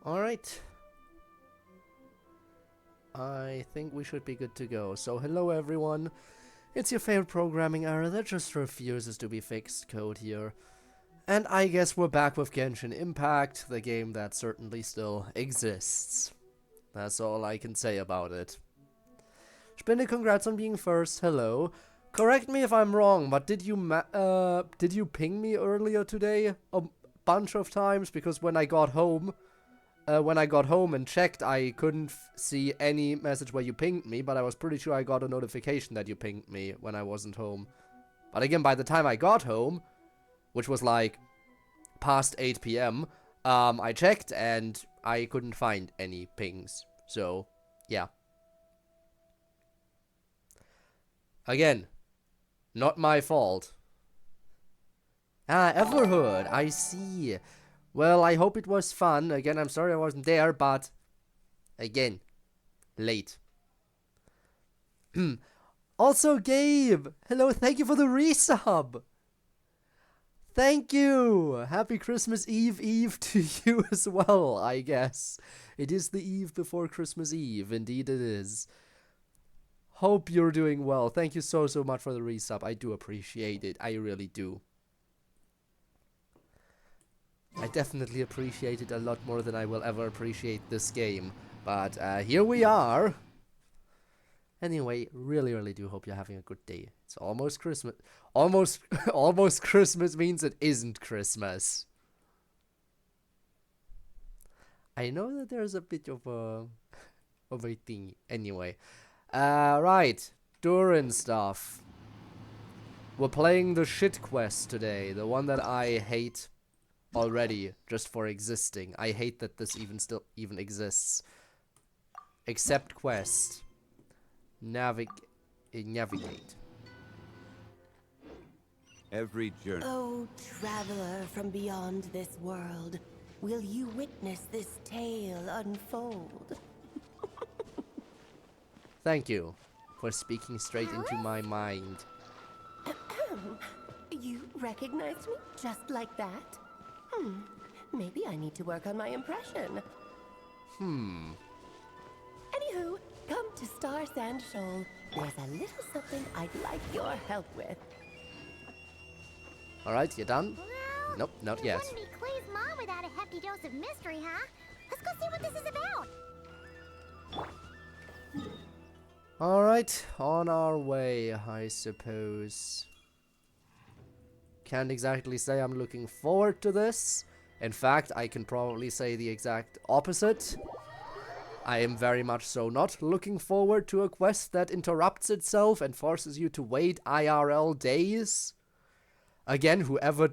Alright. I think we should be good to go. So hello everyone. It's your favorite programming error that just refuses to be fixed code here. And I guess we're back with Genshin Impact, the game that certainly still exists. That's all I can say about it. Spinne, congrats on being first. Hello. Correct me if I'm wrong, but did you ping me earlier today a bunch of times? Because when I got home and checked, I couldn't see any message where you pinged me, but I was pretty sure I got a notification that you pinged me when I wasn't home. But again, by the time I got home, which was like past 8 p.m., I checked and I couldn't find any pings. So, yeah. Again, not my fault. Ah, Everhood, I see. Well, I hope it was fun. Again, I'm sorry I wasn't there, but again, late. Also, Gabe, hello, thank you for the resub. Thank you. Happy Christmas Eve to you as well, I guess. It is the eve before Christmas Eve. Indeed it is. Hope you're doing well. Thank you so much for the resub. I do appreciate it. I really do. I definitely appreciate it a lot more than I will ever appreciate this game. But here we are. Anyway, really do hope you're having a good day. It's almost Christmas. Almost Christmas means it isn't Christmas. I know that there's a bit of a thing. Anyway. Right. Durin stuff. We're playing the shit quest today. The one that I hate already just for existing. I hate that this even exists. Accept quest. Navigate. Every journey. Oh, traveler from beyond this world, will you witness this tale unfold? Thank you for speaking straight into my mind. You recognized me just like that? Maybe I need to work on my impression. Anywho, come to Star Sand Shoal. There's a little something I'd like your help with. Alright, you done? Well, Nope, not yet. Wouldn't be Clay's mom without a hefty dose of mystery, huh? Let's go see what this is about. Alright, on our way, I suppose. Can't exactly say I'm looking forward to this. In fact, I can probably say the exact opposite. I am very much so not looking forward to a quest that interrupts itself and forces you to wait IRL days. Again, whoever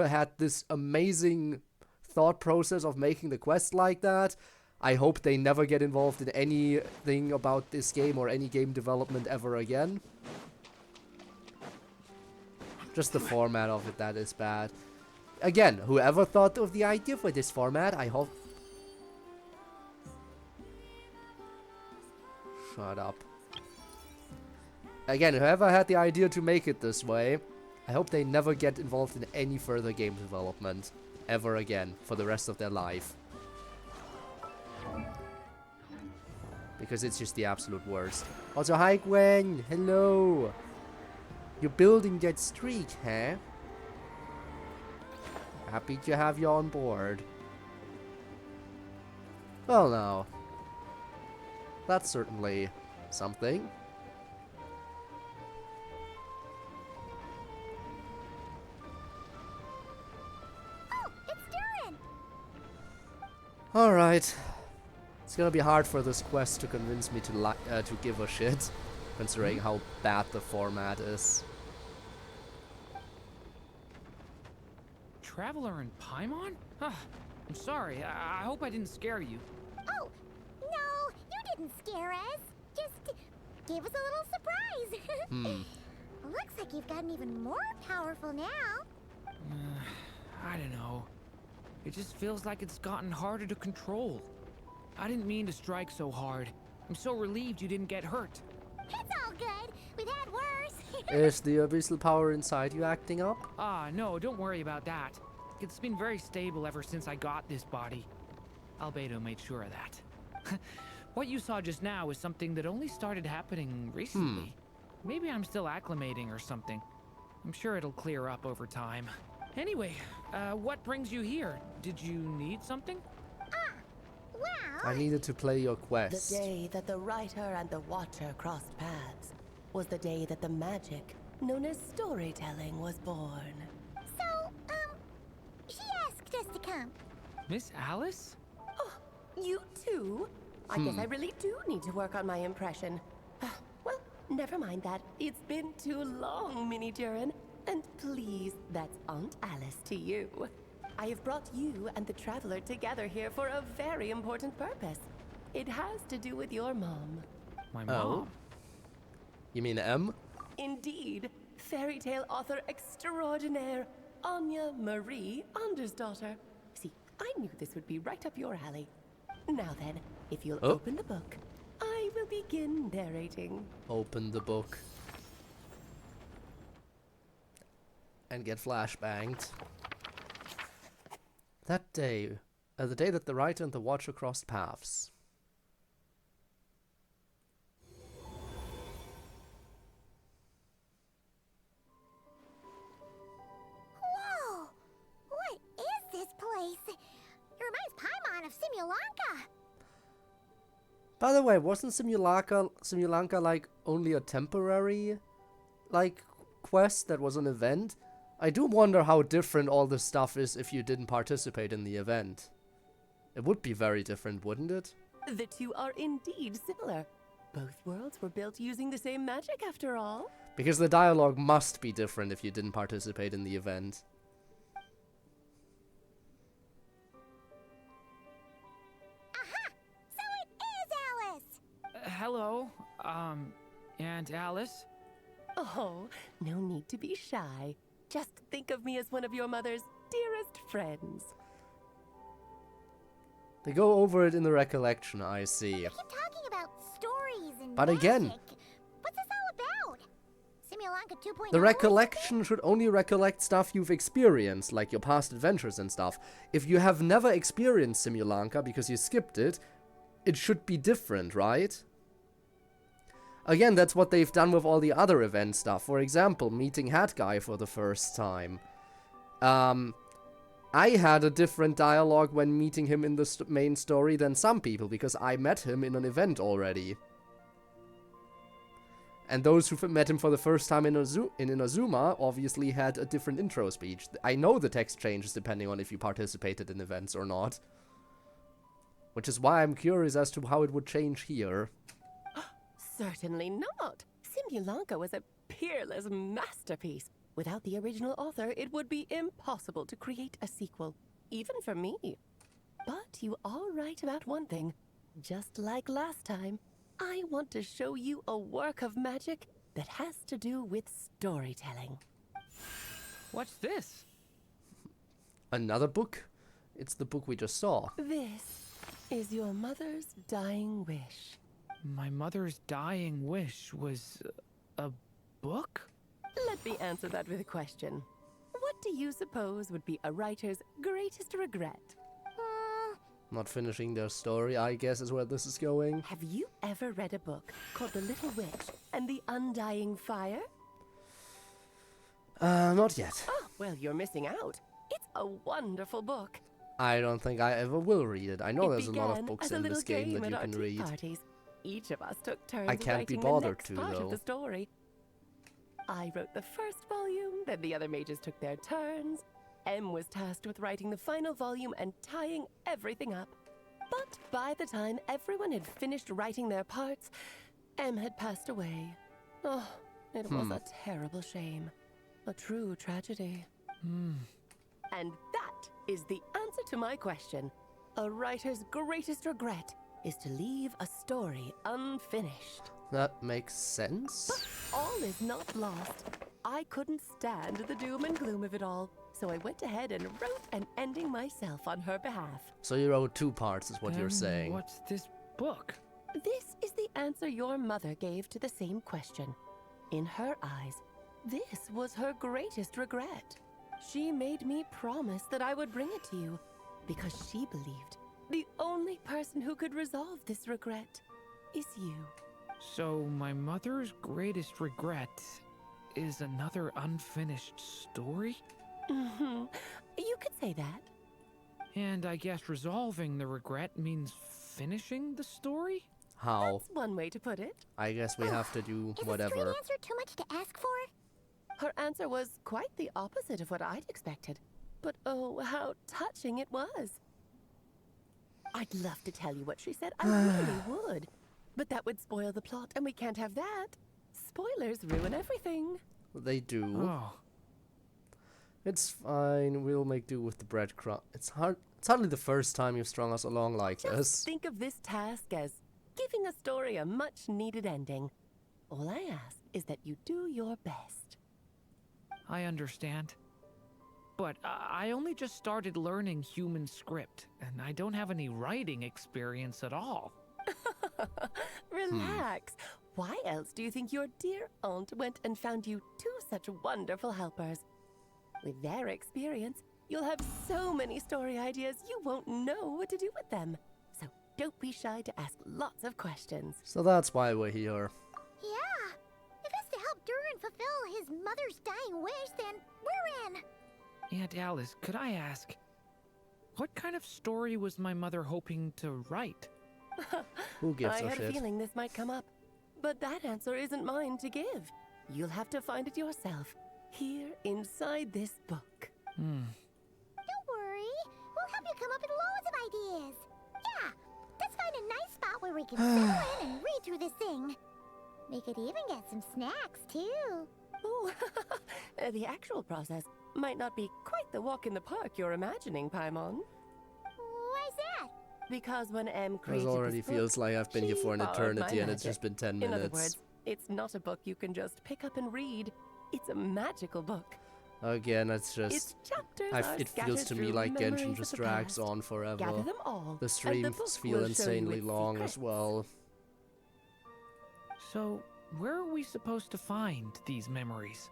had this amazing thought process of making the quest like that, I hope they never get involved in anything about this game or any game development ever again. Just the format of it that is bad. Again, whoever thought of the idea for this format, I hope... Shut up. Again, whoever had the idea to make it this way, I hope they never get involved in any further game development ever again for the rest of their life. Because it's just the absolute worst. Also, hi Gwen! Hello! You're building that streak, huh? Happy to have you on board. Well now. That's certainly something. Oh, it's Durin! Alright. It's gonna be hard for this quest to convince me to give a shit, considering how bad the format is. Traveler in Paimon? I'm sorry. I hope I didn't scare you. Oh, no, you didn't scare us. Just gave us a little surprise. Looks like you've gotten even more powerful now. I don't know. It just feels like it's gotten harder to control. I didn't mean to strike so hard. I'm so relieved you didn't get hurt. It's all good. We've had worse. Is the abyssal power inside you acting up? No, don't worry about that. It's been very stable ever since I got this body. Albedo made sure of that. What you saw just now is something that only started happening recently. Maybe I'm still acclimating or something. I'm sure it'll clear up over time. Anyway, what brings you here? Did you need something? Well, I needed to play your The quest. day that the writer and the watcher crossed paths was the day that the magic known as storytelling was born. so, she asked us to come. Miss Alice? Oh, you too? I guess I really do need to work on my impression. Well, never mind that. It's been too long, Mini Durin. And please, that's Aunt Alice to you. I have brought you and the Traveler together here for a very important purpose. It has to do with your mom. My mom? You mean M? Indeed, fairy tale author extraordinaire, Anya Marie Andersdottir. See, I knew this would be right up your alley. Now then, if you'll open the book, I will begin narrating. Open the book. And get flashbanged. That day, the day that the writer and the watcher crossed paths. Whoa! What is this place? It reminds Paimon of Simulanka. By the way, wasn't Simulanka like only a temporary like quest that was an event? I do wonder how different all this stuff is if you didn't participate in the event. It would be very different, wouldn't it? The two are indeed similar. Both worlds were built using the same magic after all. Because the dialogue must be different if you didn't participate in the event. Aha! So it is Alice! Hello, Aunt Alice? Oh, no need to be shy. Just think of me as one of your mother's dearest friends. They go over it in the recollection, I see. You keep talking about stories and But again, magic. What's this all about? Simulanka 2.0? the recollection should only recollect stuff you've experienced, like your past adventures and stuff. If you have never experienced Simulanka because you skipped it, it should be different, right? Again, that's what they've done with all the other event stuff. For example, meeting Hat Guy for the first time. I had a different dialogue when meeting him in the main story than some people, because I met him in an event already. And those who met him for the first time in Inazuma obviously had a different intro speech. I know the text changes depending on if you participated in events or not. Which is why I'm curious as to how it would change here. Certainly not. Simulanka was a peerless masterpiece. Without the original author, it would be impossible to create a sequel, even for me. But you are right about one thing. Just like last time, I want to show you a work of magic that has to do with storytelling. What's this? Another book? It's the book we just saw. This is your mother's dying wish. My mother's dying wish was a book? Let me answer that with a question. What do you suppose would be a writer's greatest regret? Not finishing their story, I guess, is where this is going. Have you ever read a book called The Little Witch and the Undying Fire? Not yet. Oh, well, you're missing out. It's a wonderful book. I don't think I ever will read it. I know It there's a lot of began books as a in little this game that at you our can tea read. Parties. Each of us took turns I can't be writing bothered the next to, part though. of the story. I wrote the first volume, then the other mages took their turns. M was tasked with writing the final volume and tying everything up. But by the time everyone had finished writing their parts, M had passed away. Oh, it was a terrible shame. A true tragedy. And that is the answer to my question. A writer's greatest regret is to leave a story unfinished. That makes sense. But all is not lost. I couldn't stand the doom and gloom of it all, so I went ahead and wrote an ending myself on her behalf. So you wrote two parts, is what you're Then saying. What's this book? This is the answer your mother gave to the same question. In her eyes, this was her greatest regret. She made me promise that I would bring it to you because she believed The only person who could resolve this regret is you. So my mother's greatest regret is another unfinished story? You could say that. And I guess resolving the regret means finishing the story? How? That's one way to put it. I guess we have to do Is a whatever. straight answer too much to ask for? Her answer was quite the opposite of what I'd expected. But oh, how touching it was. I'd love to tell you what she said. I really would. But that would spoil the plot, and we can't have that. Spoilers ruin everything. They do. Oh. It's fine. We'll make do with the breadcrumb. It's hardly the first time you've strung us along like Just this. think of this task as giving a story a much-needed ending. All I ask is that you do your best. I understand. But I only just started learning human script, and I don't have any writing experience at all. Relax. Why else do you think your dear aunt went and found you two such wonderful helpers? With their experience, you'll have so many story ideas you won't know what to do with them. So don't be shy to ask lots of questions. So that's why we're here. Yeah. If it's to help Durin fulfill his mother's dying wish, then we're in. Aunt Alice, could I ask, what kind of story was my mother hoping to write? Who gives I a had a shit? feeling this might come up, but that answer isn't mine to give. You'll have to find it yourself, here inside this book. Don't worry. We'll help you come up with loads of ideas. Yeah. Let's find a nice spot where we can settle in and read through this thing. We could even get some snacks, too. Oh, the actual process might not be quite the walk in the park you're imagining, Paimon. Why's that? Because when M created This already this book, feels like I've been here she for an borrowed my eternity and it's magic. just been 10 In other minutes. words, it's not a book you can just pick up and read. It's a magical book. Again, it's just... Its chapters are it feels scattered to me through like memories Genshin of just the drags past. on forever. Gather them all, The and streams book feel will show you insanely its long secrets. as well. So, where are we supposed to find these memories?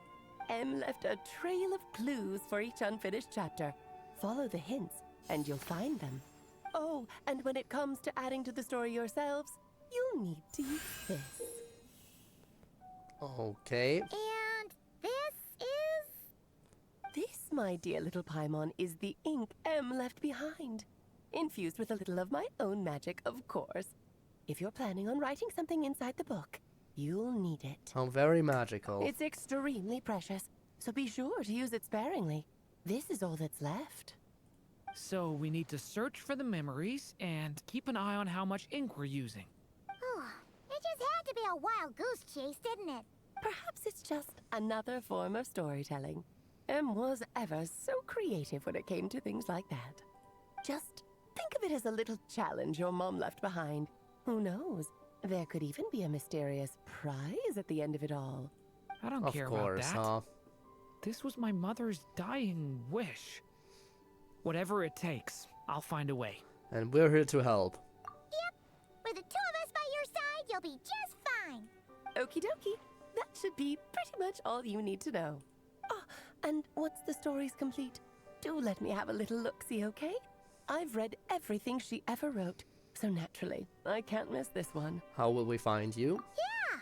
M left a trail of clues for each unfinished chapter. Follow the hints, and you'll find them. Oh, and when it comes to adding to the story yourselves, you'll need to use this. Okay. And this is... This, my dear little Paimon, is the ink M left behind. Infused with a little of my own magic, of course. If you're planning on writing something inside the book, you'll need it. How very magical. It's extremely precious, so be sure to use it sparingly. This is all that's left. So we need to search for the memories and keep an eye on how much ink we're using. Oh, it just had to be a wild goose chase, didn't it? Perhaps it's just another form of storytelling. M was ever so creative when it came to things like that. Just think of it as a little challenge your mom left behind. Who knows? There could even be a mysterious prize at the end of it all. I don't Of care course, about that. huh? This was my mother's dying wish. Whatever it takes, I'll find a way. And we're here to help. Yep. With the two of us by your side, you'll be just fine. Okie dokie. That should be pretty much all you need to know. Ah, and once the story's complete, do let me have a little look-see, okay? I've read everything she ever wrote, so naturally, I can't miss this one. How will we find you? Yeah.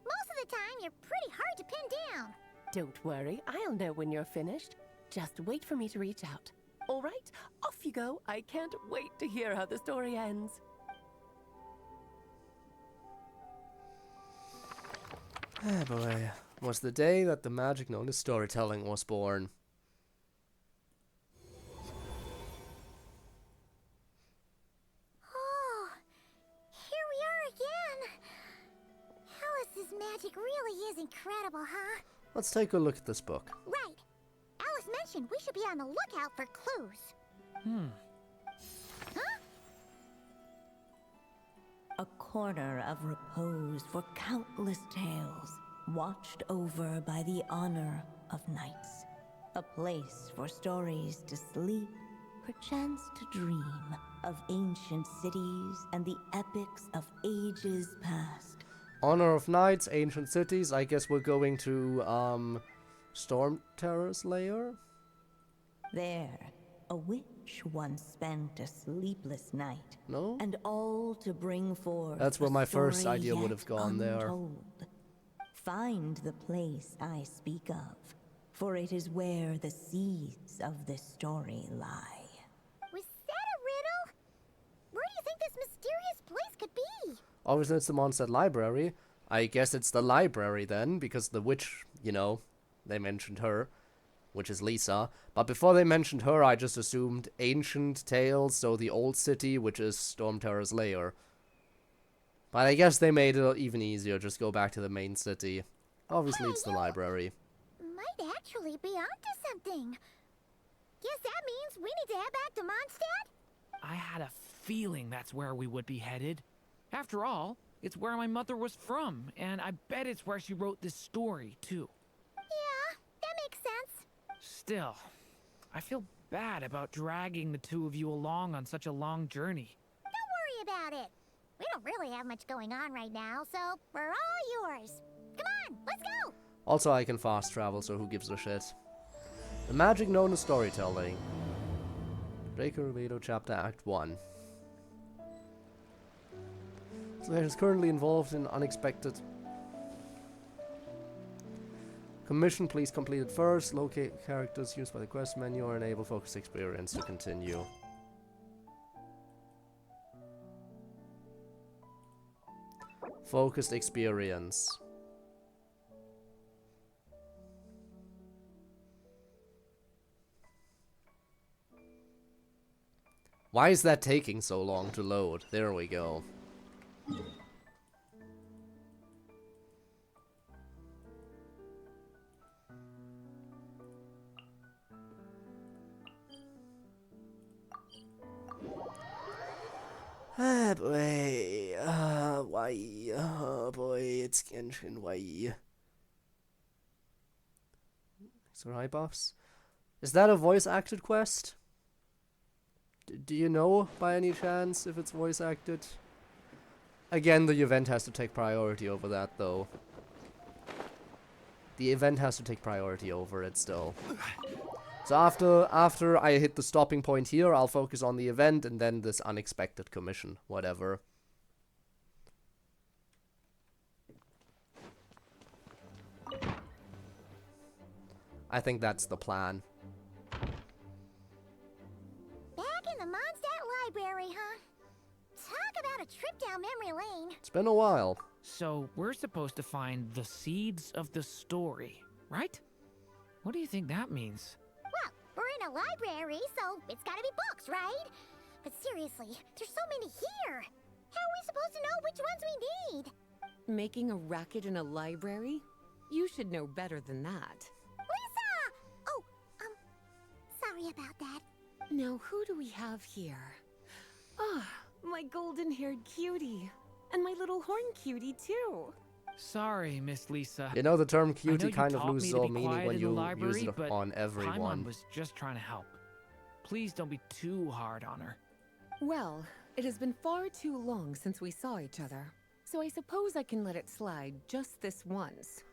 Most of the time, you're pretty hard to pin down. Don't worry, I'll know when you're finished. Just wait for me to reach out. All right, off you go. I can't wait to hear how the story ends. Ah, boy. Was the day that the magic known as storytelling was born. Oh, here we are again. Alice's magic really is incredible, huh? Let's take a look at this book. Right. Alice mentioned we should be on the lookout for clues. Huh? A corner of repose for countless tales, watched over by the honor of knights. A place for stories to sleep, perchance to dream of ancient cities and the epics of ages past. Honor of Knights, Ancient Cities. I guess we're going to, Storm Terror's lair? There, a witch witch once spent a sleepless night. No? And all to bring forth That's where a my first story idea would have yet gone there. untold. Find the place I speak of, for it is where the seeds of this story lie. Was that a riddle? Where do you think this mysterious place could be? Obviously, it's the Mondstadt library. I guess it's the library then, because the witch, you know, they mentioned her, which is Lisa. But before they mentioned her, I just assumed ancient tales, so the old city, which is Stormterror's lair. But I guess they made it even easier, just go back to the main city. Obviously, it's the library. Might actually be onto something. Guess that means we need to head back to Mondstadt? I had a feeling that's where we would be headed. After all, it's where my mother was from, and I bet it's where she wrote this story, too. Yeah, that makes sense. Still, I feel bad about dragging the two of you along on such a long journey. Don't worry about it. We don't really have much going on right now, so we're all yours. Come on, let's go! Also, I can fast travel, so who gives a shit? The magic known as storytelling. Draco Rubedo Chapter Act 1. Slayer is currently involved in unexpected commission. Please complete it first. Locate characters used by the quest menu or enable focused experience to continue. Focused experience. Why is that taking so long to load? There we go. Ah boy, why? Oh boy, it's Genshin, why? So high buffs. Is that a voice acted quest? Do you know by any chance if it's voice acted? Again, the event has to take priority over that though. The event has to take priority over it still. So after I hit the stopping point here, I'll focus on the event and then this unexpected commission, whatever. I think that's the plan. Back in the Mondstadt library, huh? Talk about a trip down memory lane. It's been a while. So, we're supposed to find the seeds of the story, right? What do you think that means? Well, we're in a library, so it's gotta be books, right? But seriously, there's so many here. How are we supposed to know which ones we need? Making a racket in a library? You should know better than that. Lisa! Oh, sorry about that. Now, who do we have here? Ah, my golden-haired cutie. And my little horn cutie, too. Sorry, Miss Lisa. You know, the term I know cutie you kind of taught me loses to all be meaning quiet when in the you library, use it but on everyone. Paimon was just trying to help. Please don't be too hard on her. Well, it has been far too long since we saw each other. So I suppose I can let it slide just this once.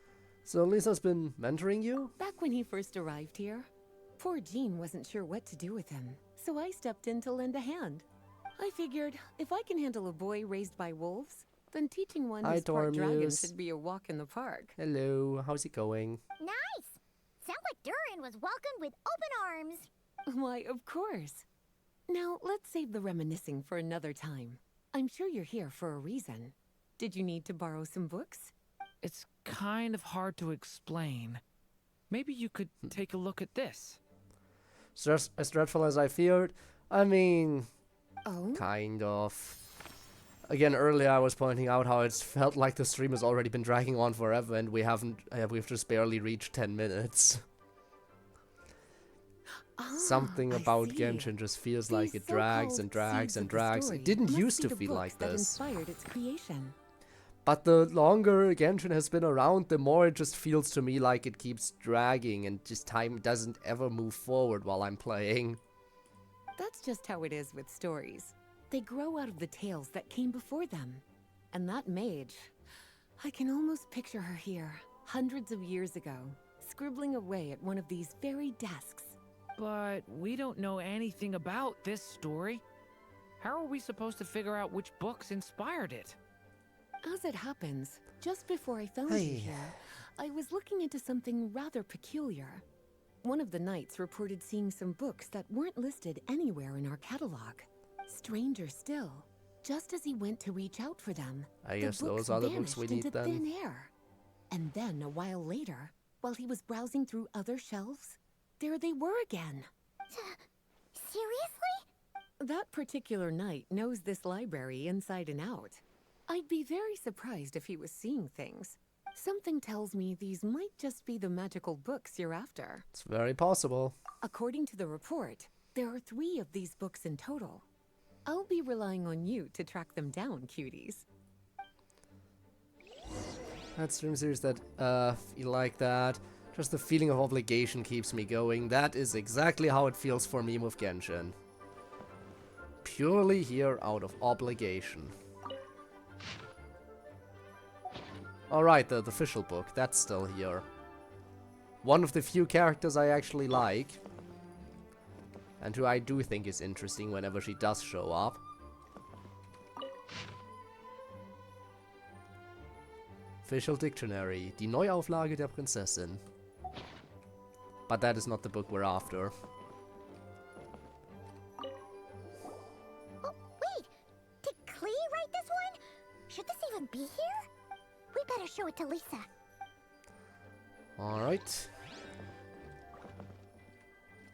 So Lisa's been mentoring you? Back when he first arrived here, poor Jean wasn't sure what to do with him. So I stepped in to lend a hand. I figured, if I can handle a boy raised by wolves, then teaching one Hi, who's part dragon Dormuse. should be a walk in the park. Hello, how's it going? Nice! Sounds like Durin was welcomed with open arms. Why, of course. Now, let's save the reminiscing for another time. I'm sure you're here for a reason. Did you need to borrow some books? It's kind of hard to explain. Maybe you could take a look at this. As dreadful as I feared? I mean, Oh? kind of. Again, earlier I was pointing out how it felt like the stream has already been dragging on forever and we've just barely reached 10 minutes. Something I about see. Genshin just feels These like it drags so-called and drags seeds and of the drags. story It didn't must used be to the feel books like that this. inspired its creation. But the longer Genshin has been around, the more it just feels to me like it keeps dragging and just time doesn't ever move forward while I'm playing. That's just how it is with stories. They grow out of the tales that came before them. And that mage, I can almost picture her here, hundreds of years ago, scribbling away at one of these very desks. But we don't know anything about this story. How are we supposed to figure out which books inspired it? As it happens, just before I found Hey. you here, I was looking into something rather peculiar. One of the knights reported seeing some books that weren't listed anywhere in our catalog. Stranger still, just as he went to reach out for them, I the guess books those are the books we vanished need into then. thin air. And then, a while later, while he was browsing through other shelves, there they were again. Seriously? That particular knight knows this library inside and out. I'd be very surprised if he was seeing things. Something tells me these might just be the magical books you're after. It's very possible. According to the report, there are 3 of these books in total. I'll be relying on you to track them down, cuties. That stream series that feel like that. Just the feeling of obligation keeps me going. That is exactly how it feels for me with Genshin. Purely here out of obligation. Alright, the official book, that's still here. One of the few characters I actually like. And who I do think is interesting whenever she does show up. Official Dictionary, die Neuauflage der Prinzessin. But that is not the book we're after. Oh, wait! Did Klee write this one? Should this even be here? We better show it to Lisa. Alright.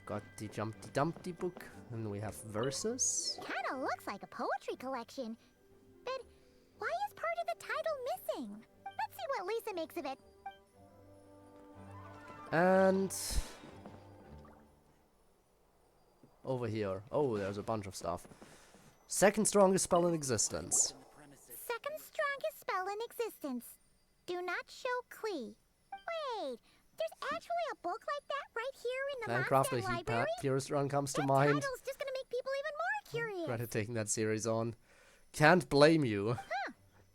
Got the Jumpty Dumpty book. And we have verses. Kinda looks like a poetry collection. But why is part of the title missing? Let's see what Lisa makes of it. And over here. Oh, there's a bunch of stuff. Second strongest spell in existence. Second strongest spell in existence. Do not show Klee. Wait, there's actually a book like that right here in the Landcraft, Mondstadt the Heat library? Purist Run comes to That mind. title's just gonna make people even more curious. Regretted taking that series on. Can't blame you.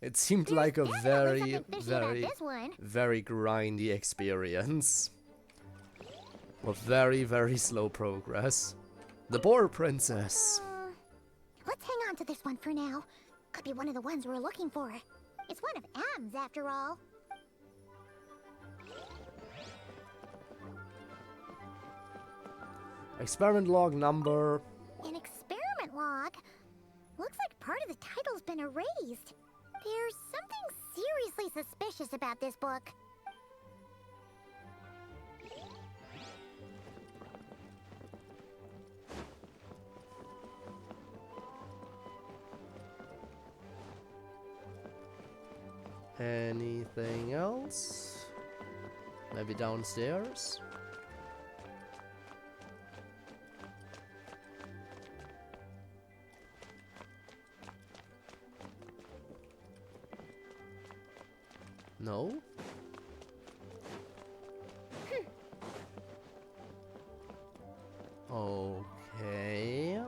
It seemed There's like a definitely something fishy about this one. very grindy experience. With very, very slow progress. The Boar Princess. Let's hang on to this one for now. Could be one of the ones we're looking for. It's one of M's after all. Experiment log number. An experiment log? Looks like part of the title's been erased. There's something seriously suspicious about this book. Anything else? Maybe downstairs? No? Okay.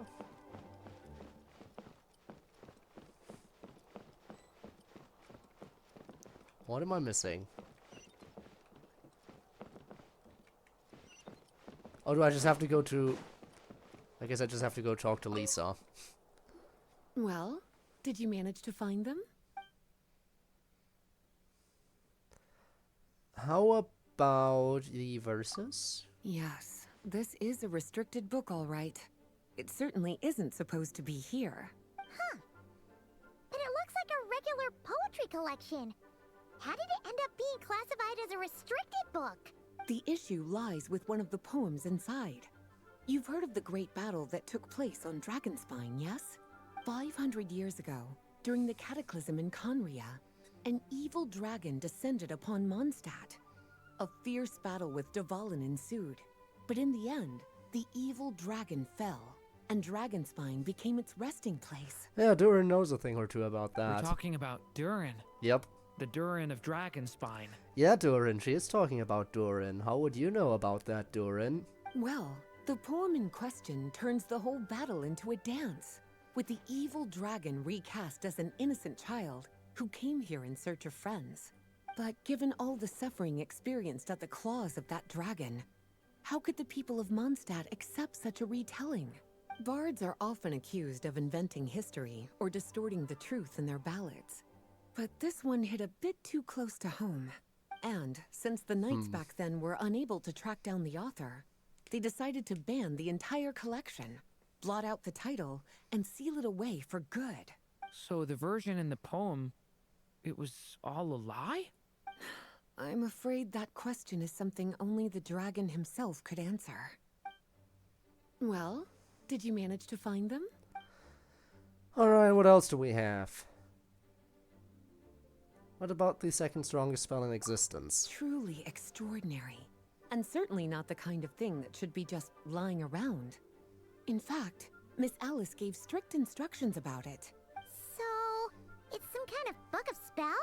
What am I missing? Oh, do I just have to go to... I guess I just have to go talk to Lisa. Well, did you manage to find them? How about the verses? Yes, this is a restricted book, all right. It certainly isn't supposed to be here. But it looks like a regular poetry collection. How did it end up being classified as a restricted book? The issue lies with one of the poems inside. You've heard of the great battle that took place on Dragonspine, yes? 500 years ago, during the cataclysm in Conria, an evil dragon descended upon Mondstadt. A fierce battle with Dvalin ensued, but in the end, the evil dragon fell, and Dragonspine became its resting place. Yeah, Durin knows a thing or two about We're that. talking about Durin. Yep. The Durin of Dragonspine. Yeah, Durin, she is talking about Durin. How would you know about that, Durin? Well, the poem in question turns the whole battle into a dance, with the evil dragon recast as an innocent child who came here in search of friends. But given all the suffering experienced at the claws of that dragon, How could the people of Mondstadt accept such a retelling? Bards are often accused of inventing history or distorting the truth in their ballads. But this one hit a bit too close to home. And since the knights back then were unable to track down the author, they decided to ban the entire collection, blot out the title, and seal it away for good. So the version in the poem, it was all a lie? I'm afraid that question is something only the dragon himself could answer. Well, did you manage to find them? Alright, what else do we have? What about the second strongest spell in existence? Truly extraordinary. And certainly not the kind of thing that should be just lying around. In fact, Miss Alice gave strict instructions about it. So, it's some kind of book of spells?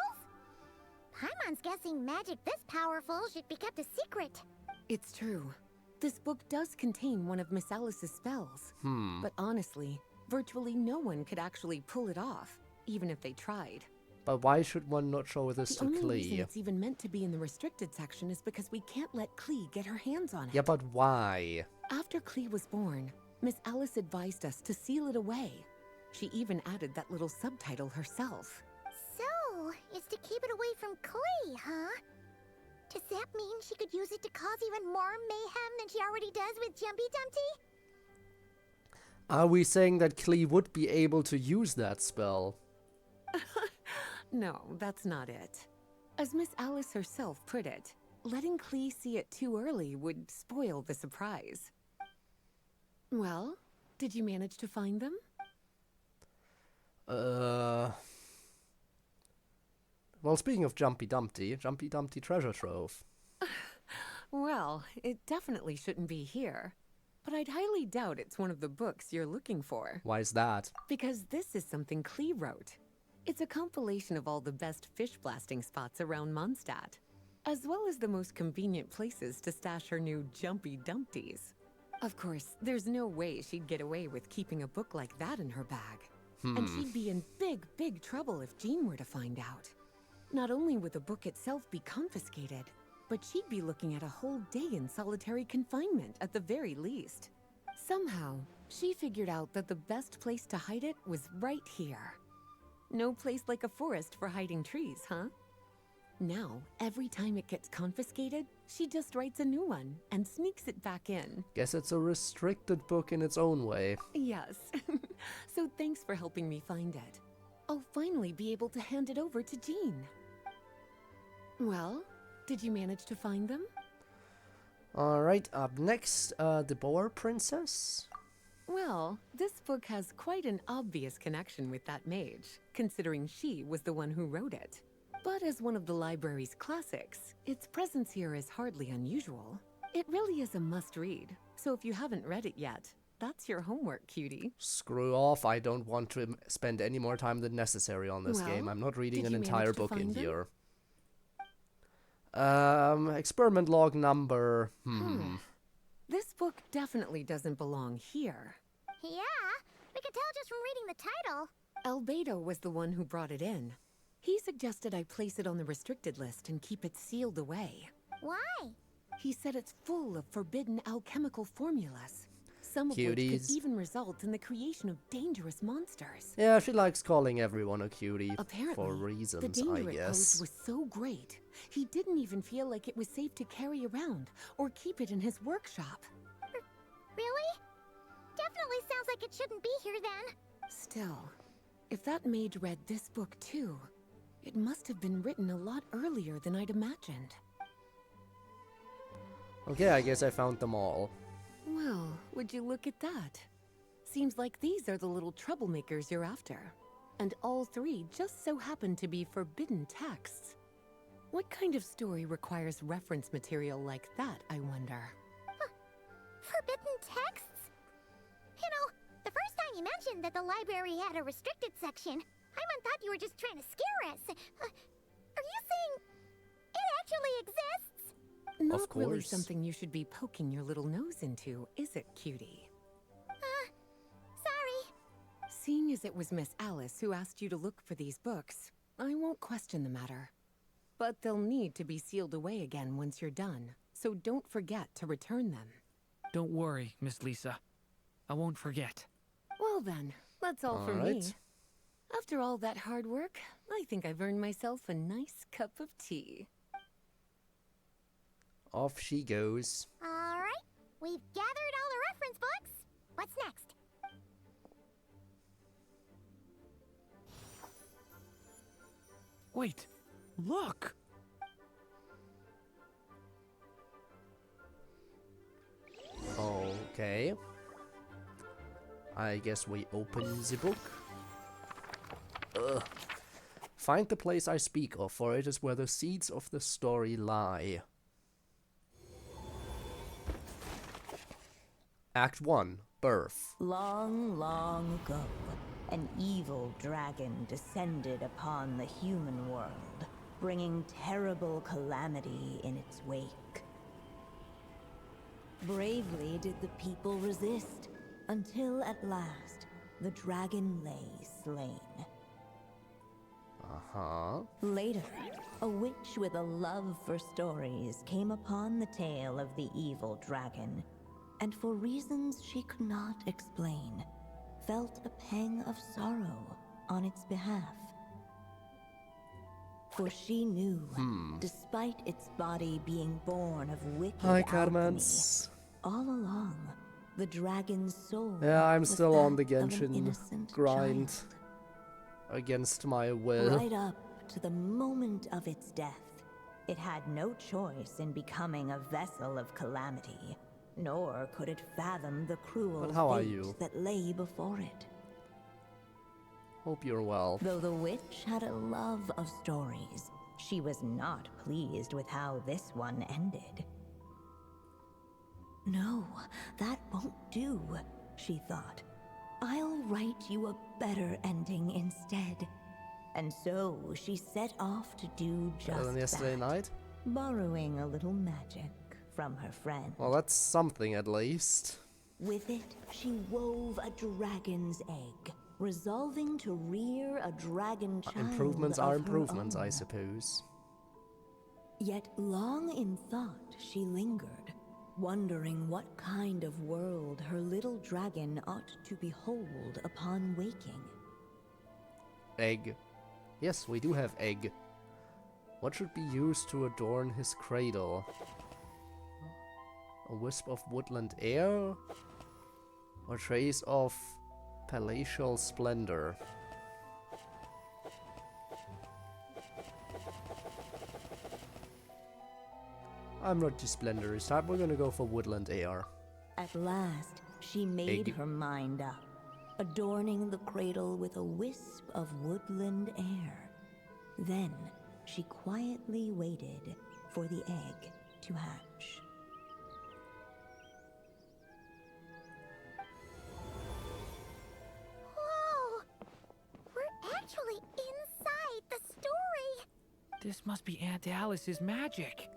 Paimon's guessing magic this powerful should be kept a secret. It's true. This book does contain one of Miss Alice's spells. But honestly, virtually no one could actually pull it off, even if they tried. But why should one not show this The to only reason Klee? it's even meant to be in the restricted section is because we can't let Klee get her hands on it. Yeah, but why? After Klee was born, Miss Alice advised us to seal it away. She even added that little subtitle herself. So, it's to keep it away from Klee, huh? Does that mean she could use it to cause even more mayhem than she already does with Jumpy Dumpty? Are we saying that Klee would be able to use that spell? No, that's not it. As Miss Alice herself put it, letting Klee see it too early would spoil the surprise. Well, did you manage to find them? Well, speaking of Jumpy Dumpty treasure trove. Well, it definitely shouldn't be here. But I'd highly doubt it's one of the books you're looking for. Why is that? Because this is something Klee wrote. It's a compilation of all the best fish blasting spots around Mondstadt, as well as the most convenient places to stash her new Jumpy Dumpties. Of course, there's no way she'd get away with keeping a book like that in her bag. And she'd be in big trouble if Jean were to find out. Not only would the book itself be confiscated, but she'd be looking at a whole day in solitary confinement at the very least. Somehow, she figured out that the best place to hide it was right here. No place like a forest for hiding trees, huh? Now, every time it gets confiscated, she just writes a new one and sneaks it back in. Guess it's a restricted book in its own way. Yes. So thanks for helping me find it. I'll finally be able to hand it over to Jean. Well, did you manage to find them? Alright, up next, the Boar Princess? Well, this book has quite an obvious connection with that mage, considering she was the one who wrote it. But as one of the library's classics, its presence here is hardly unusual. It really is a must-read, so if you haven't read it yet, that's your homework, cutie. Screw off, I don't want to spend any more time than necessary on this game. I'm not reading an entire book in here. Experiment log number... This book definitely doesn't belong here. Yeah, we can tell just from reading the title. Albedo was the one who brought it in. He suggested I place it on the restricted list and keep it sealed away. Why? He said it's full of forbidden alchemical formulas, some of which could even result in the creation of dangerous monsters. Yeah, she likes calling everyone a cutie. Apparently, for reasons, the danger I it guess. posed was so great, he didn't even feel like it was safe to carry around or keep it in his workshop. Really? Definitely sounds like it shouldn't be here then. Still, if that mage read this book too, it must have been written a lot earlier than I'd imagined. Okay, I guess I found them all. Well, would you look at that? Seems like these are the little troublemakers you're after. And all three just so happen to be forbidden texts. What kind of story requires reference material like that, I wonder? Forbidden texts? You know, the first time you mentioned that the library had a restricted section, I thought you were just trying to scare us. Are you saying it actually exists? Not really something you should be poking your little nose into, is it, cutie? Sorry. Seeing as it was Miss Alice who asked you to look for these books, I won't question the matter. But they'll need to be sealed away again once you're done, so don't forget to return them. Don't worry, Miss Lisa. I won't forget. Well then, that's all for me. Alright. After all that hard work, I think I've earned myself a nice cup of tea. Off she goes. Alright, we've gathered all the reference books. What's next? Wait, look! Okay. I guess we open the book. Ugh. Find the place I speak of, for it is where the seeds of the story lie. Act 1. Birth. Long, long ago, an evil dragon descended upon the human world, bringing terrible calamity in its wake. Bravely did the people resist, until at last, the dragon lay slain. Uh-huh. Later, a witch with a love for stories came upon the tale of the evil dragon, and for reasons she could not explain, felt a pang of sorrow on its behalf. For she knew, despite its body being born of wicked Hi, alchemy, Carmans. all along, the dragon's soul Yeah, I'm was still on the that of an Genshin innocent grind. child. Against my will. Right up to the moment of its death, it had no choice in becoming a vessel of calamity, nor could it fathom the cruel But how are fate you? that lay before it. Hope you're well. Though the witch had a love of stories, she was not pleased with how this one ended. No, that won't do, she thought. I'll write you a better ending instead. And so she set off to do Better just than yesterday that, night? borrowing a little magic from her friend. Well, that's something at least. With it, she wove a dragon's egg, resolving to rear a dragon child Improvements of are her improvements, I own. suppose. Yet long in thought she lingered, wondering what kind of world her little dragon ought to behold upon waking. Egg. Yes, we do have egg. What should be used to adorn his cradle? A wisp of woodland air? Or trace of palatial splendor? I'm not too splendorous type, we're gonna go for woodland air. At last, she made Egg. her mind up, adorning the cradle with a wisp of woodland air. Then, she quietly waited for the egg to hatch. Whoa! We're actually inside the story! This must be Aunt Alice's magic.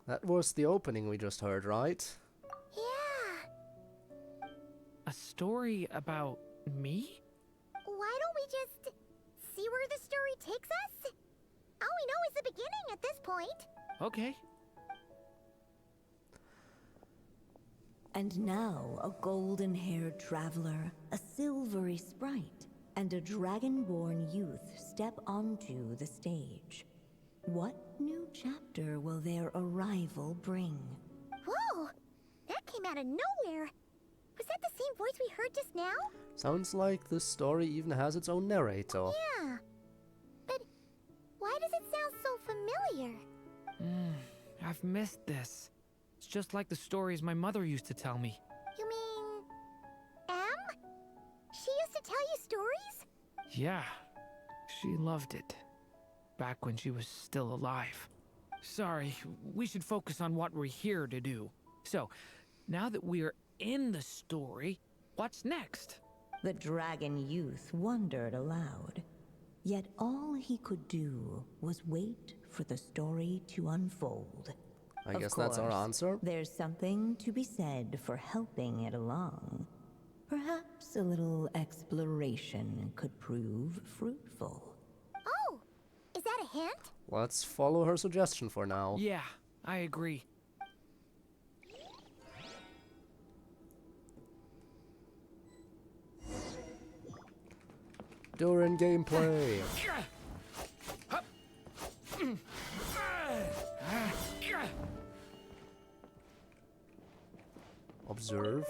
That was the opening we just heard, right? Yeah! A story about me? Why don't we just see where the story takes us? All we know is the beginning at this point. Okay. And now a golden-haired traveler, a silvery sprite, and a dragon-born youth step onto the stage. What new chapter will their arrival bring? Whoa! That came out of nowhere! Was that the same voice we heard just now? Sounds like this story even has its own narrator. Yeah. But why does it sound so familiar? I've missed this. It's just like the stories my mother used to tell me. You mean... Em? She used to tell you stories? Yeah, she loved it. Back when she was still alive. Sorry, we should focus on what we're here to do. So, now that we're in the story, what's next? The dragon youth wondered aloud. Yet all he could do was wait for the story to unfold. I Of guess that's our course, answer. There's something to be said for helping it along. Perhaps a little exploration could prove fruitful. Oh! Is that a hint? Let's follow her suggestion for now. Yeah, I agree. Durin gameplay. Observe.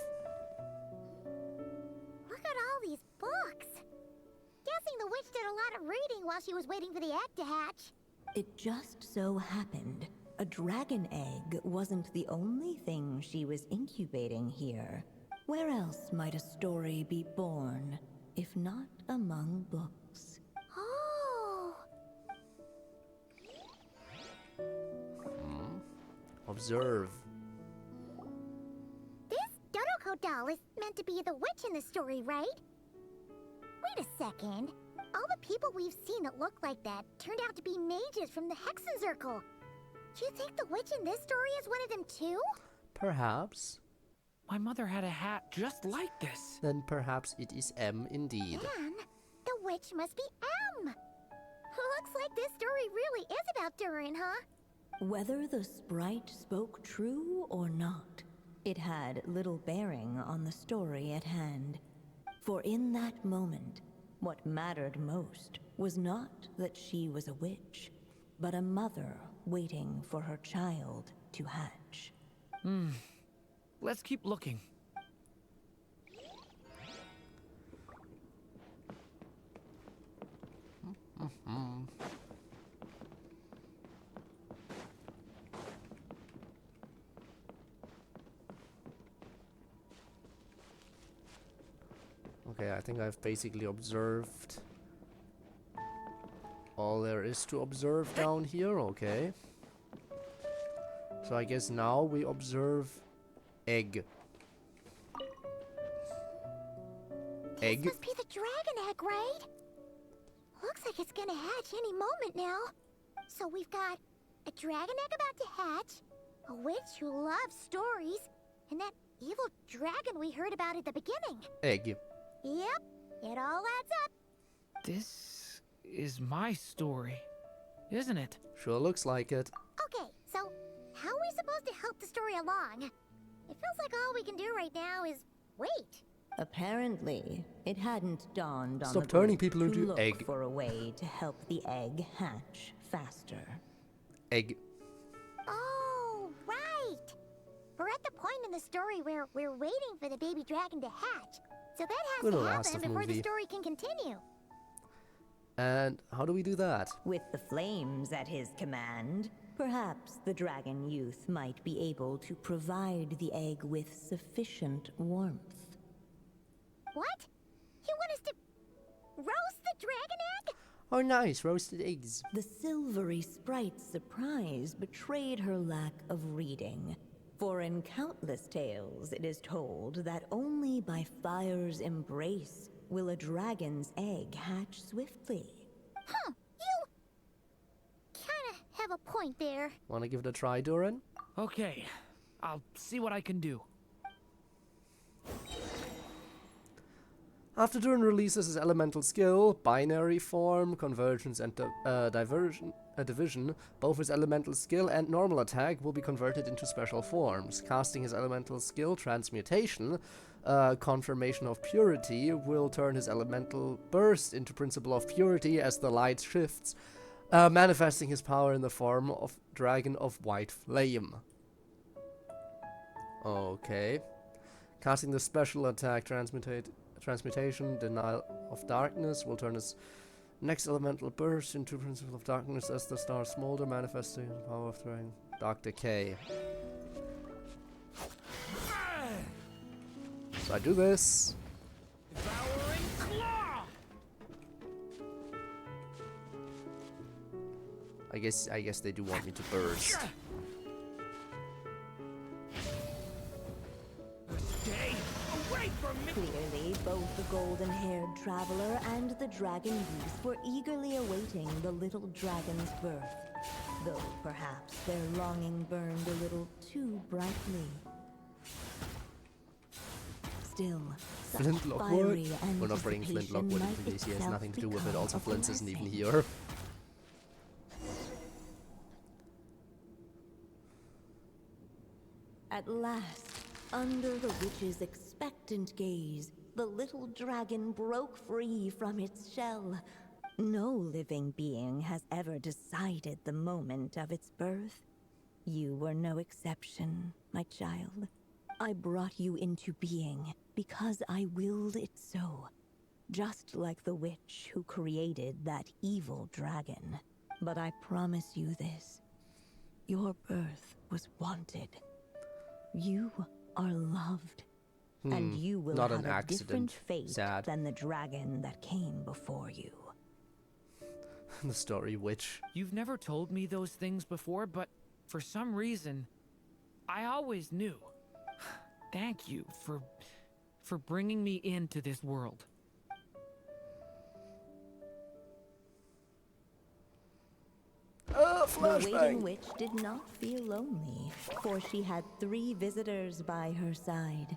Look at all these books. Guessing the witch did a lot of reading while she was waiting for the egg to hatch. It just so happened a dragon egg wasn't the only thing she was incubating here. Where else might a story be born, if not among books? Oh, Observe. this Dodoko doll is meant to be the witch in the story, right? Wait a second. All the people we've seen that look like that turned out to be mages from the Hexen Circle. Do you think the witch in this story is one of them too? Perhaps. My mother had a hat just like this. Then perhaps it is M indeed. Man, the witch must be M. Looks like this story really is about Durin, huh? Whether the sprite spoke true or not, it had little bearing on the story at hand. For in that moment, what mattered most was not that she was a witch, but a mother waiting for her child to hatch. Let's keep looking. Okay, I think I've basically observed all there is to observe down here. Okay. So I guess now we observe egg. Egg? This must be the dragon egg, right? Looks like it's gonna hatch any moment now. So we've got a dragon egg about to hatch, a witch who loves stories, and that evil dragon we heard about at the beginning. Egg. Yep, it all adds up. This is my story, isn't it? Sure looks like it. Okay, so how are we supposed to help the story along? It feels like all we can do right now is wait. Apparently, it hadn't dawned on Stop the turning group people to into look egg. for a way to help the egg hatch faster. Egg. Oh, right. We're at the point in the story where we're waiting for the baby dragon to hatch. So that has Good to old last happen of before the movie. story can continue. And how do we do that? With the flames at his command, perhaps the dragon youth might be able to provide the egg with sufficient warmth. What? You want us to roast the dragon egg? Oh, nice. Roasted eggs. The silvery sprite's surprise betrayed her lack of reading. For in countless tales, it is told that only by fire's embrace will a dragon's egg hatch swiftly. Huh, you kinda have a point there. Wanna give it a try, Durin? Okay, I'll see what I can do. After Durin releases his elemental skill, binary form, convergence, and division, both his elemental skill and normal attack will be converted into special forms. Casting his elemental skill, transmutation, confirmation of purity, will turn his elemental burst into principle of purity as the light shifts, manifesting his power in the form of dragon of white flame. Okay. Casting the special attack, transmutation, denial of darkness, will turn his next elemental burst into principle of darkness as the stars smolder, manifesting the power of dragon. Dark decay. So I do this. Devouring claw! I guess they do want me to burst. Stay away from me! Clearly, both the golden-haired traveler and the dragon youth were eagerly awaiting the little dragon's birth, though perhaps their longing burned a little too brightly. Still, such Flintlock work? fiery We're not bringing Flintlock anticipation wood might into this, he has itself nothing to do with it. become Also, a Flint isn't even blessing. here. last, under the witch's expectant gaze, the little dragon broke free from its shell. No living being has ever decided the moment of its birth. You were no exception, my child. I brought you into being because I willed it so. Just like the witch who created that evil dragon. But I promise you this. Your birth was wanted. You are loved. And you will not have an a accident. different fate Sad. than the dragon that came before you. The story witch. You've never told me those things before, but for some reason, I always knew. Thank you for bringing me into this world. The waiting witch did not feel lonely, for she had 3 visitors by her side.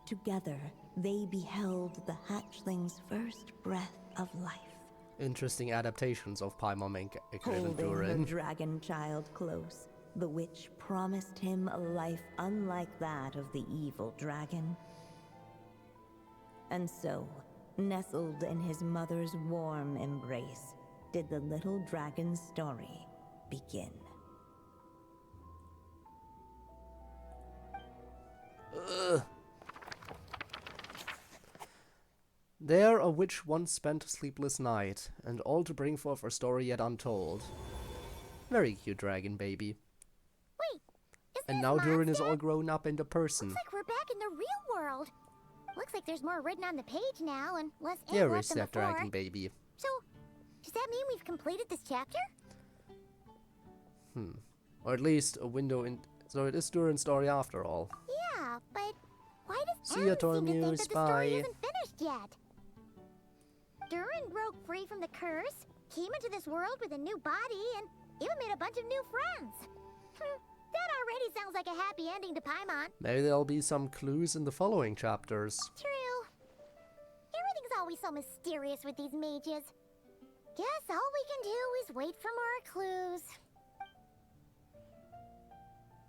Together, they beheld the hatchling's first breath of life. Interesting adaptations of Paimon main character and Holding her Durin. dragon child close, the witch promised him a life unlike that of the evil dragon. And so, nestled in his mother's warm embrace, did the little dragon's story begin. There a witch once spent a sleepless night, and all to bring forth a story yet untold. Very cute dragon baby. Wait, is And this now Durin is Mondstadt? all grown up into person. Looks like we're back in the real world. Looks like there's more written on the page now and less ink Here left is than that before. dragon baby. So, does that mean we've completed this chapter? Or at least a window in... So it is Durin's story after all. Yeah, but why does See ya, Aaron seem to think Tormuse, that the story bye. isn't finished yet? Durin broke free from the curse, came into this world with a new body, and even made a bunch of new friends. That already sounds like a happy ending to Paimon. Maybe there'll be some clues in the following chapters. True. Everything's always so mysterious with these mages. Guess all we can do is wait for more clues.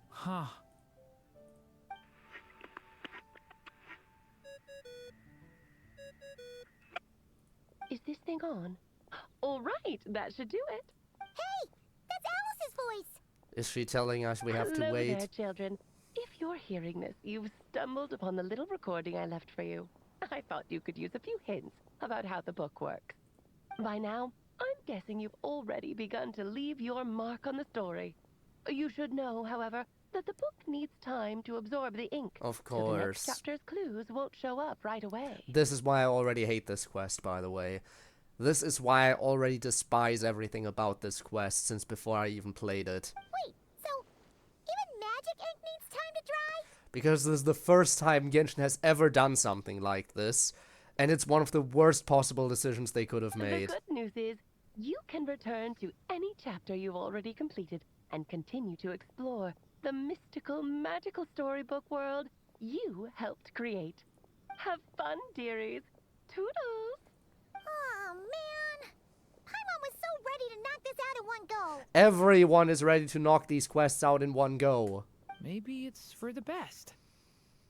Huh. Is this thing on? All right, that should do it. Hey, that's Alice's voice. Is she telling us we have to Hello wait? there, children. If you're hearing this, you've stumbled upon the little recording I left for you. I thought you could use a few hints about how the book works. By now, I'm guessing you've already begun to leave your mark on the story. You should know, however, that the book needs time to absorb the ink. Of So the next course. chapter's clues won't show up right away. This is why I already hate this quest, by the way. This is why I already despise everything about this quest since before I even played it. Wait, so even magic ink needs time to dry? Because this is the first time Genshin has ever done something like this, and it's one of the worst possible decisions they could have made. The good news is, you can return to any chapter you've already completed and continue to explore the mystical, magical storybook world you helped create. Have fun, dearies. Toodles! Oh, man. Paimon was so ready to knock this out in one go. Everyone is ready to knock these quests out in one go. Maybe it's for the best.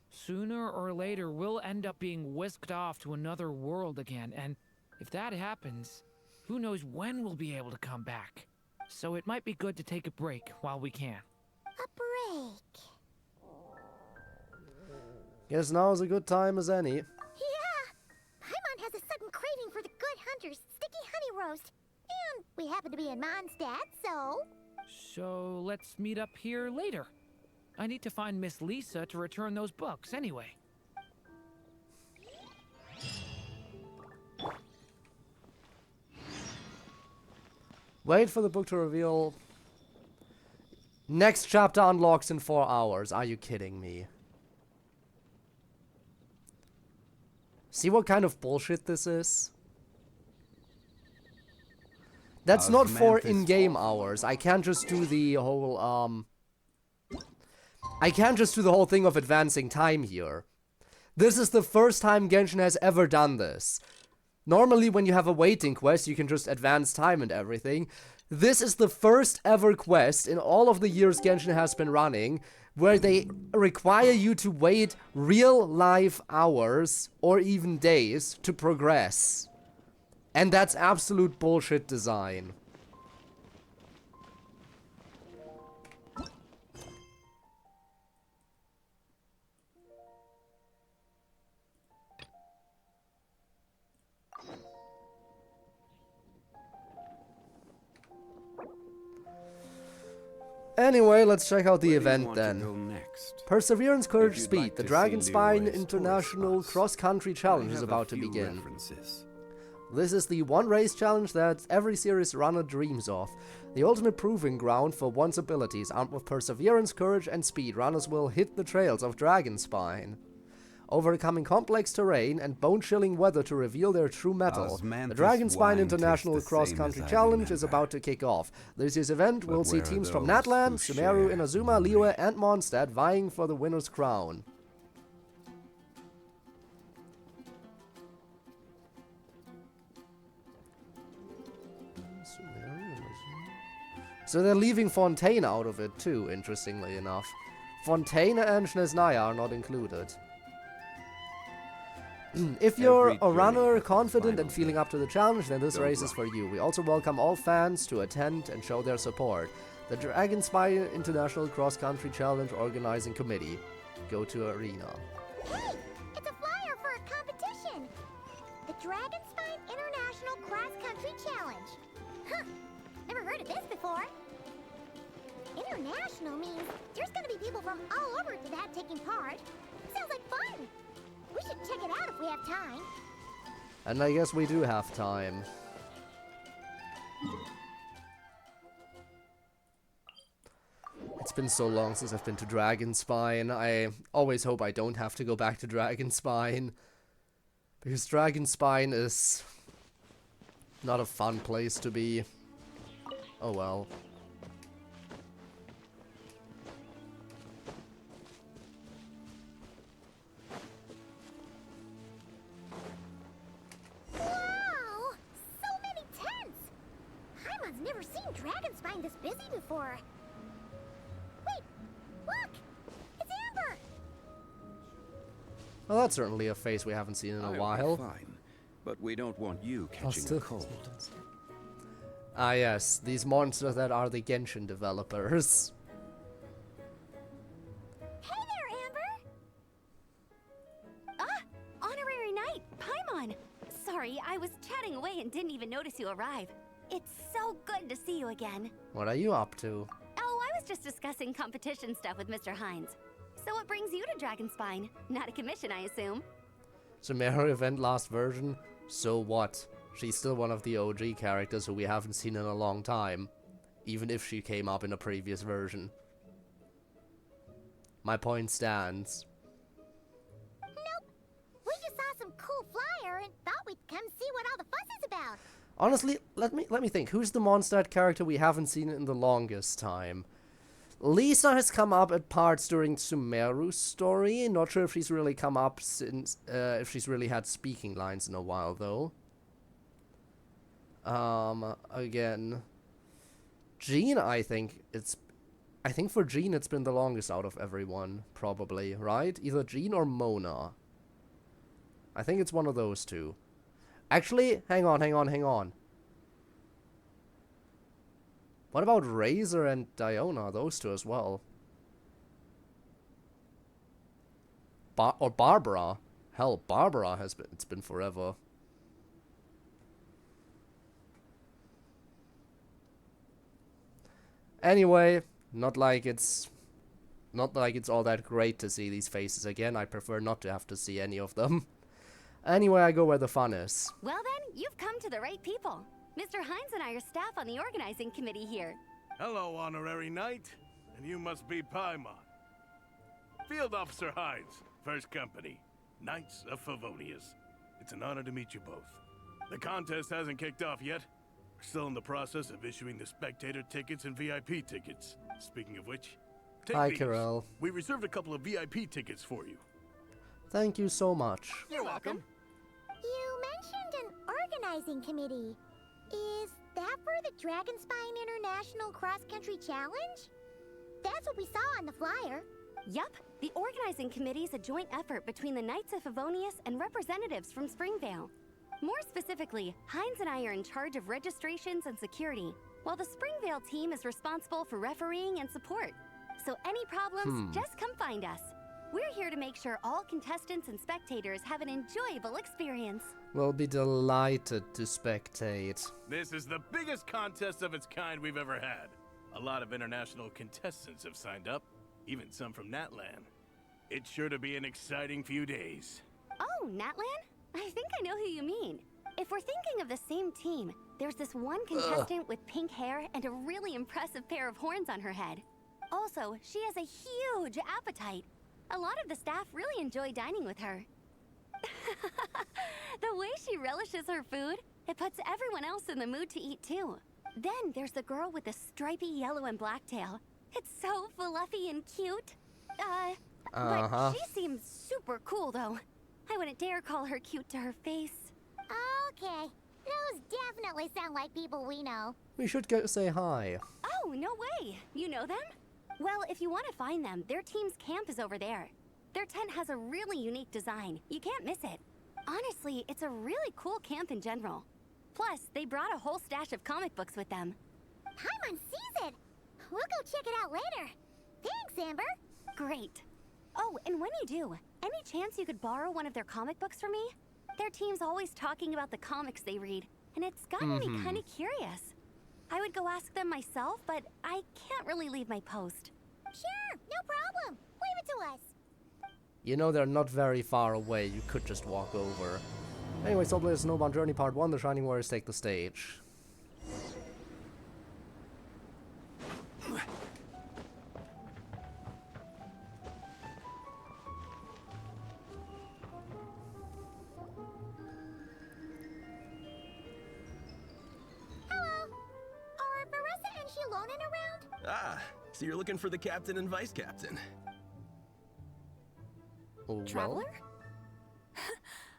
Sooner or later, we'll end up being whisked off to another world again, and if that happens, who knows when we'll be able to come back. So it might be good to take a break while we can. A break. Guess now is a good time as any. Yeah. Paimon has a sudden craving for the good hunter's sticky honey roast. And we happen to be in Mondstadt, so... So let's meet up here later. I need to find Miss Lisa to return those books anyway. Wait for the book to reveal. Next chapter unlocks in 4 hours. Are you kidding me? See what kind of bullshit this is? That's not for in-game hours. I can't just do the whole, I can't just do the whole thing of advancing time here. This is the first time Genshin has ever done this. Normally, when you have a waiting quest, you can just advance time and everything. This is the first ever quest in all of the years Genshin has been running where they require you to wait real life hours or even days to progress. And that's absolute bullshit design. Anyway, let's check out the event then. Perseverance, Courage, Speed. The Dragonspine International Cross-Country Challenge is about to begin. This is the one race challenge that every serious runner dreams of. The ultimate proving ground for one's abilities. Armed with Perseverance, Courage, and Speed, runners will hit the trails of Dragonspine, overcoming complex terrain and bone-chilling weather to reveal their true mettle. The Dragonspine International Cross-Country Challenge is about to kick off. This year's event will see teams from Natlan, Sumeru, Inazuma, Liyue, and Mondstadt vying for the winner's crown. So they're leaving Fontaine out of it too, interestingly enough. Fontaine and Snezhnaya are not included. If you're a runner, confident and feeling up to the challenge, then this race is for you. We also welcome all fans to attend and show their support. The Dragonspine International Cross Country Challenge Organizing Committee. Go to Arena. Hey! It's a flyer for a competition! The Dragonspine International Cross Country Challenge. Huh! Never heard of this before. International means there's gonna be people from all over that taking part. Sounds like fun! We should check it out if we have time. And I guess we do have time. It's been so long since I've been to Dragonspine. I always hope I don't have to go back to Dragonspine, because Dragonspine is not a fun place to be. Oh well. Wow! So many tents! Paimon's never seen Dragonspine this busy before. Wait! Look! It's Amber! Well, that's certainly a face we haven't seen in a while. Fine, but we don't want you catching a cold. Ah yes, these monsters that are the Genshin developers. Hey there, Amber! Honorary Knight, Paimon! Sorry, I was chatting away and didn't even notice you arrive. It's so good to see you again. What are you up to? Oh, I was just discussing competition stuff with Mr. Hines. So what brings you to Dragonspine? Not a commission, I assume. Sumeru event last version? So what? She's still one of the OG characters who we haven't seen in a long time, even if she came up in a previous version. My point stands. Nope. We just saw some cool flyer and thought we'd come see what all the fuss is about. Honestly, let me think. Who's the Mondstadt character we haven't seen in the longest time? Lisa has come up at parts during Sumeru's story. Not sure if she's really come up since, if she's really had speaking lines in a while though. Again, Jean, I think for Jean it's been the longest out of everyone, probably, right? Either Jean or Mona. I think it's one of those two. Actually, hang on. What about Razor and Diona? Those two as well. Or Barbara. Hell, Barbara has been, it's been forever. Anyway, not like it's all that great to see these faces again. I prefer not to have to see any of them. Anyway, I go where the fun is. Well then, you've come to the right people. Mr. Hines and I are staff on the organizing committee here. Hello, Honorary Knight. And you must be Paimon. Field Officer Hines, First Company, Knights of Favonius. It's an honor to meet you both. The contest hasn't kicked off yet. We're still in the process of issuing the spectator tickets and VIP tickets. Speaking of which, take Hi, these. Carell. We reserved a couple of VIP tickets for you. Thank you so much. You're welcome. You mentioned an organizing committee. Is that for the Dragonspine International Cross Country Challenge? That's what we saw on the flyer. Yup, the organizing committee is a joint effort between the Knights of Favonius and representatives from Springvale. More specifically, Hines and I are in charge of registrations and security, while the Springvale team is responsible for refereeing and support. So any problems, just come find us. We're here to make sure all contestants and spectators have an enjoyable experience. We'll be delighted to spectate. This is the biggest contest of its kind we've ever had. A lot of international contestants have signed up, even some from Natlan. It's sure to be an exciting few days. Oh, Natlan? I think I know who you mean. If we're thinking of the same team, there's this one contestant with pink hair and a really impressive pair of horns on her head. Also, she has a huge appetite. A lot of the staff really enjoy dining with her. The way she relishes her food, it puts everyone else in the mood to eat too. Then there's the girl with the stripy yellow and black tail. It's so fluffy and cute. But she seems super cool though. I wouldn't dare call her cute to her face. Okay, those definitely sound like people we know. We should go say hi. Oh, no way. You know them? Well, if you want to find them, their team's camp is over there. Their tent has a really unique design. You can't miss it. Honestly, it's a really cool camp in general. Plus, they brought a whole stash of comic books with them. Paimon sees it! We'll go check it out later. Thanks, Amber. Great. Oh, and when you do, any chance you could borrow one of their comic books from me? Their team's always talking about the comics they read, and it's gotten me kind of curious. I would go ask them myself, but I can't really leave my post. Sure, no problem. Leave it to us. You know they're not very far away, you could just walk over. Anyway, Soul Blazer Snowbound Journey Part 1, The Shining Warriors take the stage. Ah, so you're looking for the captain and vice captain. Oh, Traveler?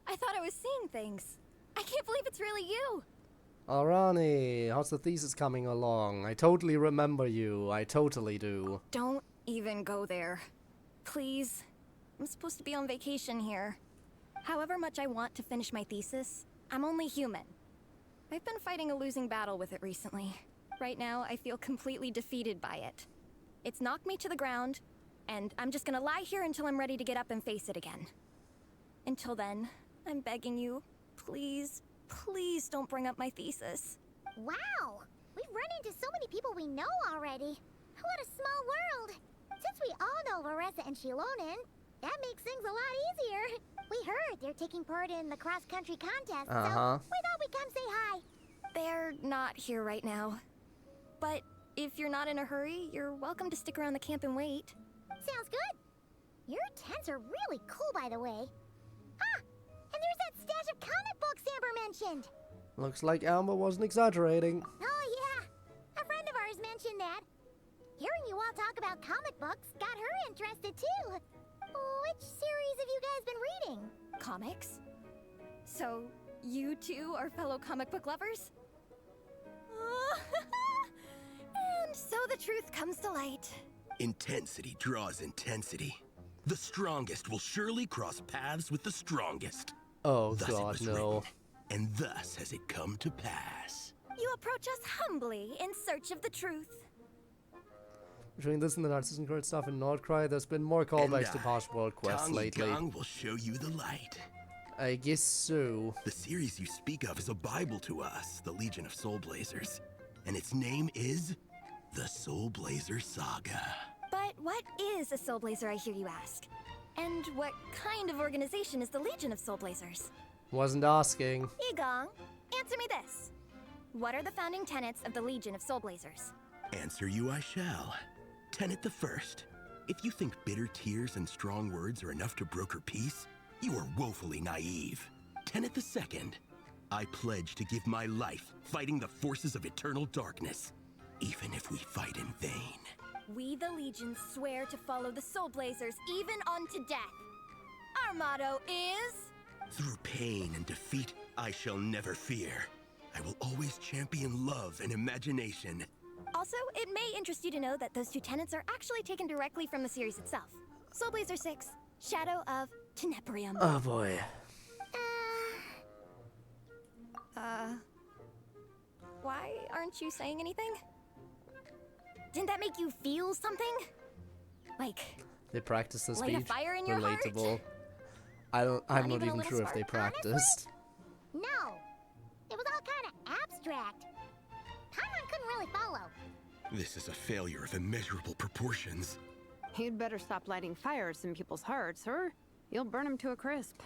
I thought I was seeing things. I can't believe it's really you. Arani, how's the thesis coming along? I totally remember you. I totally do. Don't even go there. Please. I'm supposed to be on vacation here. However much I want to finish my thesis, I'm only human. I've been fighting a losing battle with it recently. Right now, I feel completely defeated by it. It's knocked me to the ground, and I'm just gonna lie here until I'm ready to get up and face it again. Until then, I'm begging you, please, please don't bring up my thesis. Wow! We've run into so many people we know already. What a small world! Since we all know Varessa and Shilonen, that makes things a lot easier. We heard they're taking part in the cross-country contest, so we thought we'd come say hi. They're not here right now. But if you're not in a hurry, you're welcome to stick around the camp and wait. Sounds good. Your tents are really cool, by the way. Ah, and there's that stash of comic books Amber mentioned. Looks like Amber wasn't exaggerating. Oh yeah, a friend of ours mentioned that. Hearing you all talk about comic books got her interested too. Which series have you guys been reading? Comics? So, you two are fellow comic book lovers? And so the truth comes to light. Intensity draws intensity. The strongest will surely cross paths with the strongest. Oh thus god, it was no. written, and thus has it come to pass. You approach us humbly in search of the truth. Between this and the Narcissus Court stuff in Nod-Krai, there's been more callbacks to past world quests Tongue lately. Gong will show you the light. I guess so. The series you speak of is a Bible to us, the Legion of Soul Blazers. And its name is the Soul Blazer Saga. But what is a Soul Blazer, I hear you ask? And what kind of organization is the Legion of Soul Blazers? Wasn't asking. Igong, answer me this. What are the founding tenets of the Legion of Soul Blazers? Answer you I shall. Tenet the first. If you think bitter tears and strong words are enough to broker peace, you are woefully naive. Tenet the second. I pledge to give my life fighting the forces of eternal darkness, even if we fight in vain. We, the Legion, swear to follow the Soul Blazers even unto death. Our motto is... Through pain and defeat, I shall never fear. I will always champion love and imagination. Also, it may interest you to know that those two tenets are actually taken directly from the series itself. Soul Blazer 6, Shadow of Tenebrium. Oh boy. Why aren't you saying anything? Didn't that make you feel something? Like They practice the light a speech. fire in your heart? Relatable. I'm not even sure if they practiced. No. It was all kind of abstract. Paimon couldn't really follow. This is a failure of immeasurable proportions. You'd better stop lighting fires in people's hearts, or you'll burn them to a crisp.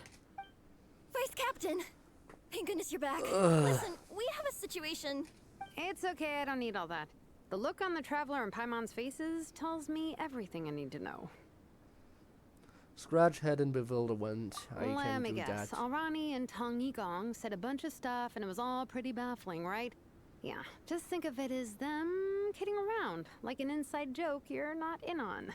Vice Captain! Thank goodness you're back. Listen, we have a situation. It's okay, I don't need all that. The look on the Traveler and Paimon's faces tells me everything I need to know. Scratch head in bewilderment. I Let can me do guess. that. Alrani and Tong Yigong said a bunch of stuff and it was all pretty baffling, right? Yeah, just think of it as them kidding around, like an inside joke you're not in on.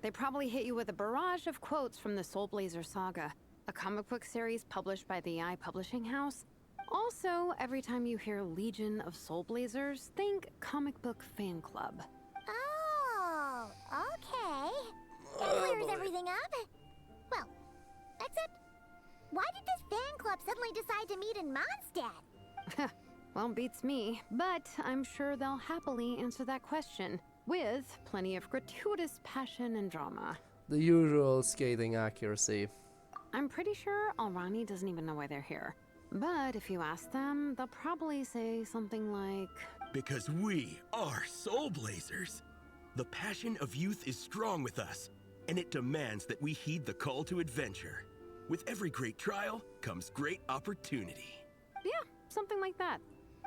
They probably hit you with a barrage of quotes from the Soul Blazer saga, a comic book series published by the AI publishing house. Also, every time you hear Legion of Soul Blazers, think comic book fan club. Oh, okay. That clears everything up. Well, except, why did this fan club suddenly decide to meet in Mondstadt? Well, beats me, but I'm sure they'll happily answer that question, with plenty of gratuitous passion and drama. The usual scathing accuracy. I'm pretty sure Alrani doesn't even know why they're here. But if you ask them, they'll probably say something like... Because we are Soul Blazers. The passion of youth is strong with us, and it demands that we heed the call to adventure. With every great trial comes great opportunity. Yeah, something like that.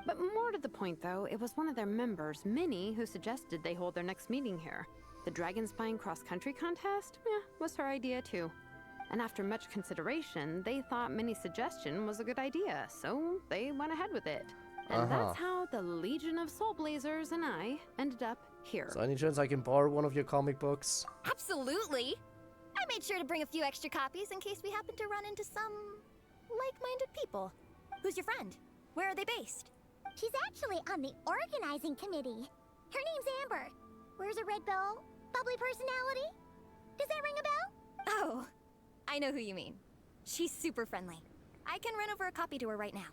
But more to the point, though, it was one of their members, Minnie, who suggested they hold their next meeting here. The Dragonspine cross-country contest? Yeah, was her idea, too. And after much consideration, they thought Minnie's suggestion was a good idea, so they went ahead with it. And that's how the Legion of Soul Blazers and I ended up here. So any chance I can borrow one of your comic books? Absolutely. I made sure to bring a few extra copies in case we happen to run into some like-minded people. Who's your friend? Where are they based? She's actually on the organizing committee. Her name's Amber. Wears a red bow. Bubbly personality. Does that ring a bell? Oh, I know who you mean. She's super friendly. I can run over a copy to her right now.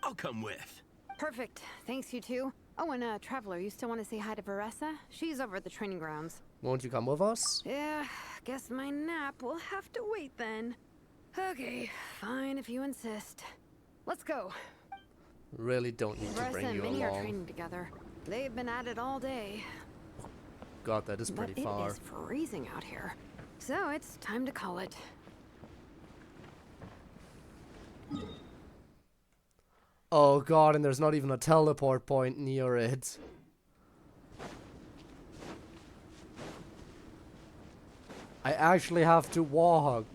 I'll come with. Perfect. Thanks, you two. Oh, and Traveler, you still want to say hi to Varessa? She's over at the training grounds. Won't you come with us? Yeah, guess my nap will have to wait then. Okay, fine if you insist. Let's go. Really don't need to Varessa bring and you Minnie are along. training together. They've been at it all day. God, that is pretty But far. it is freezing out here. So it's time to call it. Oh god, and there's not even a teleport point near it. I actually have to walk.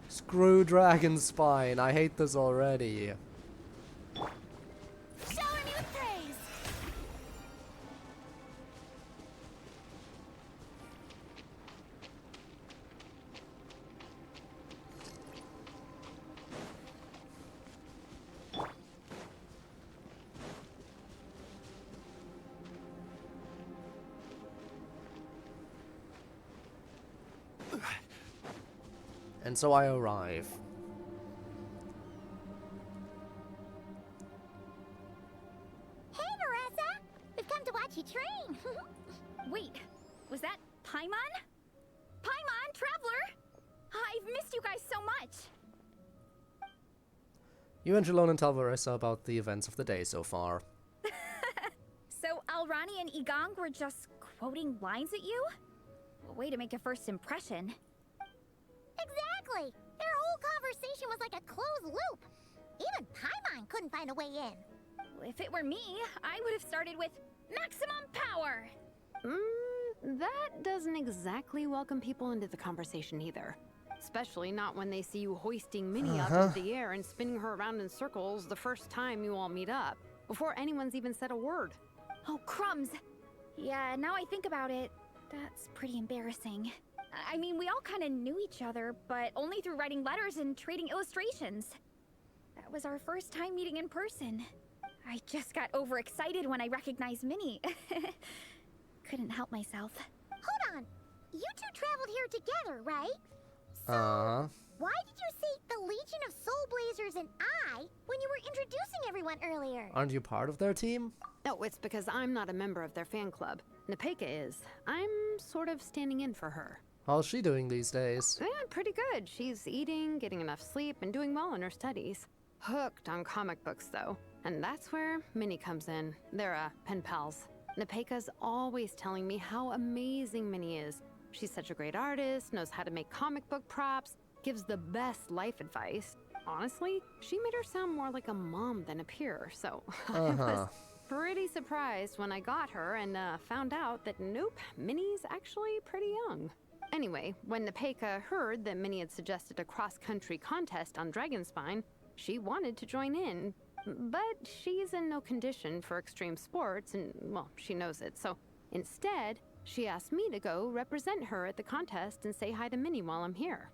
Screw Dragonspine, I hate this already. Shower me with praise. And so I arrive. Hey, Marissa. We've come to watch you train. Wait, was that Paimon? Paimon, Traveler! I've missed you guys so much. You and Jalon and tell Varessa about the events of the day so far. So Alrani and Igong were just quoting lines at you? A way to make a first impression. Exactly. Their whole conversation was like a closed loop. Even Paimon couldn't find a way in. If it were me, I would have started with maximum power. That doesn't exactly welcome people into the conversation either. Especially not when they see you hoisting Minnie up into the air and spinning her around in circles the first time you all meet up, before anyone's even said a word. Oh, crumbs. Yeah, now I think about it, that's pretty embarrassing. I mean, we all kind of knew each other, but only through writing letters and trading illustrations. That was our first time meeting in person. I just got overexcited when I recognized Minnie. Couldn't help myself. Hold on. you two traveled here together, right? So, why did you say the Legion of Soul Blazers and I when you were introducing everyone earlier? Aren't you part of their team? No, it's because I'm not a member of their fan club. Nepeka is. I'm sort of standing in for her. How's she doing these days? Yeah, pretty good. She's eating, getting enough sleep, and doing well in her studies. Hooked on comic books, though. And that's where Minnie comes in. They're, pen pals. Nepeka's always telling me how amazing Minnie is. She's such a great artist, knows how to make comic book props, gives the best life advice. Honestly, she made her sound more like a mom than a peer, so I was pretty surprised when I got her and found out that nope, Minnie's actually pretty young. Anyway, when Nepeka heard that Minnie had suggested a cross-country contest on Dragonspine, she wanted to join in. But she's in no condition for extreme sports, and, well, she knows it. So instead, she asked me to go represent her at the contest and say hi to Minnie while I'm here.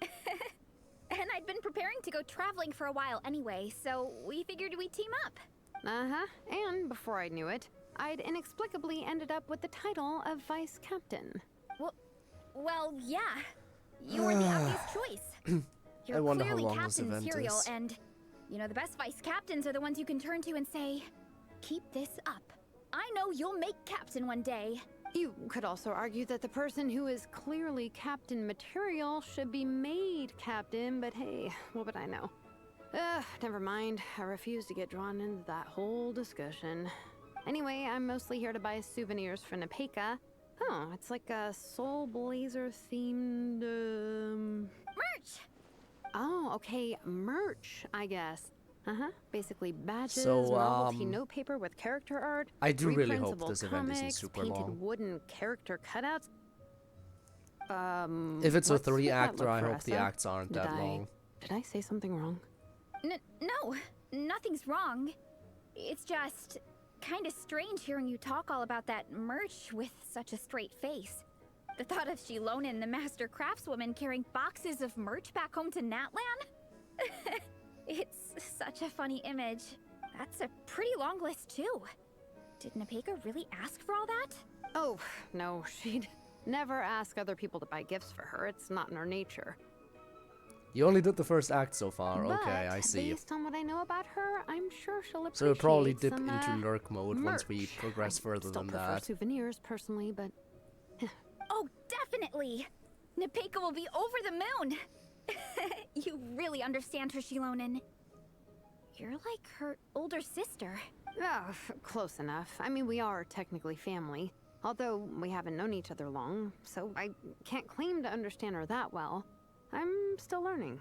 And I'd been preparing to go traveling for a while anyway, so we figured we'd team up. And before I knew it, I'd inexplicably ended up with the title of vice captain. Well, yeah. You were the obvious choice. You're I wonder how clearly long this captain event material, is. and you know the best vice captains are the ones you can turn to and say, "Keep this up. I know you'll make captain one day." You could also argue that the person who is clearly captain material should be made captain, but hey, what would I know? Never mind. I refuse to get drawn into that whole discussion. Anyway, I'm mostly here to buy souvenirs for Nepeka. Oh, it's like a Soul Blazer themed, merch! Oh, okay, merch, I guess. Basically badges, So, novelty notepaper with character art. I do really hope reprintable this event isn't comics, super painted long. wooden character cutouts. If it's a what's with that 3-acter, look, I hope the Veressa? acts aren't that long. Did I say something wrong? No, nothing's wrong. It's just kind of strange hearing you talk all about that merch with such a straight face. The thought of Shilonin, the master craftswoman, carrying boxes of merch back home to Natlan? It's such a funny image. That's a pretty long list, too. Did Nepeka really ask for all that? Oh, no, she'd never ask other people to buy gifts for her. It's not in her nature. You only did the first act so far. But Okay, I see. based on what I know about her, I'm sure she'll appreciate So we'll probably dip some, into lurk mode once we merch. progress further Still than prefer that. souvenirs, personally, but... Oh, definitely! Nepeka will be over the moon! You really understand her, Shilonin. You're like her older sister. Oh, close enough. I mean, we are technically family. Although we haven't known each other long, so I can't claim to understand her that well. I'm still learning.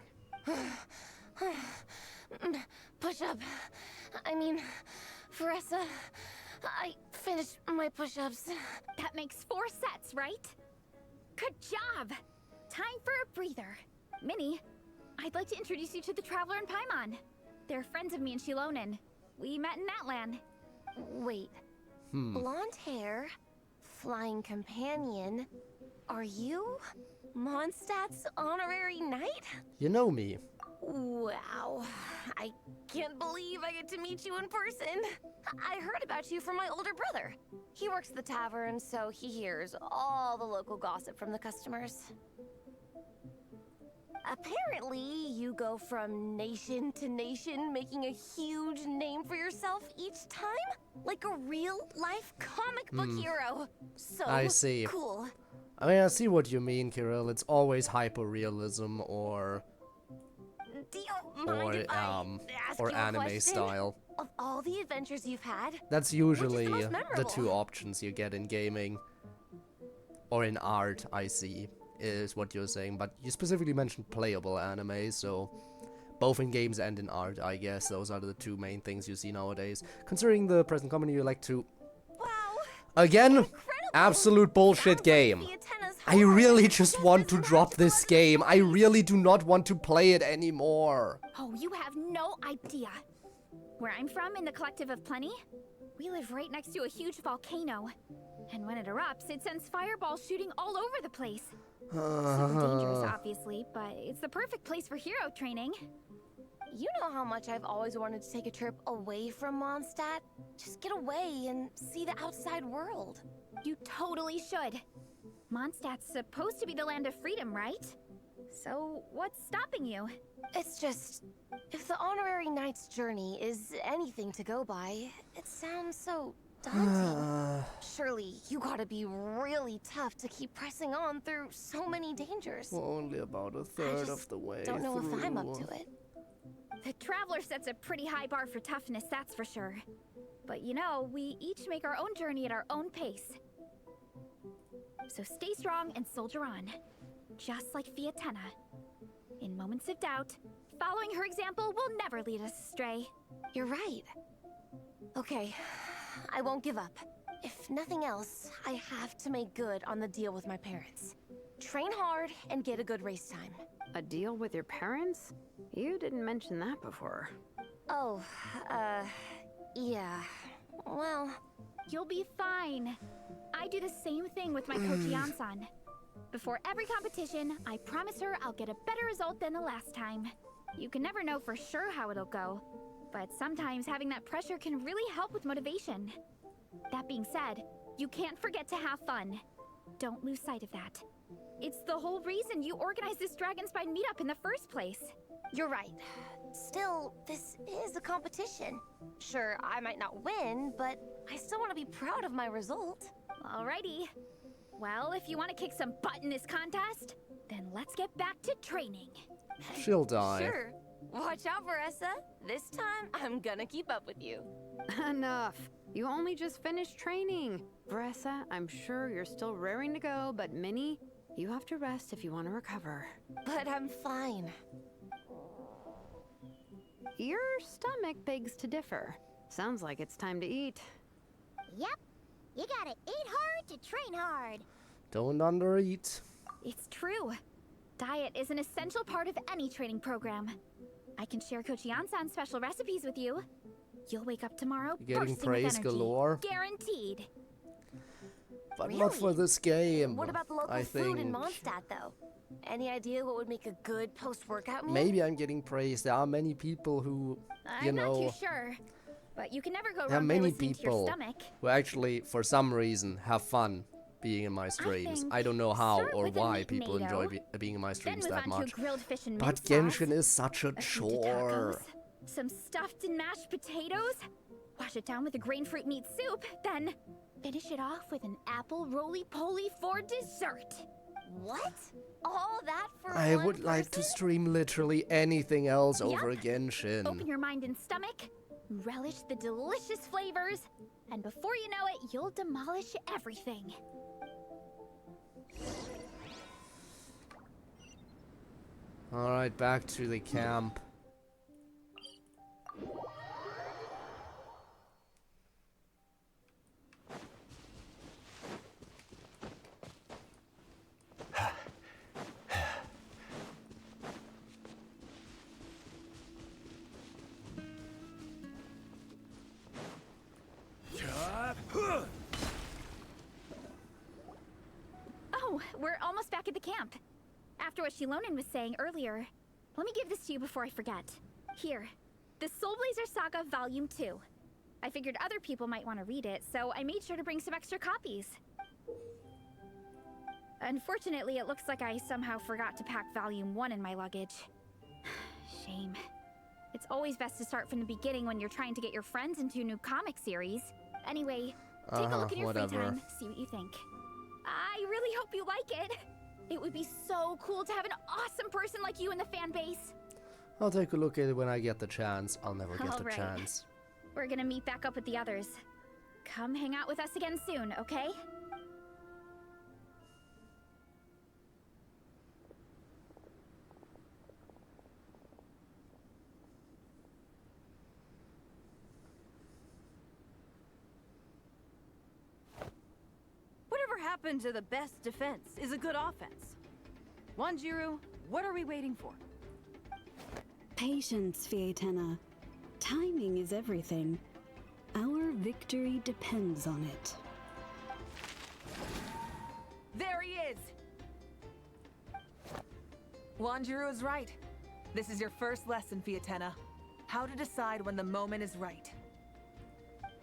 Push-up. I mean, Veressa, I finished my push-ups. That makes 4 sets, right? Good job! Time for a breather. Minnie, I'd like to introduce you to the Traveler and Paimon. They're friends of me and Shilonin. We met in Natlan. Wait. Blonde hair, flying companion. Are you Mondstadt's honorary knight? You know me. Wow. I can't believe I get to meet you in person. I heard about you from my older brother. He works at the tavern, so he hears all the local gossip from the customers. Apparently, you go from nation to nation, making a huge name for yourself each time? Like a real-life comic book hero. So I see. cool. I mean, I see what you mean, Kirill. It's always hyper-realism or Do you mind if I ask or you a anime question? style. Of all the adventures you've had, That's usually most the memorable? 2 options you get in gaming. Or in art, I see, is what you're saying. But you specifically mentioned playable anime, so both in games and in art, I guess. Those are the 2 main things you see nowadays. Considering the present company, you like to... Wow! Again, absolute bullshit game. I really just want to drop this game. I really do not want to play it anymore. Oh, you have no idea. Where I'm from, in the Collective of Plenty, we live right next to a huge volcano. And when it erupts, it sends fireballs shooting all over the place. Super dangerous, obviously, but it's the perfect place for hero training. You know how much I've always wanted to take a trip away from Mondstadt? Just get away and see the outside world. You totally should. Mondstadt's supposed to be the land of freedom, right? So, what's stopping you? It's just, if the honorary knight's journey is anything to go by, it sounds so daunting. Surely you gotta be really tough to keep pressing on through so many dangers. We're only about a third of the way Don't know through. if I'm up to it. The Traveler sets a pretty high bar for toughness, that's for sure. But you know, we each make our own journey at our own pace. So stay strong and soldier on. Just like Fiatenna. In moments of doubt, following her example will never lead us astray. You're right. Okay, I won't give up. If nothing else, I have to make good on the deal with my parents. Train hard and get a good race time. A deal with your parents? You didn't mention that before. Oh, yeah. Well, you'll be fine. I do the same thing with my coach Yansan. Before every competition, I promise her I'll get a better result than the last time. You can never know for sure how it'll go, but sometimes having that pressure can really help with motivation. That being said, you can't forget to have fun. Don't lose sight of that. It's the whole reason you organized this Dragonspine meetup in the first place. You're right. Still, this is a competition. Sure, I might not win, but I still want to be proud of my result. Alrighty. Well, if you want to kick some butt in this contest, then let's get back to training. She'll die. Sure. Watch out, Veressa. This time, I'm gonna keep up with you. Enough. You only just finished training. Veressa, I'm sure you're still raring to go, but Minnie, you have to rest if you want to recover. But I'm fine. Your stomach begs to differ. Sounds like it's time to eat. Yep. You gotta eat hard to train hard. Don't undereat. It's true. Diet is an essential part of any training program. I can share Coach Yansan's special recipes with you. You'll wake up tomorrow You're getting bursting praise with energy. galore. Guaranteed. But Really? not for this game. What about the local I food in think Mondstadt, though? Any idea what would make a good post-workout meal? maybe I'm getting praise. There are many people who, you I'm know, not too sure, but you can never go there are wrong by many listening to your people stomach. who actually, for some reason, have fun being in my streams. I don't know how start or with a why meat people NATO, enjoy being in my Then streams move that on much. to a grilled fish and But mint sauce, Genshin is such a few chore. tacos, some stuffed and mashed potatoes, wash it down with a grain fruit meat soup, then finish it off with an apple roly-poly for dessert. What? All that for I one would like to person? stream literally anything else Yup. over Genshin. Open your mind and stomach, relish the delicious flavors, and before you know it, you'll demolish everything. Alright, back to the camp. Oh, we're almost back at the camp. After what Shilonen was saying earlier, let me give this to you before I forget. Here, the Soulblazer Saga Volume 2. I figured other people might want to read it, so I made sure to bring some extra copies. Unfortunately, it looks like I somehow forgot to pack Volume 1 in my luggage. Shame. It's always best to start from the beginning when you're trying to get your friends into a new comic series. Anyway, take a look in your free time, see what you think. I really hope you like it. It would be so cool to have an awesome person like you in the fan base. I'll take a look at it when I get the chance. I'll never get the Alright. chance. We're gonna meet back up with the others. Come hang out with us again soon, okay? Whatever happened to the best defense is a good offense. Wanjiru, what are we waiting for? Patience, Fiatenna. Timing is everything. Our victory depends on it. There he is! Wanjiru is right. This is your first lesson, Fiatenna. How to decide when the moment is right.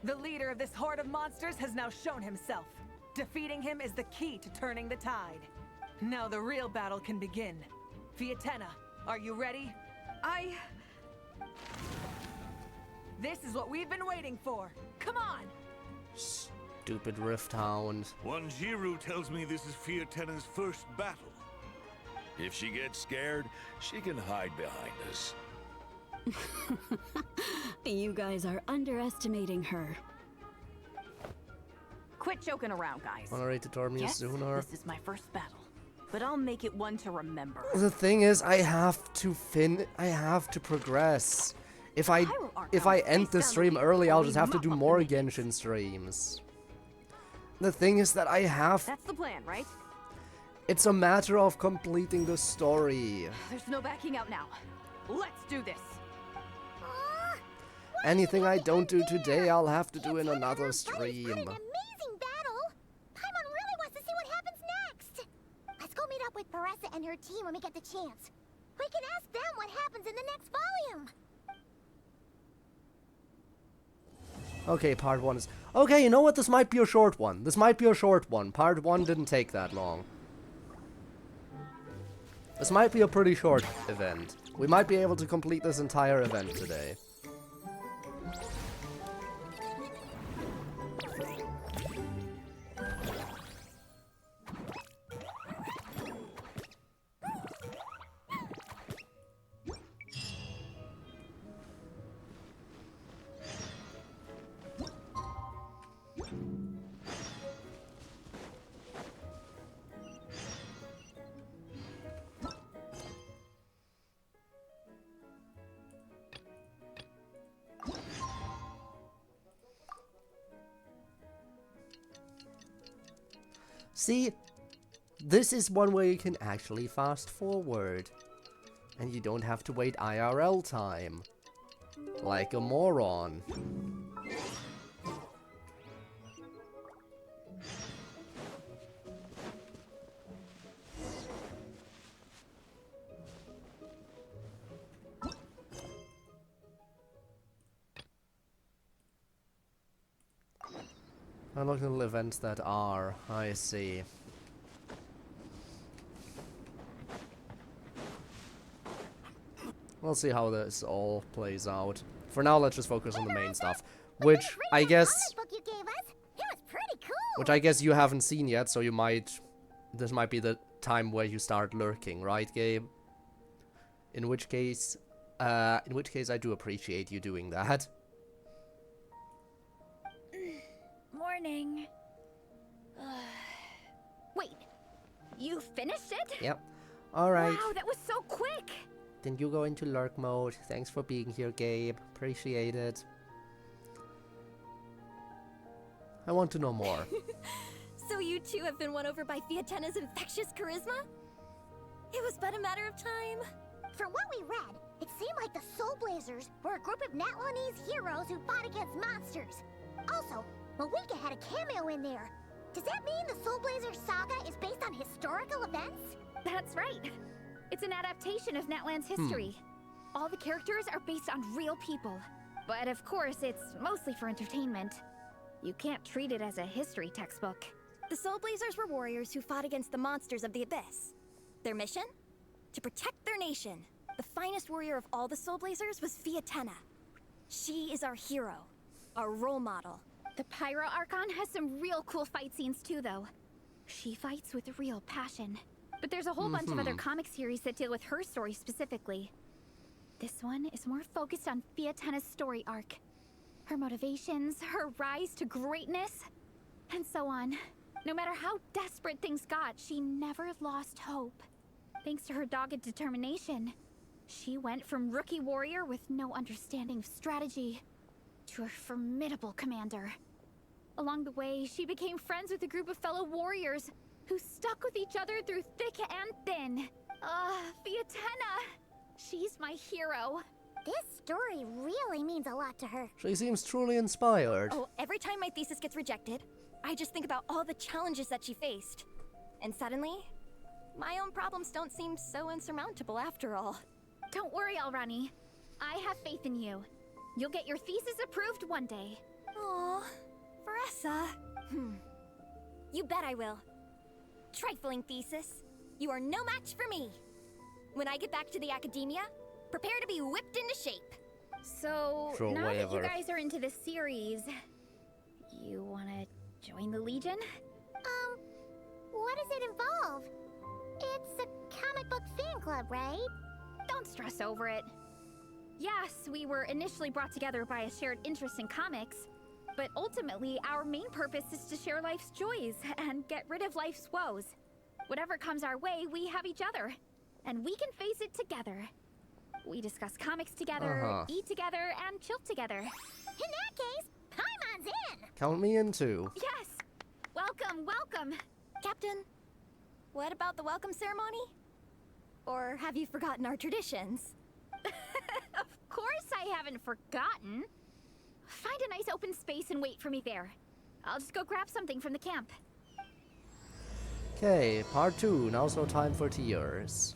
The leader of this horde of monsters has now shown himself. Defeating him is the key to turning the tide. Now the real battle can begin. Fiatenna, are you ready? This is what we've been waiting for. Come on! Stupid Rift Hound. Wanjiru tells me this is Fiatenna's first battle. If she gets scared, she can hide behind us. You guys are underestimating her. Quit joking around, guys. Honorate to Dormia Yes, sooner. this is my first battle, but I'll make it one to remember. The thing is, I have to progress. If I end the stream early, I'll just have to do more Genshin streams. The thing is that I have... That's the plan, right? It's a matter of completing the story. There's no backing out now. Let's do this. Anything I don't do today, I'll have to do in another stream. Amazing battle! Paimon really wants to see what happens next! Let's go meet up with Paressa and her team when we get the chance. We can ask them what happens in the next volume. Okay, part 1 is... Okay, you know what? This might be a short one. Part 1 didn't take that long. This might be a pretty short event. We might be able to complete this entire event today. See, this is one way you can actually fast forward. And you don't have to wait IRL time. Like a moron. Unlock little events that are, I see. We'll see how this all plays out. For now, let's just focus on the main stuff, which I guess, you haven't seen yet, so you might, this might be the time where you start lurking, right, Gabe? In which case I do appreciate you doing that. Morning. Wait, you finished it? Yep. Alright. Wow, that was so quick! Then you go into lurk mode. Thanks for being here, Gabe. Appreciate it. I want to know more. So you two have been won over by Fiatenna's infectious charisma? It was but a matter of time. From what we read, it seemed like the Soul Blazers were a group of Natlanese heroes who fought against monsters. Also, Malika had a cameo in there. Does that mean the Soul Blazer saga is based on historical events? That's right. It's an adaptation of Natlan's history. All the characters are based on real people. But of course, it's mostly for entertainment. You can't treat it as a history textbook. The Soul Blazers were warriors who fought against the monsters of the Abyss. Their mission? To protect their nation. The finest warrior of all the Soul Blazers was Fiatenna. She is our hero, our role model. The Pyro Archon has some real cool fight scenes too, though. She fights with real passion. But there's a whole bunch of other comic series that deal with her story specifically. This one is more focused on Fiatenna's story arc. Her motivations, her rise to greatness, and so on. No matter how desperate things got, she never lost hope. Thanks to her dogged determination, she went from rookie warrior with no understanding of strategy to a formidable commander. Along the way, she became friends with a group of fellow warriors who stuck with each other through thick and thin. Fiatenna! She's my hero. This story really means a lot to her. She seems truly inspired. Oh, every time my thesis gets rejected, I just think about all the challenges that she faced. And suddenly, my own problems don't seem so insurmountable after all. Don't worry, Alrani. I have faith in you. You'll get your thesis approved one day. Aw, Paressa. You bet I will. Trifling thesis. You are no match for me. When I get back to the academia, prepare to be whipped into shape. So, Sure, now that you whatever. guys are into this series, you wanna join the Legion? What does it involve? It's a comic book fan club, right? Don't stress over it. Yes, we were initially brought together by a shared interest in comics, but ultimately our main purpose is to share life's joys and get rid of life's woes. Whatever comes our way, we have each other, and we can face it together. We discuss comics together, eat together, and chill together. In that case, Paimon's in! Count me in too. Yes! Welcome, welcome! Captain, what about the welcome ceremony? Or have you forgotten our traditions? Of course I haven't forgotten. Find a nice open space and wait for me there. I'll just go grab something from the camp. Okay, part 2. Now's no time for tears.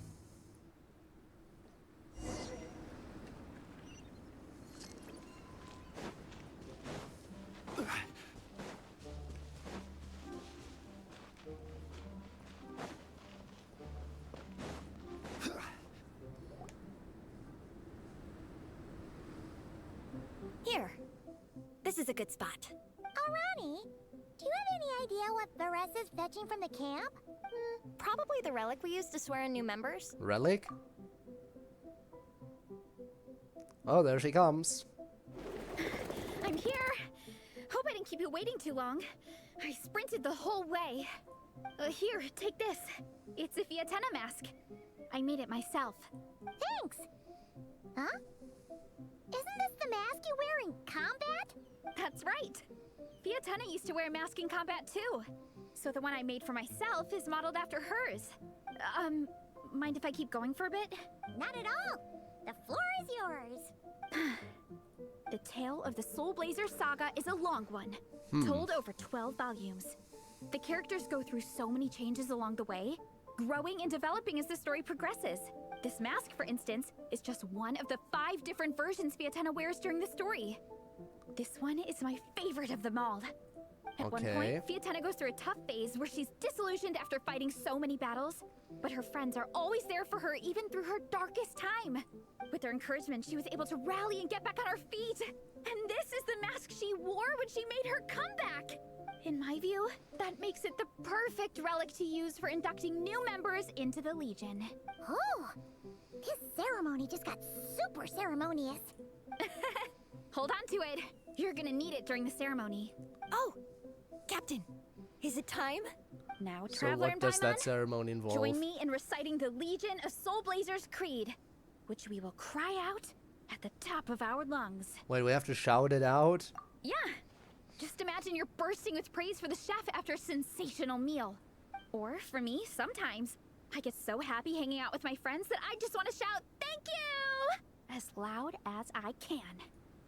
Here. This is a good spot. Ronnie, do you have any idea what Varesa's fetching from the camp? Probably the relic we used to swear in new members. Relic? Oh, there she comes. I'm here. Hope I didn't keep you waiting too long. I sprinted the whole way. Here, take this. It's a Fiatenna mask. I made it myself. Thanks! Huh? Isn't this the mask you wear in combat? That's right. Fiatenna used to wear a mask in combat too. So the one I made for myself is modeled after hers. Mind if I keep going for a bit? Not at all. The floor is yours. The tale of the Soul Blazer saga is a long one, told over 12 volumes. The characters go through so many changes along the way, growing and developing as the story progresses. This mask, for instance, is just one of the 5 different versions Fiatenna wears during the story. This one is my favorite of them all. At one point, Fiatenna goes through a tough phase where she's disillusioned after fighting so many battles, but her friends are always there for her even through her darkest time. With their encouragement, she was able to rally and get back on her feet. And this is the mask she wore when she made her comeback. In my view, that makes it the perfect relic to use for inducting new members into the Legion. Oh, this ceremony just got super ceremonious. Hold on to it. You're gonna need it during the ceremony. Oh, Captain, is it time? Now, So Traveler what and does that Paimon, ceremony involve? join me in reciting the Legion of Soul Blazers Creed, which we will cry out at the top of our lungs. Wait, we have to shout it out? Yeah. Just imagine you're bursting with praise for the chef after a sensational meal. Or, for me, sometimes, I get so happy hanging out with my friends that I just want to shout, "Thank you!" as loud as I can.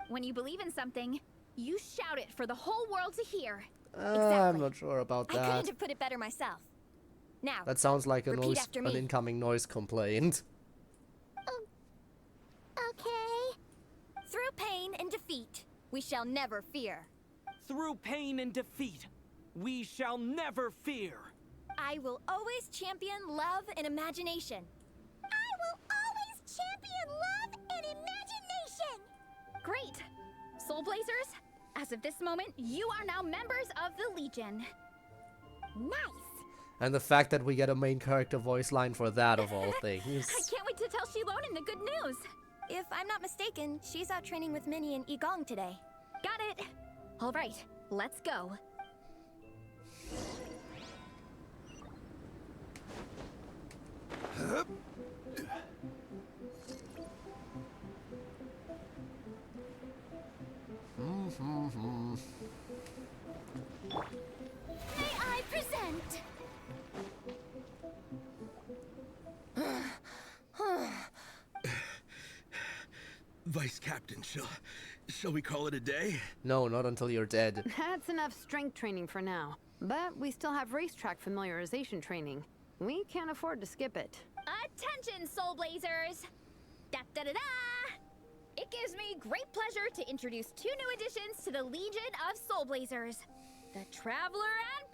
When you believe in something, you shout it for the whole world to hear. I'm not sure about I couldn't that. have put it better myself. Now, That sounds like repeat after an me. incoming noise complaint. Okay. Through pain and defeat, we shall never fear. Through pain and defeat, we shall never fear. I will always champion love and imagination. I will always champion love and imagination! Great! Soul Blazers, as of this moment, you are now members of the Legion. Nice! And the fact that we get a main character voice line for that of all things. I can't wait to tell Shilonen the good news. If I'm not mistaken, she's out training with Minnie and Igong today. Got it. All right, let's go. May I present? Vice Captain, shall we call it a day? No, not until you're dead. That's enough strength training for now. But we still have racetrack familiarization training. We can't afford to skip it. Attention, Soul Blazers! Da-da-da-da! It gives me great pleasure to introduce 2 new additions to the Legion of Soul Blazers. The Traveler and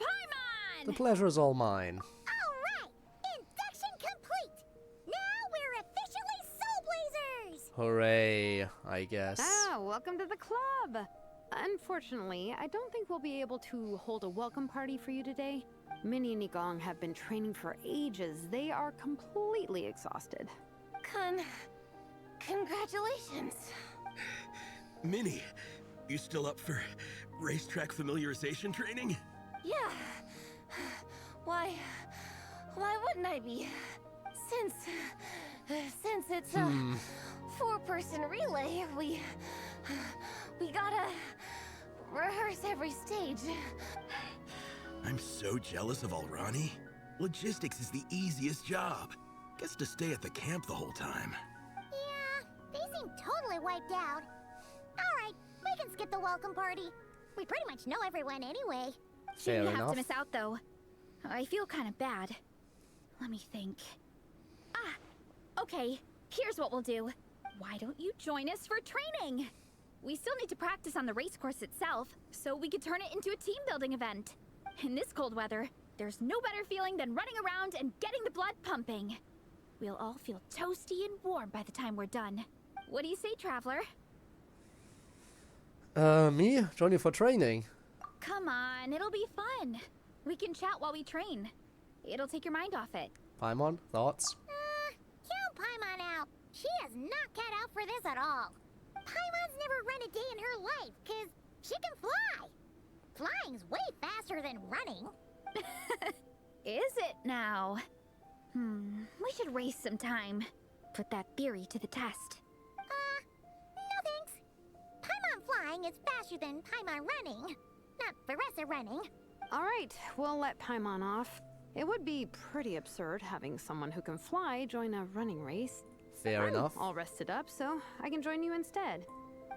The pleasure is all mine. Alright! Induction complete! Now we're officially Soul Blazers! Hooray, I guess. Ah, welcome to the club! Unfortunately, I don't think we'll be able to hold a welcome party for you today. Minnie and Igong have been training for ages. They are completely exhausted. Congratulations. Minnie, you still up for racetrack familiarization training? Yeah. Why wouldn't I be? Since it's a four-person relay, we gotta rehearse every stage. I'm so jealous of Alrani. Logistics is the easiest job. Gets to stay at the camp the whole time. Yeah, they seem totally wiped out. Alright, we can skip the welcome party. We pretty much know everyone anyway. Fair Shouldn't enough. have to miss out, though. I feel kind of bad. Let me think. Okay, here's what we'll do. Why don't you join us for training? We still need to practice on the race course itself, so we could turn it into a team-building event. In this cold weather, there's no better feeling than running around and getting the blood pumping. We'll all feel toasty and warm by the time we're done. What do you say, Traveler? Me? Join you for training? Come on, it'll be fun. We can chat while we train. It'll take your mind off it. Paimon, thoughts? Count Paimon out. She is not cut out for this at all. Paimon's never run a day in her life, 'cause she can fly. Flying's way faster than running. Is it now? We should race sometime. Put that theory to the test. No thanks. Paimon flying is faster than Paimon running. Not Veressa running. Alright, we'll let Paimon off. It would be pretty absurd having someone who can fly join a running race. Fair enough. I'm all rested up, so I can join you instead.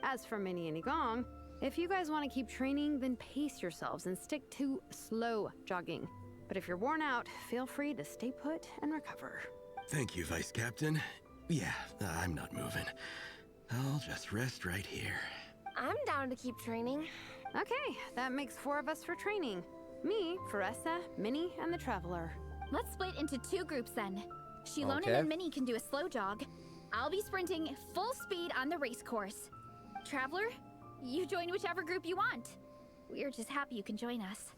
As for Minnie and Igong, if you guys want to keep training, then pace yourselves and stick to slow jogging. But if you're worn out, feel free to stay put and recover. Thank you, Vice Captain. Yeah, I'm not moving. I'll just rest right here. I'm down to keep training. Okay, that makes 4 of us for training. Me, Veressa, Minnie, and the Traveler. Let's split into 2 groups then. Shilonen Okay. and Minnie can do a slow jog. I'll be sprinting full speed on the race course. Traveler, you join whichever group you want. We're just happy you can join us.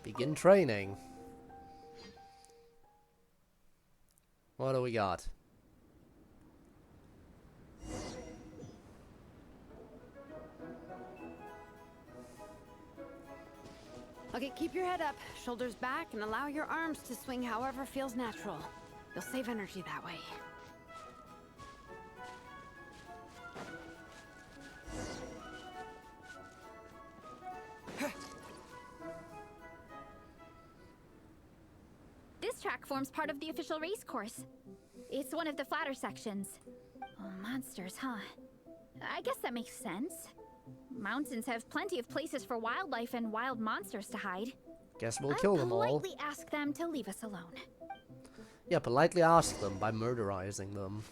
Begin training. What do we got? Okay, keep your head up, shoulders back, and allow your arms to swing however feels natural. You'll save energy that way. This track forms part of the official race course. It's one of the flatter sections. Oh, monsters, huh? I guess that makes sense. Mountains have plenty of places for wildlife and wild monsters to hide. Guess we'll kill them all. Politely ask them to leave us alone. Yeah, politely ask them by murderizing them.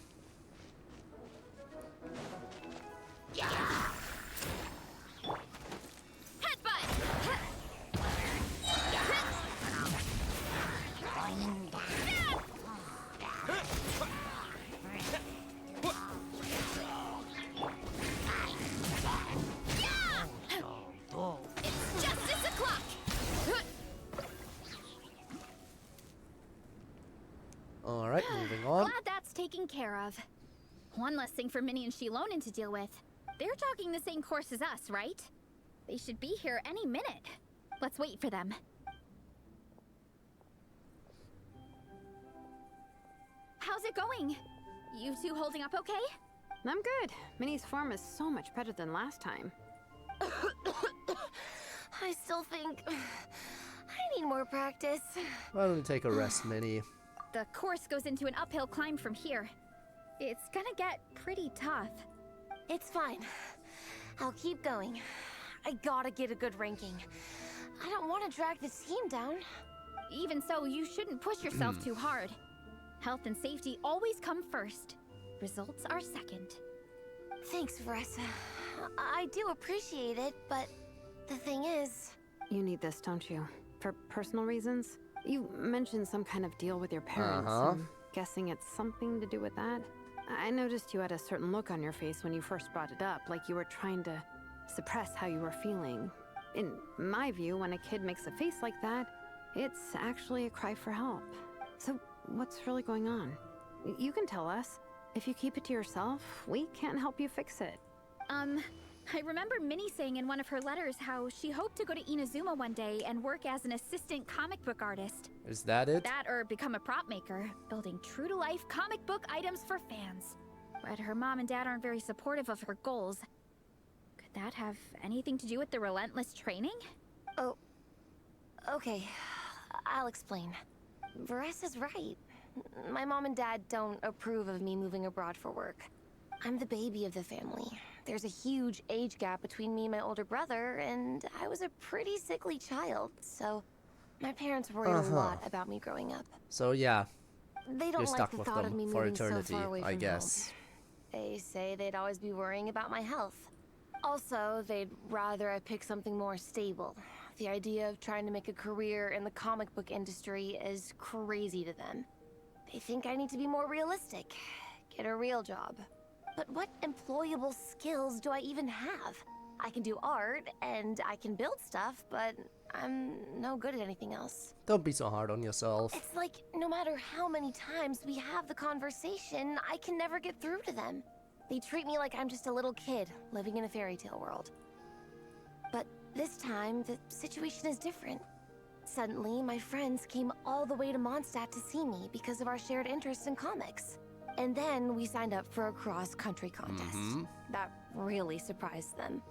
It's justice o'clock! Alright, moving on. Glad that's taken care of. One less thing for Minnie and Shilonen to deal with. They're jogging the same course as us, right? They should be here any minute. Let's wait for them. How's it going? You two holding up okay? I'm good. Minnie's form is so much better than last time. I still think I need more practice. Why don't you take a rest, Minnie? The course goes into an uphill climb from here. It's gonna get pretty tough. It's fine. I'll keep going. I gotta get a good ranking. I don't want to drag this team down. Even so, you shouldn't push yourself too hard. Health and safety always come first. results are second. Thanks, Veressa. I do appreciate it, but the thing is... You need this, don't you? For personal reasons? You mentioned some kind of deal with your parents. I'm guessing it's something to do with that? I noticed you had a certain look on your face when you first brought it up, like you were trying to suppress how you were feeling. In my view, when a kid makes a face like that, it's actually a cry for help. So, what's really going on? You can tell us. If you keep it to yourself, we can't help you fix it. I remember Minnie saying in one of her letters how she hoped to go to Inazuma one day and work as an assistant comic book artist. Is that it? That or become a prop maker, building true-to-life comic book items for fans. But her mom and dad aren't very supportive of her goals. Could that have anything to do with the relentless training? Oh, okay. I'll explain. Veressa's right. My mom and dad don't approve of me moving abroad for work. I'm the baby of the family. There's a huge age gap between me and my older brother, and I was a pretty sickly child, so my parents worried a lot about me growing up. So yeah, they don't you're like stuck the with thought of them me for moving eternity, so far away from I guess. home. They say they'd always be worrying about my health. Also, they'd rather I pick something more stable. The idea of trying to make a career in the comic book industry is crazy to them. They think I need to be more realistic, get a real job. But what employable skills do I even have? I can do art, and I can build stuff, but I'm no good at anything else. Don't be so hard on yourself. It's like, no matter how many times we have the conversation, I can never get through to them. They treat me like I'm just a little kid, living in a fairy tale world. But this time, the situation is different. Suddenly, my friends came all the way to Mondstadt to see me because of our shared interest in comics. And then we signed up for a cross-country contest. That really surprised them.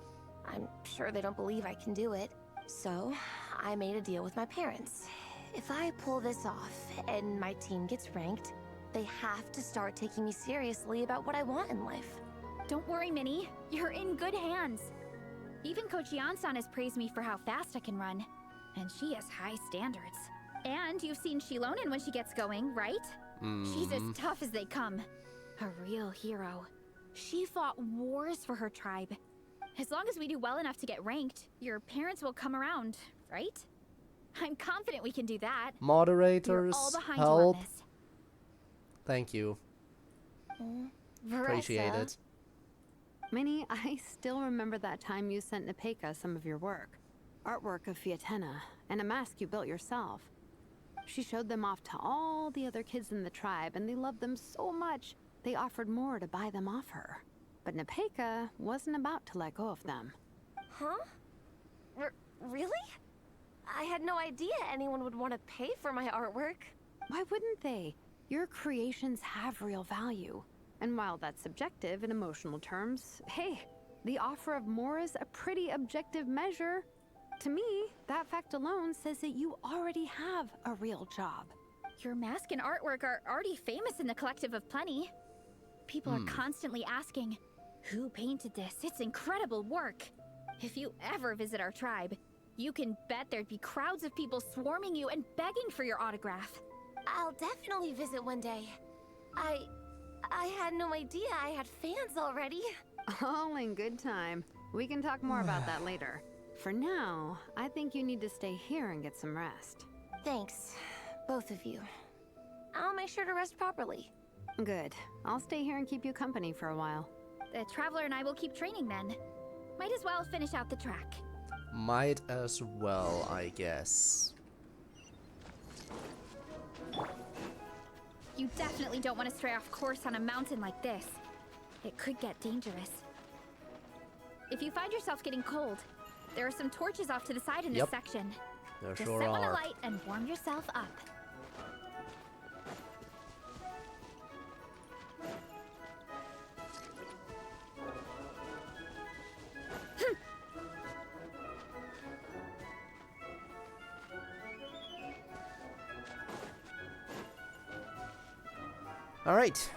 I'm sure they don't believe I can do it. So, I made a deal with my parents. If I pull this off and my team gets ranked, they have to start taking me seriously about what I want in life. Don't worry, Minnie. You're in good hands. Even Coach Yan-san has praised me for how fast I can run. And she has high standards. And you've seen Shilonen when she gets going, right? She's as tough as they come. A real hero. She fought wars for her tribe. As long as we do well enough to get ranked, your parents will come around, right? I'm confident we can do that. Moderators, We're all behind help. you on this. Thank you. Veressa. Appreciate it. Minnie, I still remember that time you sent Nepeka some of your work. Artwork of Fiatena, and a mask you built yourself. She showed them off to all the other kids in the tribe, and they loved them so much, they offered more to buy them off her. But Nepeka wasn't about to let go of them. Huh? Really? I had no idea anyone would want to pay for my artwork. Why wouldn't they? Your creations have real value. And while that's subjective in emotional terms, hey, the offer of more is a pretty objective measure. To me, that fact alone says that you already have a real job. Your mask and artwork are already famous in the Collective of Plenty. People are constantly asking, who painted this? It's incredible work. If you ever visit our tribe, you can bet there'd be crowds of people swarming you and begging for your autograph. I'll definitely visit one day. I had no idea I had fans already. All in good time. We can talk more about that later. For now, I think you need to stay here and get some rest. Thanks, both of you. I'll make sure to rest properly. Good. I'll stay here and keep you company for a while. The Traveler and I will keep training then. Might as well finish out the track. Might as well, I guess. You definitely don't want to stray off course on a mountain like this. It could get dangerous. If you find yourself getting cold, there are some torches off to the side in this section. There Just sure set one are. alight and warm yourself up. All right.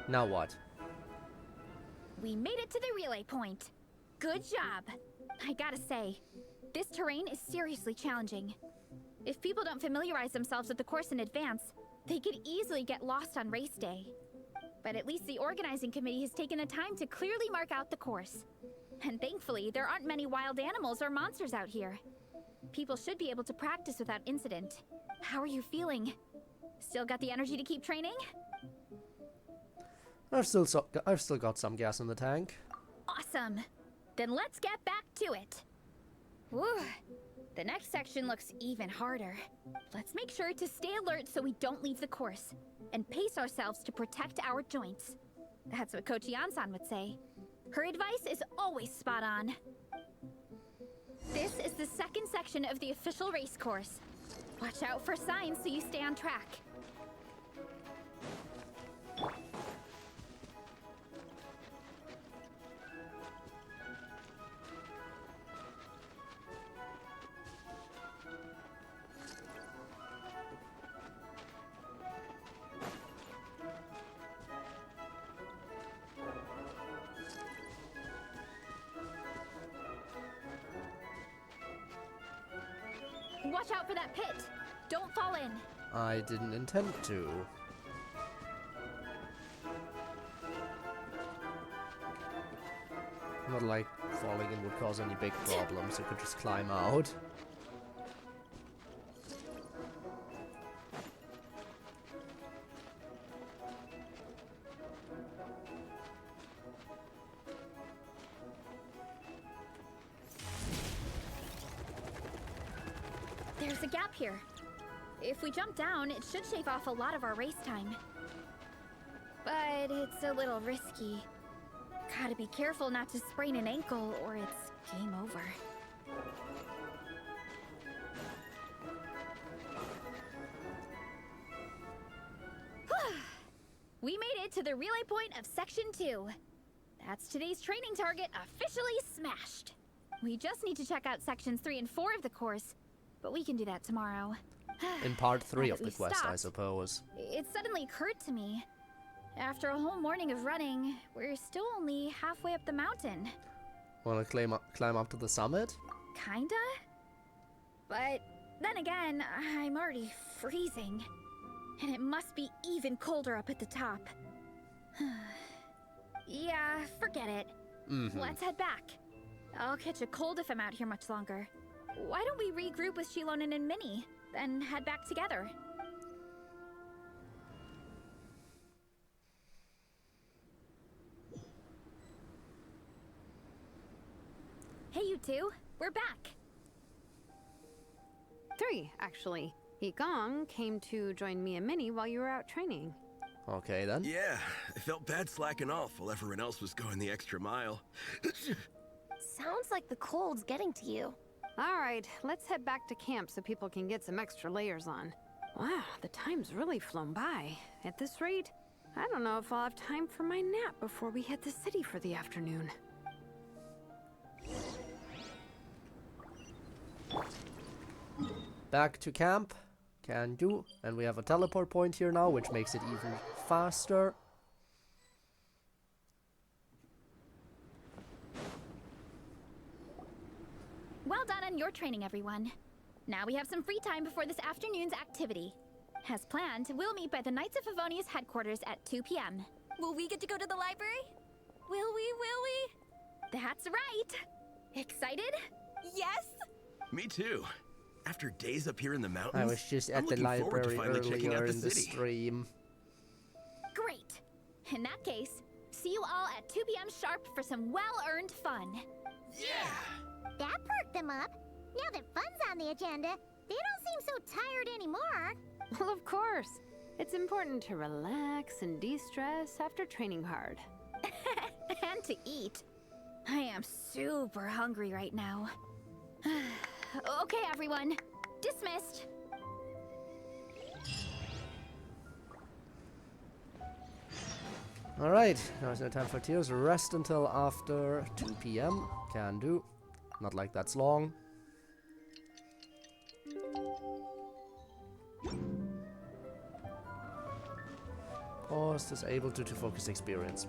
Now what? We made it to the relay point. Good job. I gotta say, this terrain is seriously challenging. If people don't familiarize themselves with the course in advance, they could easily get lost on race day. But at least the organizing committee has taken the time to clearly mark out the course. And thankfully, there aren't many wild animals or monsters out here. People should be able to practice without incident. How are you feeling? Still got the energy to keep training? I've still got some gas in the tank. Awesome. Then let's get back to it. Whew. The next section looks even harder. Let's make sure to stay alert so we don't leave the course, and pace ourselves to protect our joints. That's what Coach Yan-san would say. Her advice is always spot on. This is the second section of the official race course. Watch out for signs so you stay on track. Watch out for that pit. Don't fall in. I didn't intend to. Not like falling in would cause any big problems. I could just climb out. There's a gap here. If we jump down, it should shave off a lot of our race time. But it's a little risky. Gotta be careful not to sprain an ankle or it's game over. We made it to the relay point of Section 2. That's today's training target officially smashed. We just need to check out Sections 3 and 4 of the course, but we can do that tomorrow. In part 3 Now of that the we quest, I stopped, suppose. It suddenly occurred to me. After a whole morning of running, we're still only halfway up the mountain. Wanna climb up to the summit? Kinda? But then again, I'm already freezing. And it must be even colder up at the top. Yeah, forget it. Let's head back. I'll catch a cold if I'm out here much longer. Why don't we regroup with Shilonen and Minnie, then head back together? Hey, you two. We're back. 3, actually. Yigong came to join me and Minnie while you were out training. Okay, then. Yeah, I felt bad slacking off while everyone else was going the extra mile. Sounds like the cold's getting to you. All right, let's head back to camp so people can get some extra layers on. Wow, the time's really flown by. At this rate, I don't know if I'll have time for my nap before we hit the city for the afternoon. Back to camp. Can do. And we have a teleport point here now, which makes it even faster. Well done on your training, everyone. Now we have some free time before this afternoon's activity. As planned, we'll meet by the Knights of Favonius headquarters at 2 p.m. Will we get to go to the library? Will we? That's right! Excited? Yes! Me too. After days up here in the mountains, I was just I'm at the looking forward to library finally checking out earlier the in the city. stream. Great! In that case, see you all at 2 p.m. sharp for some well-earned fun. Yeah! That perked them up. Now that fun's on the agenda, they don't seem so tired anymore. Well, of course. It's important to relax and de-stress after training hard. And to eat. I am super hungry right now. Okay, everyone. Dismissed. Alright, now is no time for tears. Rest until after 2 p.m. Can do. Not like that's long. Pause, disable due to focus experience.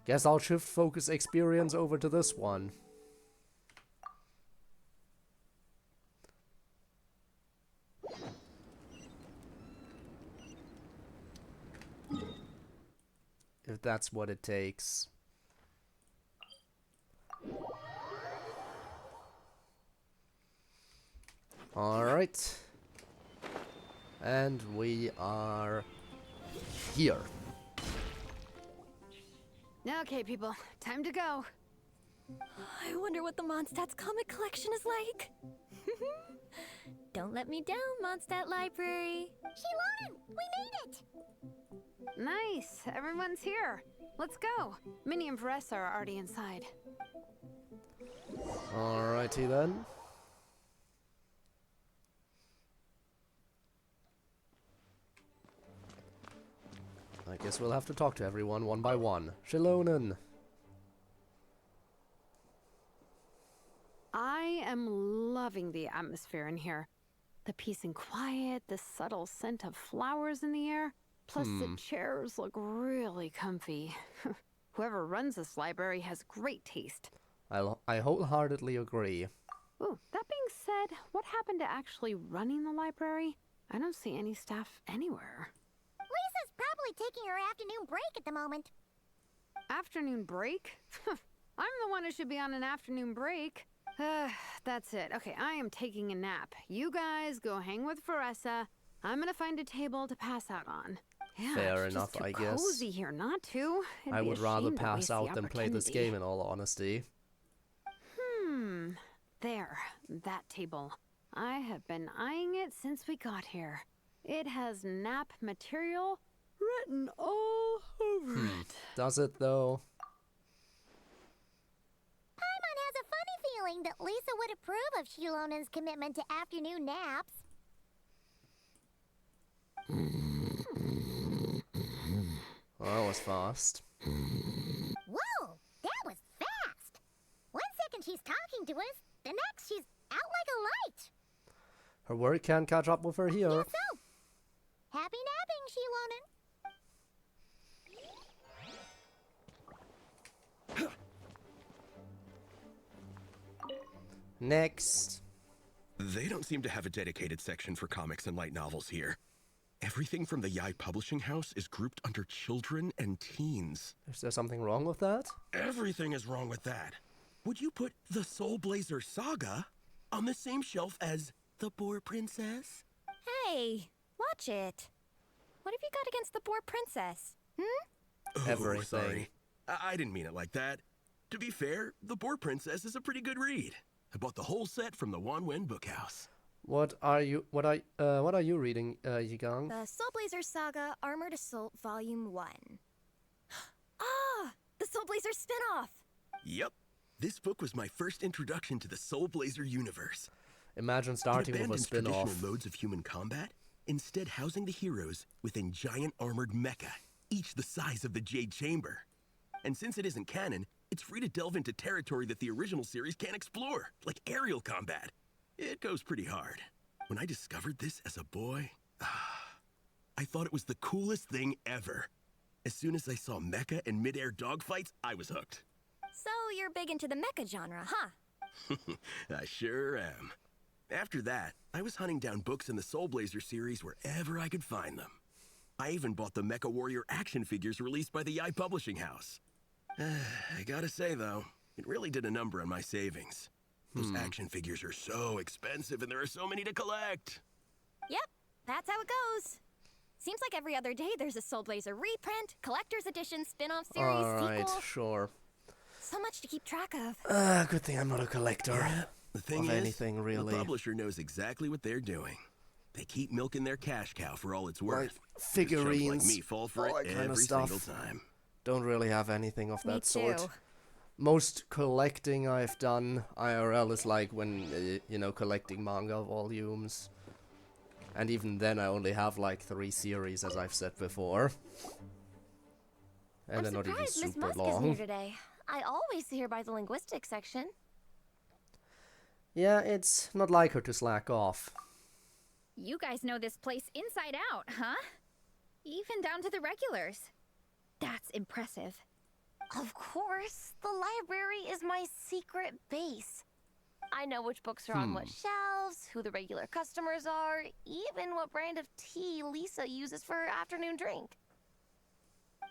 Guess I'll shift focus experience over to this one. if that's what it takes. Alright. And we are here. Okay, people, time to go. I wonder what the Mondstadt's comic collection is like. Don't let me down, Mondstadt Library. Shilonen, we made it! Nice, everyone's here. Let's go. Minnie and Varessa are already inside. Alrighty then. I guess we'll have to talk to everyone one by one. Shilonen. I am loving the atmosphere in here. The peace and quiet, the subtle scent of flowers in the air, plus the chairs look really comfy. Whoever runs this library has great taste. I wholeheartedly agree. Ooh, that being said, what happened to actually running the library? I don't see any staff anywhere. Lisa's probably taking her afternoon break at the moment. Afternoon break? I'm the one who should be on an afternoon break. That's it. Okay, I am taking a nap. You guys go hang with Varessa. I'm gonna find a table to pass out on. Yeah, Fair it's enough, just too I guess. cozy here not to. I would rather pass out than play this game, in all honesty. There, that table. I have been eyeing it since we got here. It has nap material written all over it. Does it though? Paimon has a funny feeling that Lisa would approve of Shilonen's commitment to afternoon naps. Well, that was fast. Whoa, that was fast. 1 second she's talking to us, the next she's out like a light. Her work can't catch up with her here. Guess so. Happy napping, Shilonen. Next. They don't seem to have a dedicated section for comics and light novels here. Everything from the Yai Publishing House is grouped under children and teens. Is there something wrong with that? Everything is wrong with that. Would you put the Soul Blazer Saga on the same shelf as The Boar Princess? Hey, watch it. What have you got against the Boar Princess? Everything. Sorry. I didn't mean it like that. To be fair, The Boar Princess is a pretty good read. I bought the whole set from the Wanwen Bookhouse. What are you reading, Yigang? The Soul Blazer Saga Armored Assault Volume 1. Ah! The Soul Blazer spin-off! Yep. This book was my first introduction to the Soul Blazer universe. Imagine starting with a spin-off. Traditional modes of human combat, instead housing the heroes within giant armored mecha, each the size of the Jade Chamber. And since it isn't canon, it's free to delve into territory that the original series can't explore, like aerial combat. It goes pretty hard. When I discovered this as a boy, I thought it was the coolest thing ever. As soon as I saw mecha and mid-air dogfights, I was hooked. So you're big into the mecha genre, huh? I sure am. After that, I was hunting down books in the Soul Blazer series wherever I could find them. I even bought the Mecha Warrior action figures released by the Yai Publishing House. I gotta say, though, it really did a number on my savings. Those action figures are so expensive and there are so many to collect. Yep, that's how it goes. Seems like every other day there's a Soul Blazer reprint, collector's edition, spin-off series, Alright, sequel. sure. So much to keep track of. Good thing I'm not a collector. The thing of is, anything, really. the publisher knows exactly what they're doing. They keep milking their cash cow for all it's worth. Like figurines, like me fall for all it that kind of every stuff. single time. Don't really have anything of Me that sort. too. Most collecting I've done IRL is like when, collecting manga volumes. And even then I only have like 3 series, as I've said before. And I'm they're not even surprised Miss super Musk long. isn't here today. I always see her by the linguistics section. Yeah, it's not like her to slack off. You guys know this place inside out, huh? Even down to the regulars. That's impressive. Of course, the library is my secret base. I know which books are on what shelves, who the regular customers are, even what brand of tea Lisa uses for her afternoon drink.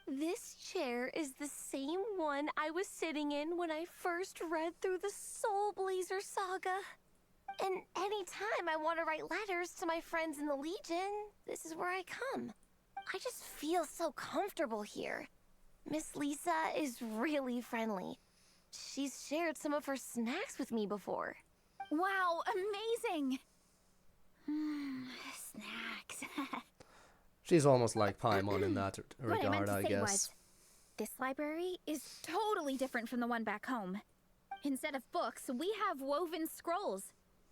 This chair is the same one I was sitting in when I first read through the Soul Blazer saga. And anytime I want to write letters to my friends in the Legion, this is where I come. I just feel so comfortable here. Miss Lisa is really friendly. She's shared some of her snacks with me before. Wow, amazing! Snacks. She's almost like Paimon in that What I meant regard, to I say guess. was, this library is totally different from the one back home. Instead of books, we have woven scrolls.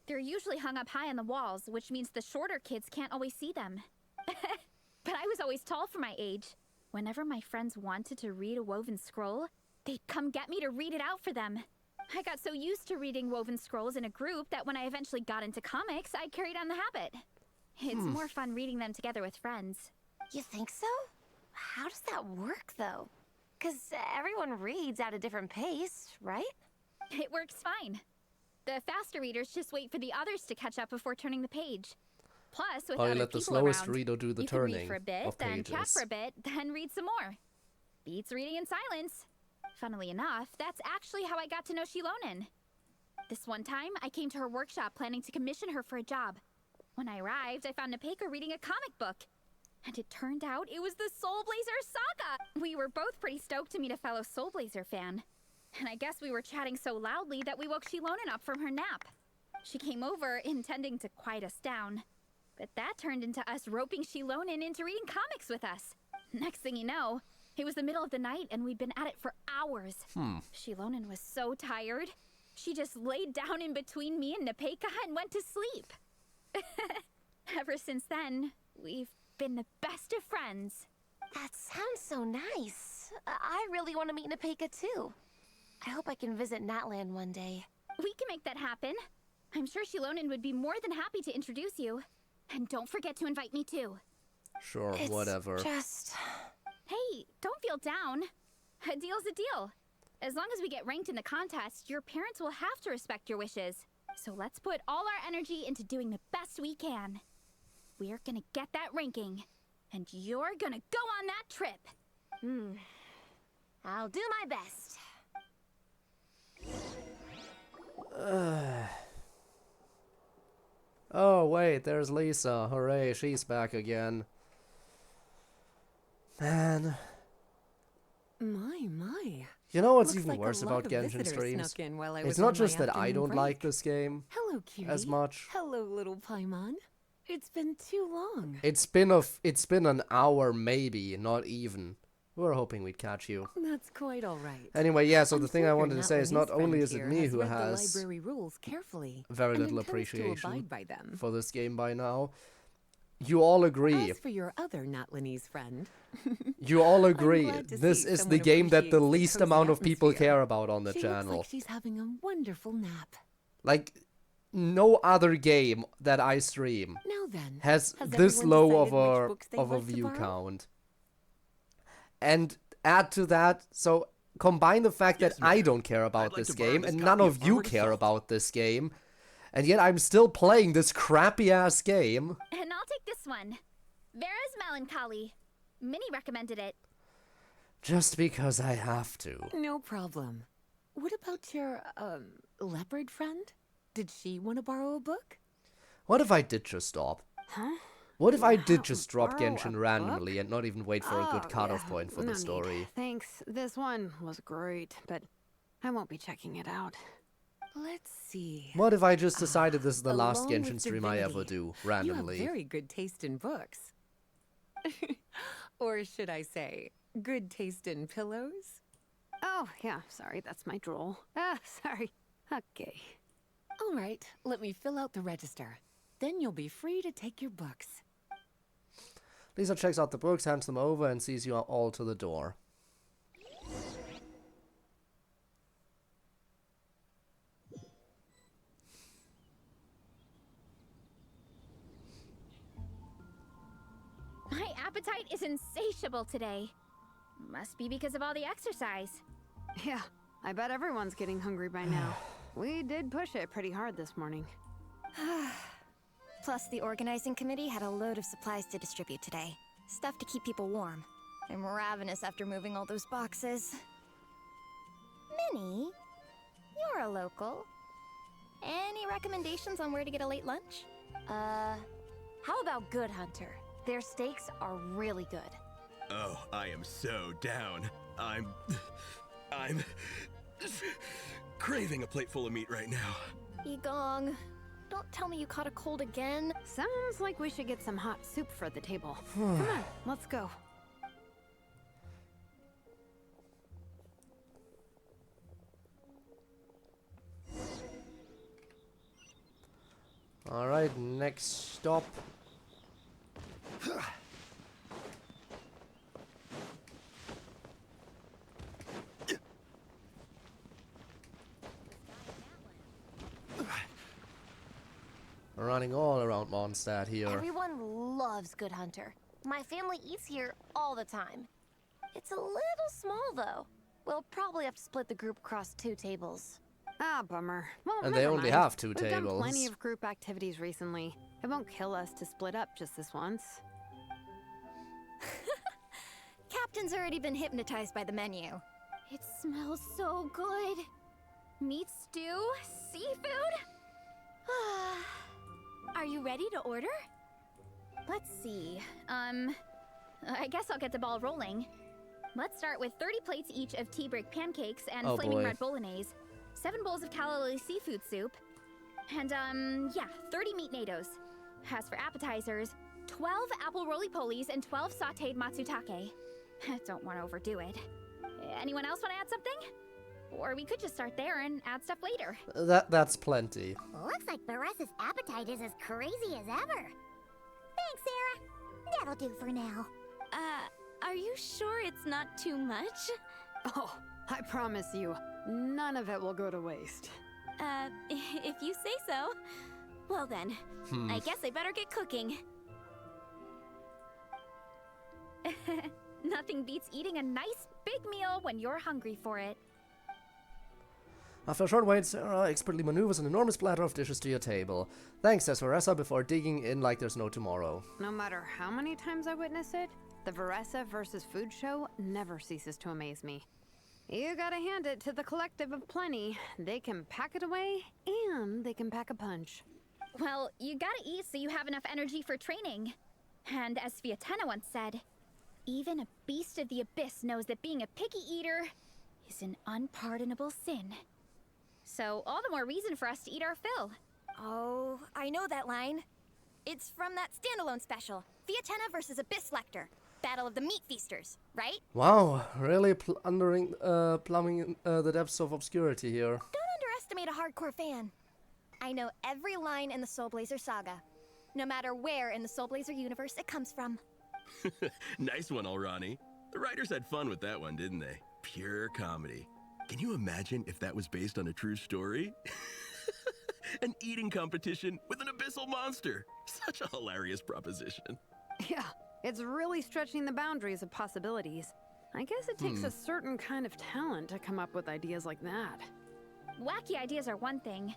They're usually hung up high on the walls, which means the shorter kids can't always see them. But I was always tall for my age. Whenever my friends wanted to read a woven scroll, they'd come get me to read it out for them. I got so used to reading woven scrolls in a group that when I eventually got into comics, I carried on the habit. It's more fun reading them together with friends. You think so? How does that work, though? 'Cause everyone reads at a different pace, right? It works fine. The faster readers just wait for the others to catch up before turning the page. Plus, with Or you other let the people slowest around, reader do the you can read turning for a bit, of then chat pages. for a bit, then read some more. Beats reading in silence. Funnily enough, that's actually how I got to know Shilonen. This one time, I came to her workshop planning to commission her for a job. When I arrived, I found Nepeka reading a comic book. And it turned out it was the Soul Blazer saga! We were both pretty stoked to meet a fellow Soul Blazer fan. And I guess we were chatting so loudly that we woke Shilonen up from her nap. She came over, intending to quiet us down. But that turned into us roping Shilonen into reading comics with us. Next thing you know, it was the middle of the night and we'd been at it for hours. Shilonen was so tired. She just laid down in between me and Nepeka and went to sleep. Ever since then, we've been the best of friends. That sounds so nice. I really want to meet Nepeka too. I hope I can visit Natland one day. We can make that happen. I'm sure Shilonen would be more than happy to introduce you. And don't forget to invite me too. Sure, It's whatever. just... Hey, don't feel down. A deal's a deal. As long as we get ranked in the contest, your parents will have to respect your wishes. So let's put all our energy into doing the best we can. We're gonna get that ranking. And you're gonna go on that trip. I'll do my best. Oh, wait, there's Lisa. Hooray, she's back again. Man. My. You know what's Looks even like a worse lot about of Genshin visitors streams? snuck in while I It's was not on my just that I afternoon don't break. like this game Hello, cutie. as much. Hello, little Paimon. It's been too long. It's been an hour maybe, not even. We were hoping we'd catch you. That's quite all right. Anyway, yeah, so I'm the thing sure I your wanted to say is not Natlanese only friend is it here me who read the has library rules carefully very and little intends to appreciation abide by them. for this game by now. You all agree. As for your other Natlanese friend, You all agree. glad to This see is the someone game that the appreciates the least cozy amount of people atmosphere. care about on the she channel. looks like she's having a wonderful nap. Like, no other game that I stream Now then, has has this everyone low decided which books they of a want to view borrow? count. And add to that, so combine the fact that I don't care about like this to borrow game this and copy none of of you Armored care Assault. about this game, and yet I'm still playing this crappy ass game. And I'll take this one. Vera's Melancholy. Minnie recommended it. Just because I have to. No problem. What about your, leopard friend? Did she want to borrow a book? What if I did just stop? Huh? What if I did just drop borrow a Genshin randomly and not even wait for a good cutoff point for no the story? Need. Thanks. This one was great, but I won't be checking it out. Let's see. What if I just decided this is the last Along Genshin with stream I ever Divinity, do, You randomly? have very good taste in books. Or should I say, good taste in pillows? Oh, yeah, sorry, that's my drool. Ah, sorry. Okay. All right, let me fill out the register. Then you'll be free to take your books. Lisa checks out the books, hands them over, and sees you all to the door. My appetite is insatiable today. Must be because of all the exercise. Yeah, I bet everyone's getting hungry by now. We did push it pretty hard this morning. Plus, the organizing committee had a load of supplies to distribute today. Stuff to keep people warm. I'm ravenous after moving all those boxes. Minnie, you're a local. Any recommendations on where to get a late lunch? How about Good Hunter? Their steaks are really good. Oh, I am so down. I'm craving a plate full of meat right now. Igong, don't tell me you caught a cold again. Sounds like we should get some hot soup for the table. Come on, let's go. Alright, next stop. Running all around Mondstadt here. Everyone loves Good Hunter. My family eats here all the time. It's a little small, though. We'll probably have to split the group across 2 tables. Ah, bummer. Well, And they never only mind. have 2 We've tables. done plenty of group activities recently. It won't kill us to split up just this once. Captain's already been hypnotized by the menu. It smells so good. Meat stew? Seafood? Are you ready to order? Let's see. I guess I'll get the ball rolling. Let's start with 30 plates each of tea brick pancakes and Oh, flaming boy. red bolognese, 7 bowls of calla lily seafood soup, and 30 meat nados. As for appetizers, 12 apple roly-polies and 12 sautéed matsutake. Don't want to overdo it. Anyone else want to add something? Or we could just start there and add stuff later. That's plenty. Looks like Baressa's appetite is as crazy as ever. Thanks, Sarah. That'll do for now. Are you sure it's not too much? Oh, I promise you, none of it will go to waste. If you say so. Well then, I guess I better get cooking. Nothing beats eating a nice big meal when you're hungry for it. After a short wait, Sarah expertly maneuvers an enormous platter of dishes to your table. Thanks, says Varessa before digging in like there's no tomorrow. No matter how many times I witness it, the Varessa versus food show never ceases to amaze me. You gotta hand it to the collective of plenty. They can pack it away, and they can pack a punch. Well, you gotta eat so you have enough energy for training. And as Fiatena once said, even a beast of the abyss knows that being a picky eater is an unpardonable sin. So all the more reason for us to eat our fill. Oh, I know that line. It's from that standalone special, Fiatena versus Abyss Lecter, Battle of the Meat Feasters, right? Wow, really plumbing the depths of obscurity here. Don't underestimate a hardcore fan. I know every line in the Soul Blazer saga, no matter where in the Soul Blazer universe it comes from. Nice one, Alrani. The writers had fun with that one, didn't they? Pure comedy. Can you imagine if that was based on a true story? An eating competition with an abyssal monster. Such a hilarious proposition. Yeah, it's really stretching the boundaries of possibilities. I guess it takes a certain kind of talent to come up with ideas like that. Wacky ideas are one thing,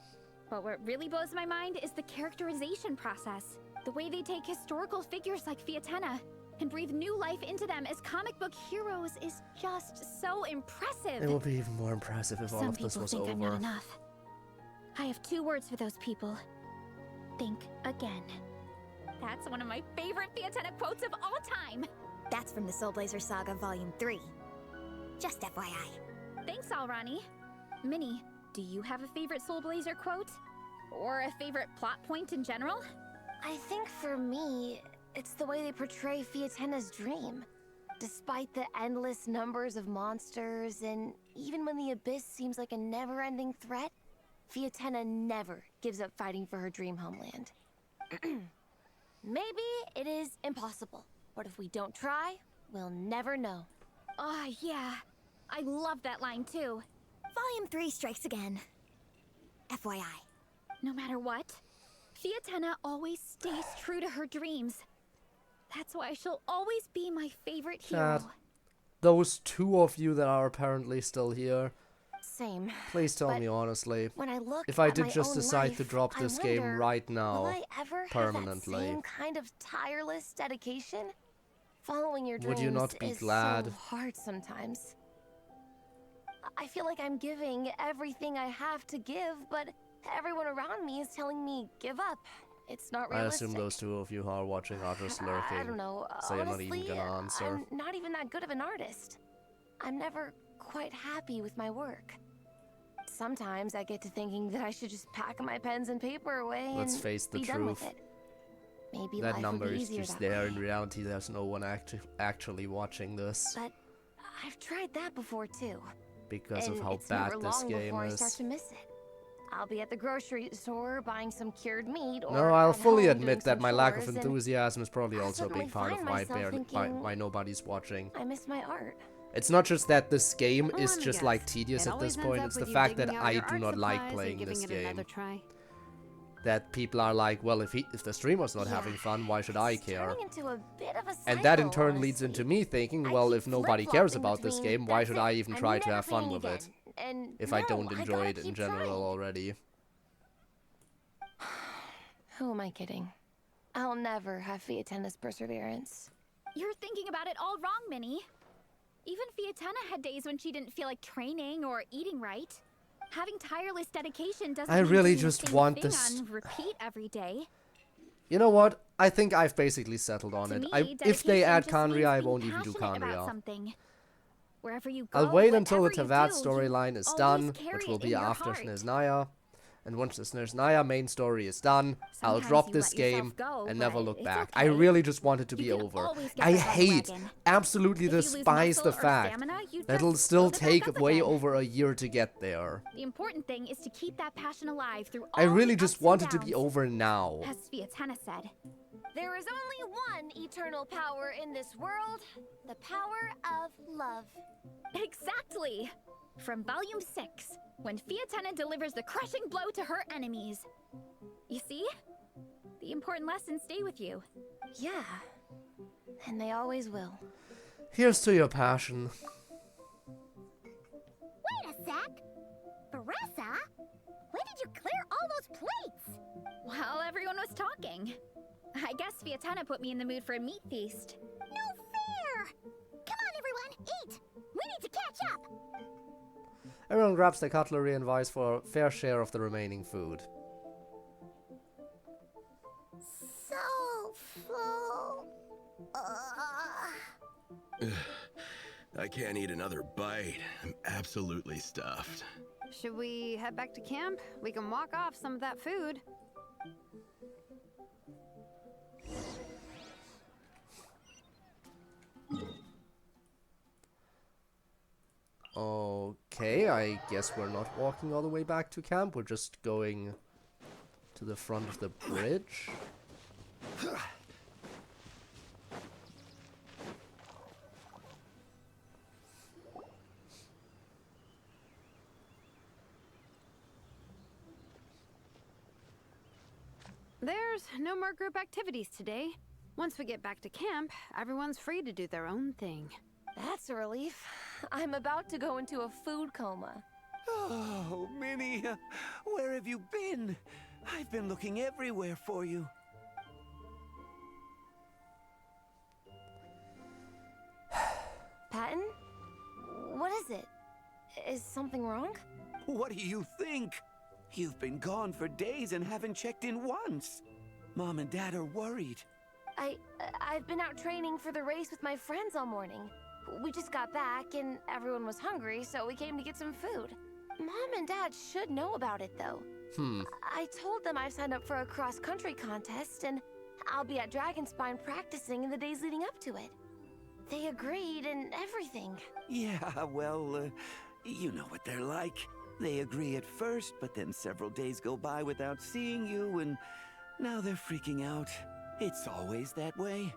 but what really blows my mind is the characterization process. The way they take historical figures like Fiatena and breathe new life into them as comic book heroes is just so impressive. It will be even more impressive if all of this was Some people think I'm over. not enough. I have 2 words for those people. Think again. That's one of my favorite Fiatena quotes of all time. That's from the Soul Blazer Saga Volume 3. Just FYI. Thanks, Alrani. Minnie, do you have a favorite Soul Blazer quote? Or a favorite plot point in general? I think for me, it's the way they portray Fiatena's dream. Despite the endless numbers of monsters, and even when the Abyss seems like a never-ending threat, Fiatena never gives up fighting for her dream homeland. Maybe it is impossible, but if we don't try, we'll never know. Oh, yeah. I love that line, too. Volume 3 strikes again. FYI. No matter what, Fiatena always stays true to her dreams. That's why she'll always be my favorite hero. Chat, those 2 of you that are apparently still here, Same. please tell But me honestly, when I look if I at did my just own decide to life, drop I this game wonder, right now, will I ever permanently. have that same kind of tireless dedication? Following your dreams Would you not be is glad? so hard sometimes. I feel like I'm giving everything I have to give, but everyone around me is telling me give up. It's not I realistic. assume those two of you who are watching are just lurking. I don't know. So you're not Honestly, even gonna answer. I'm not even that good of an artist. I'm never quite happy with my work. Sometimes I get to thinking that I should just pack my pens and paper away Let's and face the be done with truth. it. Maybe That life number would be is easier just that there. way. In reality, there's no one actually watching this But I've tried that before too. because of And how it's bad never this long game before I start is. to miss it. I'll be at the grocery store buying some cured meat, or No, I'll at fully home admit doing that some my lack of chores, and enthusiasm is probably I'll also a suddenly big part of find why, myself thinking, why nobody's watching. I miss my art. It's not just that this game Well, is let me just guess. like tedious It at this always ends point. up It's the with you fact that digging out I your do art not like supplies and playing giving this it game. another try. That people are like, well, if the streamer's not having fun, why should I care? Turning into a bit of a And that in cycle, turn leads into me thinking, well, if nobody cares about this game, why should I even try to have fun with it? And If no, I don't enjoy gotta it in keep general trying. already. Who am I kidding? I'll never have Fiatena's perseverance. You're thinking about it all wrong, Minnie. Even Fiatena had days when she didn't feel like training or eating right. Having tireless dedication doesn't I mean really doing the just same want thing this- on repeat every day. You know what? I think I've basically settled on To it. me, If they dedication add just means Kanria, I being won't even do passionate about Kanria. something. Wherever you go, I'll wait until the whatever you Tavad do, storyline you is always done, carry which it will in be your after heart. Snezhnaya. And once the Snezhnaya main story is done, I'll Sometimes drop you this let yourself game go, and never but look it's back. okay. I really just want it to be You can over. always get I back on the hate, wagon. absolutely If you lose despise the muscle or fact stamina, you that it'll just still build it back take up way again. over a year to get there. The important thing is to keep that passion alive through all I really the just ups and want it to be downs. over now. As Fiatena said. There is only one eternal power in this world, the power of love. Exactly! From Volume 6, when Fiatena delivers the crushing blow to her enemies. You see? The important lessons stay with you. Yeah. And they always will. Here's to your passion. Wait a sec! Baressa? When did you clear all those plates? While everyone was talking. I guess Fiatena put me in the mood for a meat feast. No fair! Come on, everyone, eat! We need to catch up! Everyone grabs their cutlery and vies for a fair share of the remaining food. So full. I can't eat another bite. I'm absolutely stuffed. Should we head back to camp? We can walk off some of that food. Okay, I guess we're not walking all the way back to camp. We're just going to the front of the bridge. There's no more group activities today. Once we get back to camp, everyone's free to do their own thing. That's a relief. I'm about to go into a food coma. Oh, Minnie, where have you been? I've been looking everywhere for you. Patton? What is it? Is something wrong? What do you think? You've been gone for days and haven't checked in once. Mom and Dad are worried. I've been out training for the race with my friends all morning. We just got back and everyone was hungry, so we came to get some food. Mom and Dad should know about it, though. I told them I've signed up for a cross-country contest, and I'll be at Dragonspine practicing in the days leading up to it. They agreed and everything. Yeah, well, you know what they're like. They agree at first, but then several days go by without seeing you, and now they're freaking out. It's always that way.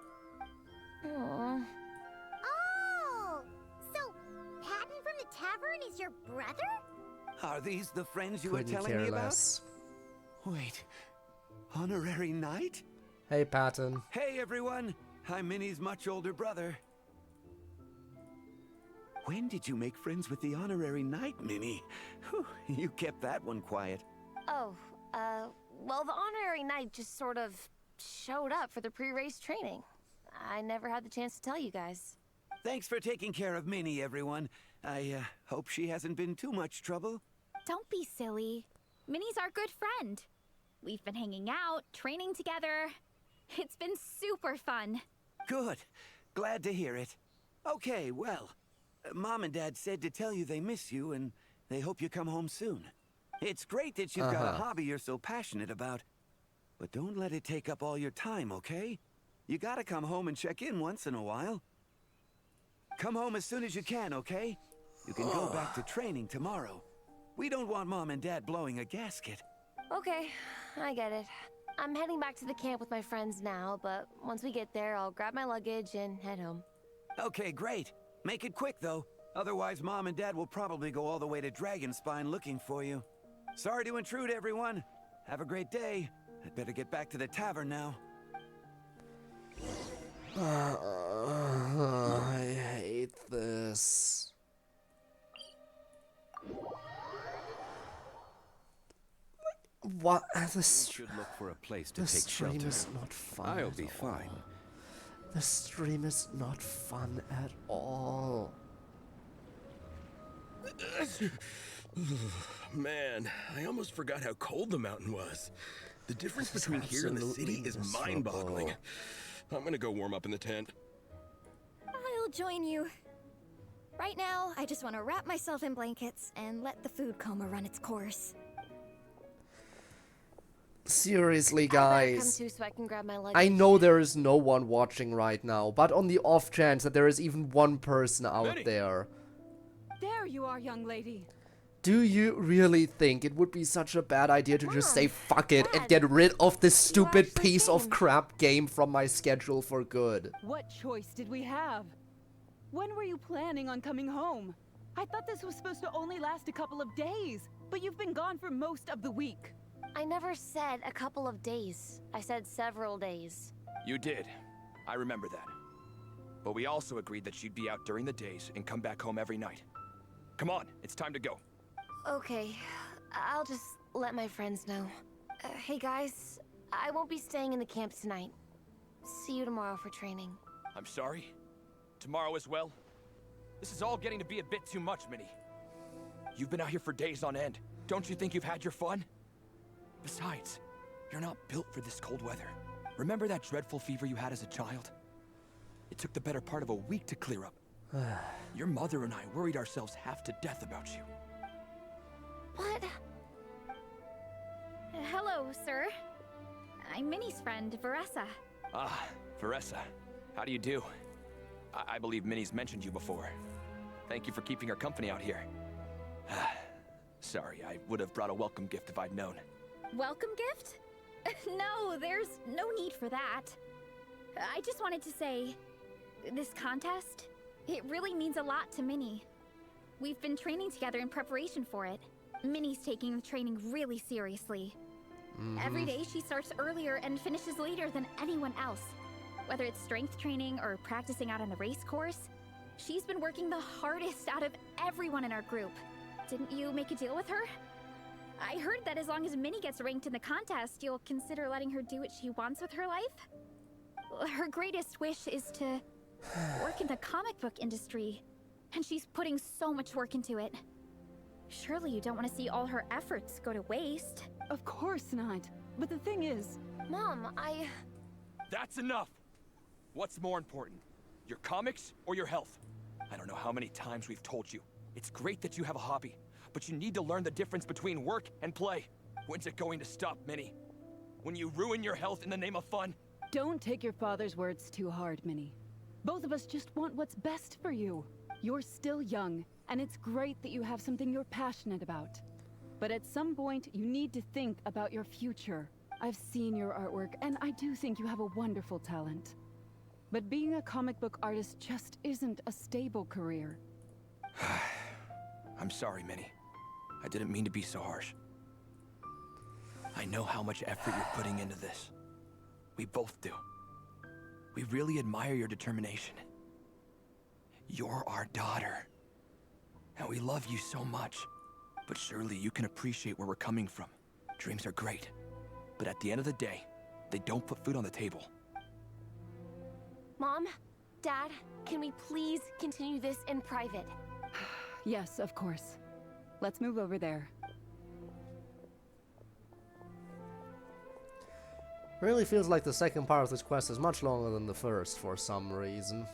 Aww. Oh! So, Patton from the tavern is your brother? Are these the friends you were Couldn't telling care me about? less. Wait, honorary knight? Hey, Patton. Hey, everyone! I'm Minnie's much older brother. When did you make friends with the honorary knight, Minnie? Whew, you kept that one quiet. Oh, well, the honorary knight just sort of showed up for the pre-race training. I never had the chance to tell you guys. Thanks for taking care of Minnie, everyone. I hope she hasn't been too much trouble. Don't be silly. Minnie's our good friend. We've been hanging out, training together. It's been super fun. Good. Glad to hear it. Okay, well, Mom and Dad said to tell you they miss you and they hope you come home soon. It's great that you've got a hobby you're so passionate about, but don't let it take up all your time, okay? You gotta come home and check in once in a while. Come home as soon as you can, okay? You can go back to training tomorrow. We don't want Mom and Dad blowing a gasket. Okay, I get it. I'm heading back to the camp with my friends now, but once we get there, I'll grab my luggage and head home. Okay, great. Make it quick, though. Otherwise, Mom and Dad will probably go all the way to Dragonspine looking for you. Sorry to intrude, everyone. Have a great day. I'd better get back to the tavern now. I hate this. What? This should look for a place to this take stream shelter. is not fun. I'll at be all. fine. The stream is not fun at all. Man, I almost forgot how cold the mountain was. The difference between here and the city is mind-boggling. I'm gonna go warm up in the tent. I'll join you. Right now, I just want to wrap myself in blankets and let the food coma run its course. Seriously, Come guys. too so I can grab my luggage. I know there is no one watching right now, but on the off chance that there is even one person out there, There you are, young lady. do you really think it would be such a bad idea to just say fuck it and get rid of this stupid piece of crap game from my schedule for good? What choice did we have? When were you planning on coming home? I thought this was supposed to only last a couple of days, but you've been gone for most of the week. I never said a couple of days. I said several days. You did. I remember that. But we also agreed that you'd be out during the days and come back home every night. Come on, it's time to go. Okay, I'll just let my friends know. Hey guys, I won't be staying in the camp tonight. See you tomorrow for training. I'm sorry. Tomorrow as well. This is all getting to be a bit too much, Minnie. You've been out here for days on end. Don't you think you've had your fun? Besides, you're not built for this cold weather. Remember that dreadful fever you had as a child? It took the better part of a week to clear up. Your mother and I worried ourselves half to death about you. What? Hello, sir. I'm Minnie's friend, Veressa. Ah, Veressa. How do you do? I believe Minnie's mentioned you before. Thank you for keeping her company out here. Sorry, I would have brought a welcome gift if I'd known. Welcome gift? No, there's no need for that. I just wanted to say, this contest, it really means a lot to Minnie. We've been training together in preparation for it. Minnie's taking the training really seriously. Every day she starts earlier and finishes later than anyone else. Whether it's strength training or practicing out on the race course, she's been working the hardest out of everyone in our group. Didn't you make a deal with her? I heard that as long as Minnie gets ranked in the contest, you'll consider letting her do what she wants with her life? Her greatest wish is to work in the comic book industry, and she's putting so much work into it. Surely you don't want to see all her efforts go to waste. Of course not. But the thing is... Mom, That's enough! What's more important? Your comics or your health? I don't know how many times we've told you. It's great that you have a hobby, but you need to learn the difference between work and play. When's it going to stop, Minnie? When you ruin your health in the name of fun? Don't take your father's words too hard, Minnie. Both of us just want what's best for you. You're still young, and it's great that you have something you're passionate about. But at some point, you need to think about your future. I've seen your artwork, and I do think you have a wonderful talent. But being a comic book artist just isn't a stable career. I'm sorry, Minnie. I didn't mean to be so harsh. I know how much effort you're putting into this. We both do. We really admire your determination. You're our daughter. And we love you so much. But surely you can appreciate where we're coming from. Dreams are great. But at the end of the day, they don't put food on the table. Mom, Dad, can we please continue this in private? Yes, of course. Let's move over there. Really feels like the second part of this quest is much longer than the first for some reason.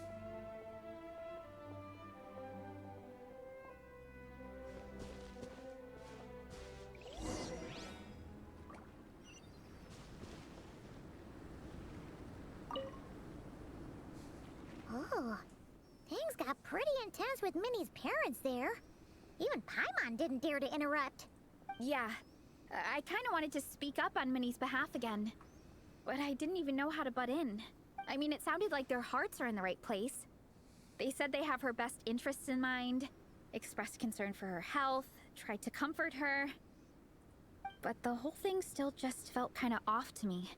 Oh, things got pretty intense with Minnie's parents there. Even Paimon didn't dare to interrupt. Yeah, I kind of wanted to speak up on Minnie's behalf again. But I didn't even know how to butt in. I mean, it sounded like their hearts are in the right place. They said they have her best interests in mind, expressed concern for her health, tried to comfort her. But the whole thing still just felt kind of off to me.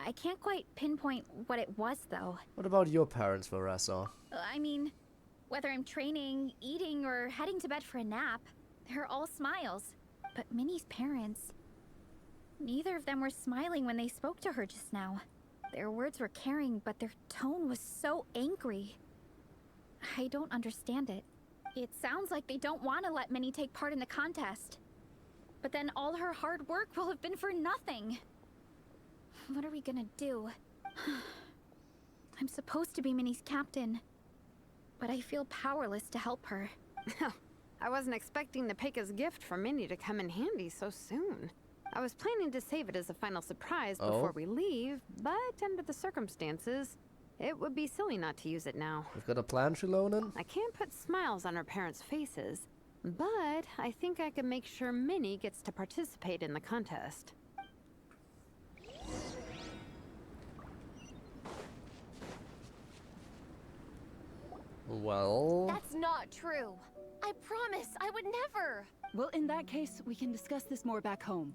I can't quite pinpoint what it was, though. What about your parents, Varessa? I mean, whether I'm training, eating, or heading to bed for a nap, they're all smiles. But Minnie's parents... neither of them were smiling when they spoke to her just now. Their words were caring, but their tone was so angry. I don't understand it. It sounds like they don't want to let Minnie take part in the contest. But then all her hard work will have been for nothing. What are we gonna do? I'm supposed to be Minnie's captain, but I feel powerless to help her. I wasn't expecting Nepeka's gift for Minnie to come in handy so soon. I was planning to save it as a final surprise before we leave, but under the circumstances, it would be silly not to use it now. You've got a plan, Shilonen? I can't put smiles on her parents' faces, but I think I can make sure Minnie gets to participate in the contest. Well... That's not true. I promise, I would never. Well, in that case, we can discuss this more back home.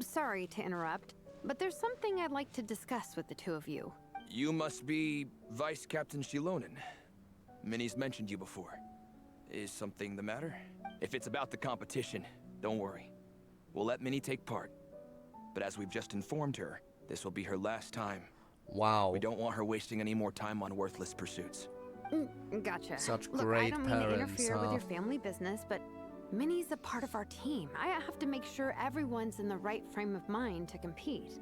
Sorry to interrupt, but there's something I'd like to discuss with the two of you. You must be Vice Captain Shilonen. Minnie's mentioned you before. Is something the matter? If it's about the competition, don't worry. We'll let Minnie take part. But as we've just informed her, this will be her last time. Wow. We don't want her wasting any more time on worthless pursuits. Gotcha. Such Look, great I don't mean to parents, interfere with your family business, but Minnie's a part of our team. I have to make sure everyone's in the right frame of mind to compete.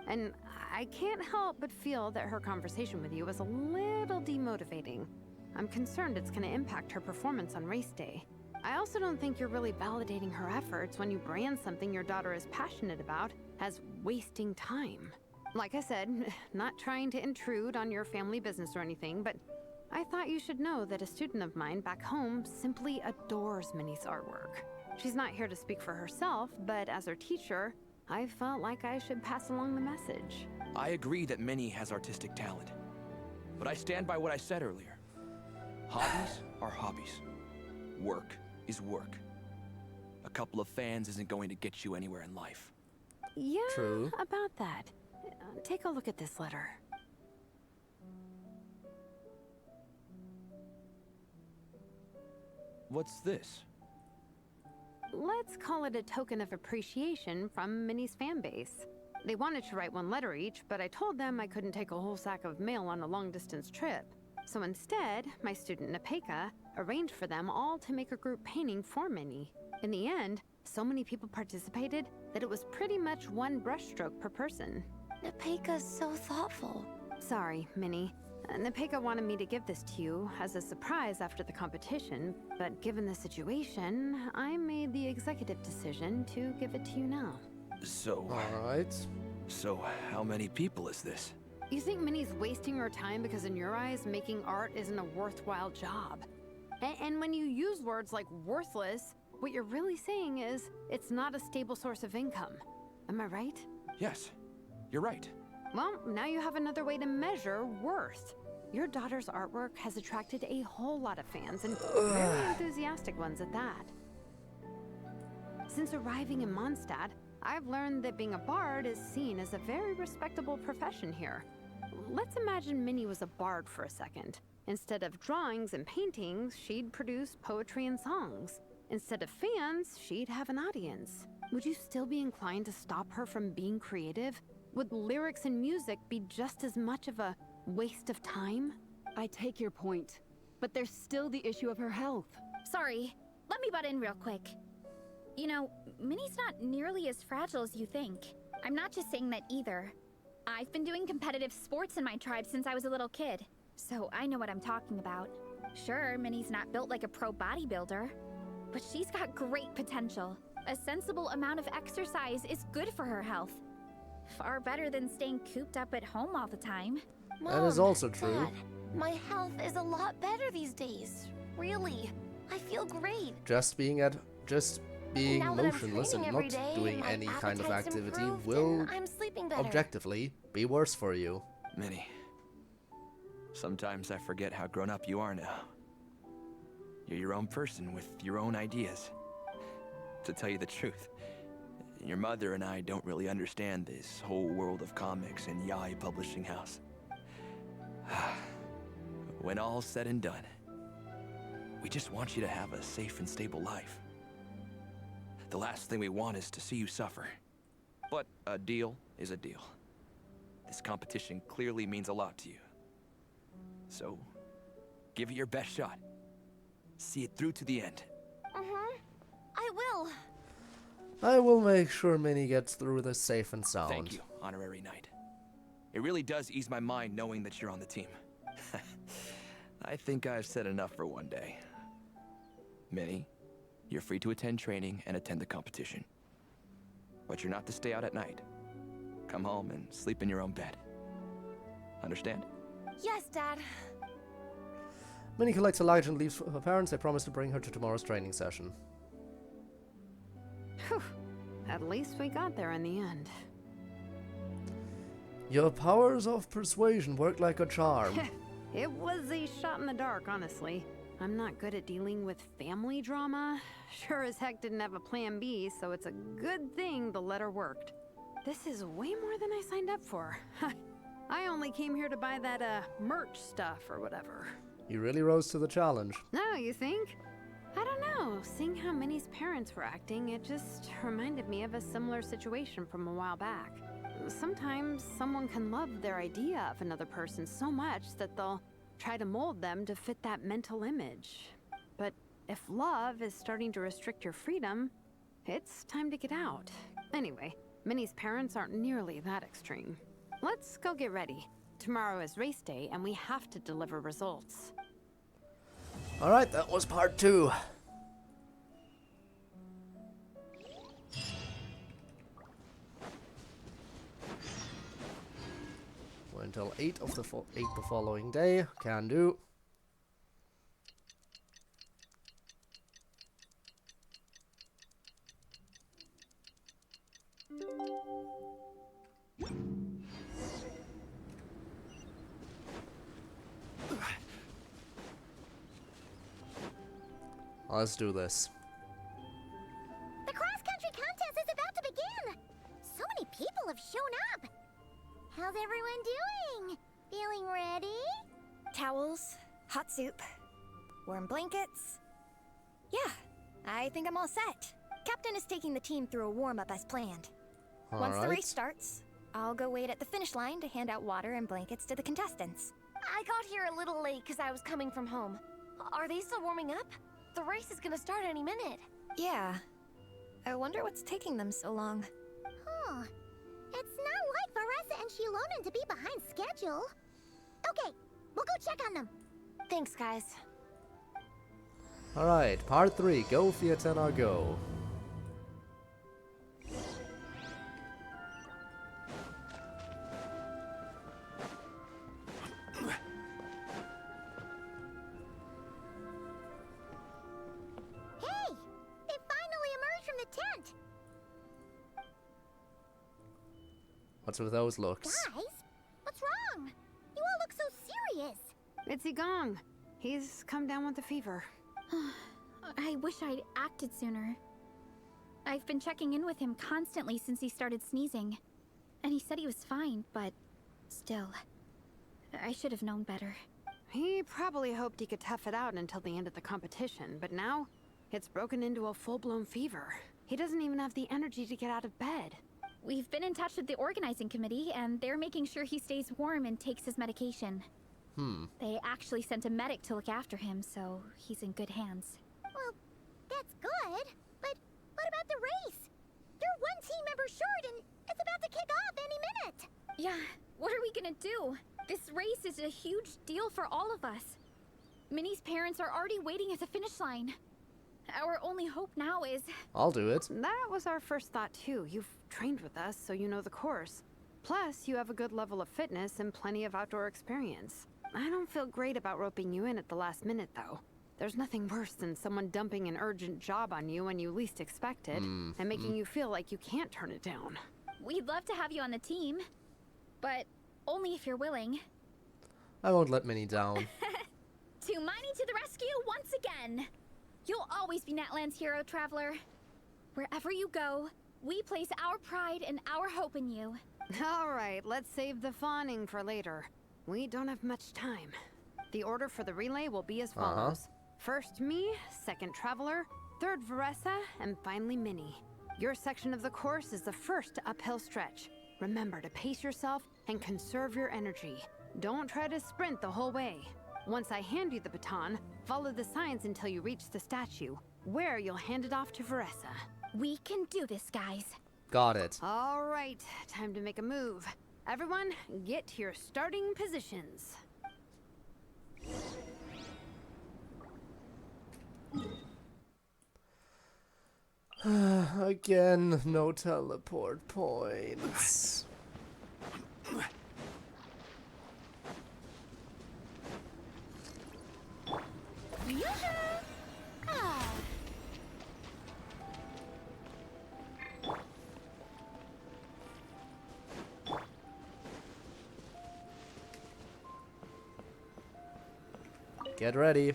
And I can't help but feel that her conversation with you was a little demotivating. I'm concerned it's going to impact her performance on race day. I also don't think you're really validating her efforts when you brand something your daughter is passionate about as wasting time. Like I said, not trying to intrude on your family business or anything, but I thought you should know that a student of mine back home simply adores Minnie's artwork. She's not here to speak for herself, but as her teacher, I felt like I should pass along the message. I agree that Minnie has artistic talent. But I stand by what I said earlier. Hobbies are hobbies. Work is work. A couple of fans isn't going to get you anywhere in life. Yeah, True. About that. Take a look at this letter. What's this? Let's call it a token of appreciation from Minnie's fan base. They wanted to write one letter each, but I told them I couldn't take a whole sack of mail on a long-distance trip. So instead, my student Nepeka arranged for them all to make a group painting for Minnie. In the end, so many people participated that it was pretty much one brushstroke per person. Nepeka's so thoughtful. Sorry, Minnie. Nepeka wanted me to give this to you as a surprise after the competition, but given the situation, I made the executive decision to give it to you now. So... Alright. So, how many people is this? You think Minnie's wasting her time because in your eyes, making art isn't a worthwhile job? And when you use words like worthless, what you're really saying is it's not a stable source of income. Am I right? Yes, you're right. Well, now you have another way to measure worth. Your daughter's artwork has attracted a whole lot of fans, and very enthusiastic ones at that. Since arriving in Mondstadt, I've learned that being a bard is seen as a very respectable profession here. Let's imagine Minnie was a bard for a second. Instead of drawings and paintings, she'd produce poetry and songs. Instead of fans, she'd have an audience. Would you still be inclined to stop her from being creative? Would lyrics and music be just as much of a waste of time? I take your point, but there's still the issue of her health. Sorry, let me butt in real quick. You know, Minnie's not nearly as fragile as you think. I'm not just saying that either. I've been doing competitive sports in my tribe since I was a little kid, so I know what I'm talking about. Sure, Minnie's not built like a pro bodybuilder, but she's got great potential. A sensible amount of exercise is good for her health. Far better than staying cooped up at home all the time. That is also true. Dad, my health is a lot better these days. Really, I feel great. Just being Now that I'm motionless and training not every day, doing my any kind of appetite's activity improved will and I'm sleeping better. objectively be worse for you. Minnie, sometimes I forget how grown up you are now. You're your own person with your own ideas. To tell you the truth, your mother and I don't really understand this whole world of comics and Yaoi Publishing House. When all's said and done, we just want you to have a safe and stable life. The last thing we want is to see you suffer. But a deal is a deal. This competition clearly means a lot to you. So, give it your best shot. See it through to the end. I will. I will make sure Minnie gets through this safe and sound. Thank you, Honorary Knight. It really does ease my mind knowing that you're on the team. I think I've said enough for one day. Minnie, you're free to attend training and attend the competition. But you're not to stay out at night. Come home and sleep in your own bed. Understand? Yes, Dad. Minnie collects her luggage and leaves for her parents. They promise to bring her to tomorrow's training session. Whew. At least we got there in the end. Your powers of persuasion work like a charm. It was a shot in the dark, honestly. I'm not good at dealing with family drama. Sure as heck didn't have a plan B, so it's a good thing the letter worked. This is way more than I signed up for. I only came here to buy that, merch stuff or whatever. You really rose to the challenge. No, you think? I don't know. Seeing how Minnie's parents were acting, it just reminded me of a similar situation from a while back. Sometimes someone can love their idea of another person so much that they'll try to mold them to fit that mental image. But if love is starting to restrict your freedom, it's time to get out. Anyway, Minnie's parents aren't nearly that extreme. Let's go get ready. Tomorrow is race day and we have to deliver results. Alright, that was part 2. Until 8 of the following day. Can do. Let's do this. The cross-country contest is about to begin! So many people have shown up! How's everyone doing? Feeling ready? Towels, hot soup, warm blankets. Yeah, I think I'm all set. Captain is taking the team through a warm-up as planned. Once the race starts, I'll go wait at the finish line to hand out water and blankets to the contestants. I got here a little late because I was coming from home. Are they still warming up? The race is gonna start any minute. Yeah. I wonder what's taking them so long. Huh. It's not like Varessa and Shilonen to be behind schedule. Okay, we'll go check on them. Thanks, guys. Alright, part 3. Go, Fiatena, go. Hey! They finally emerged from the tent! What's with those looks? Guys, what's wrong? You all look so serious. It's Igong. He's come down with a fever. I wish I'd acted sooner. I've been checking in with him constantly since he started sneezing. And he said he was fine, but still, I should have known better. He probably hoped he could tough it out until the end of the competition, but now it's broken into a full-blown fever. He doesn't even have the energy to get out of bed. We've been in touch with the organizing committee, and they're making sure he stays warm and takes his medication. They actually sent a medic to look after him, so he's in good hands. Well, that's good. But what about the race? You're one team member short, and it's about to kick off any minute. Yeah, what are we gonna do? This race is a huge deal for all of us. Minnie's parents are already waiting at the finish line. Our only hope now is... I'll do it. That was our first thought too. You've trained with us, so you know the course. Plus, you have a good level of fitness and plenty of outdoor experience. I don't feel great about roping you in at the last minute, though. There's nothing worse than someone dumping an urgent job on you when you least expect it, and making you feel like you can't turn it down. We'd love to have you on the team, but only if you're willing. I won't let Minnie down. To Miney to the rescue once again! You'll always be Natlan's hero, Traveler. Wherever you go, we place our pride and our hope in you. All right, let's save the fawning for later. We don't have much time. The order for the relay will be as follows. First me, second Traveler, third Veressa, and finally Minnie. Your section of the course is the first uphill stretch. Remember to pace yourself and conserve your energy. Don't try to sprint the whole way. Once I hand you the baton, follow the signs until you reach the statue, where you'll hand it off to Veressa. We can do this, guys. Got it. All right, time to make a move. Everyone, get to your starting positions. Again, no teleport points. Get ready.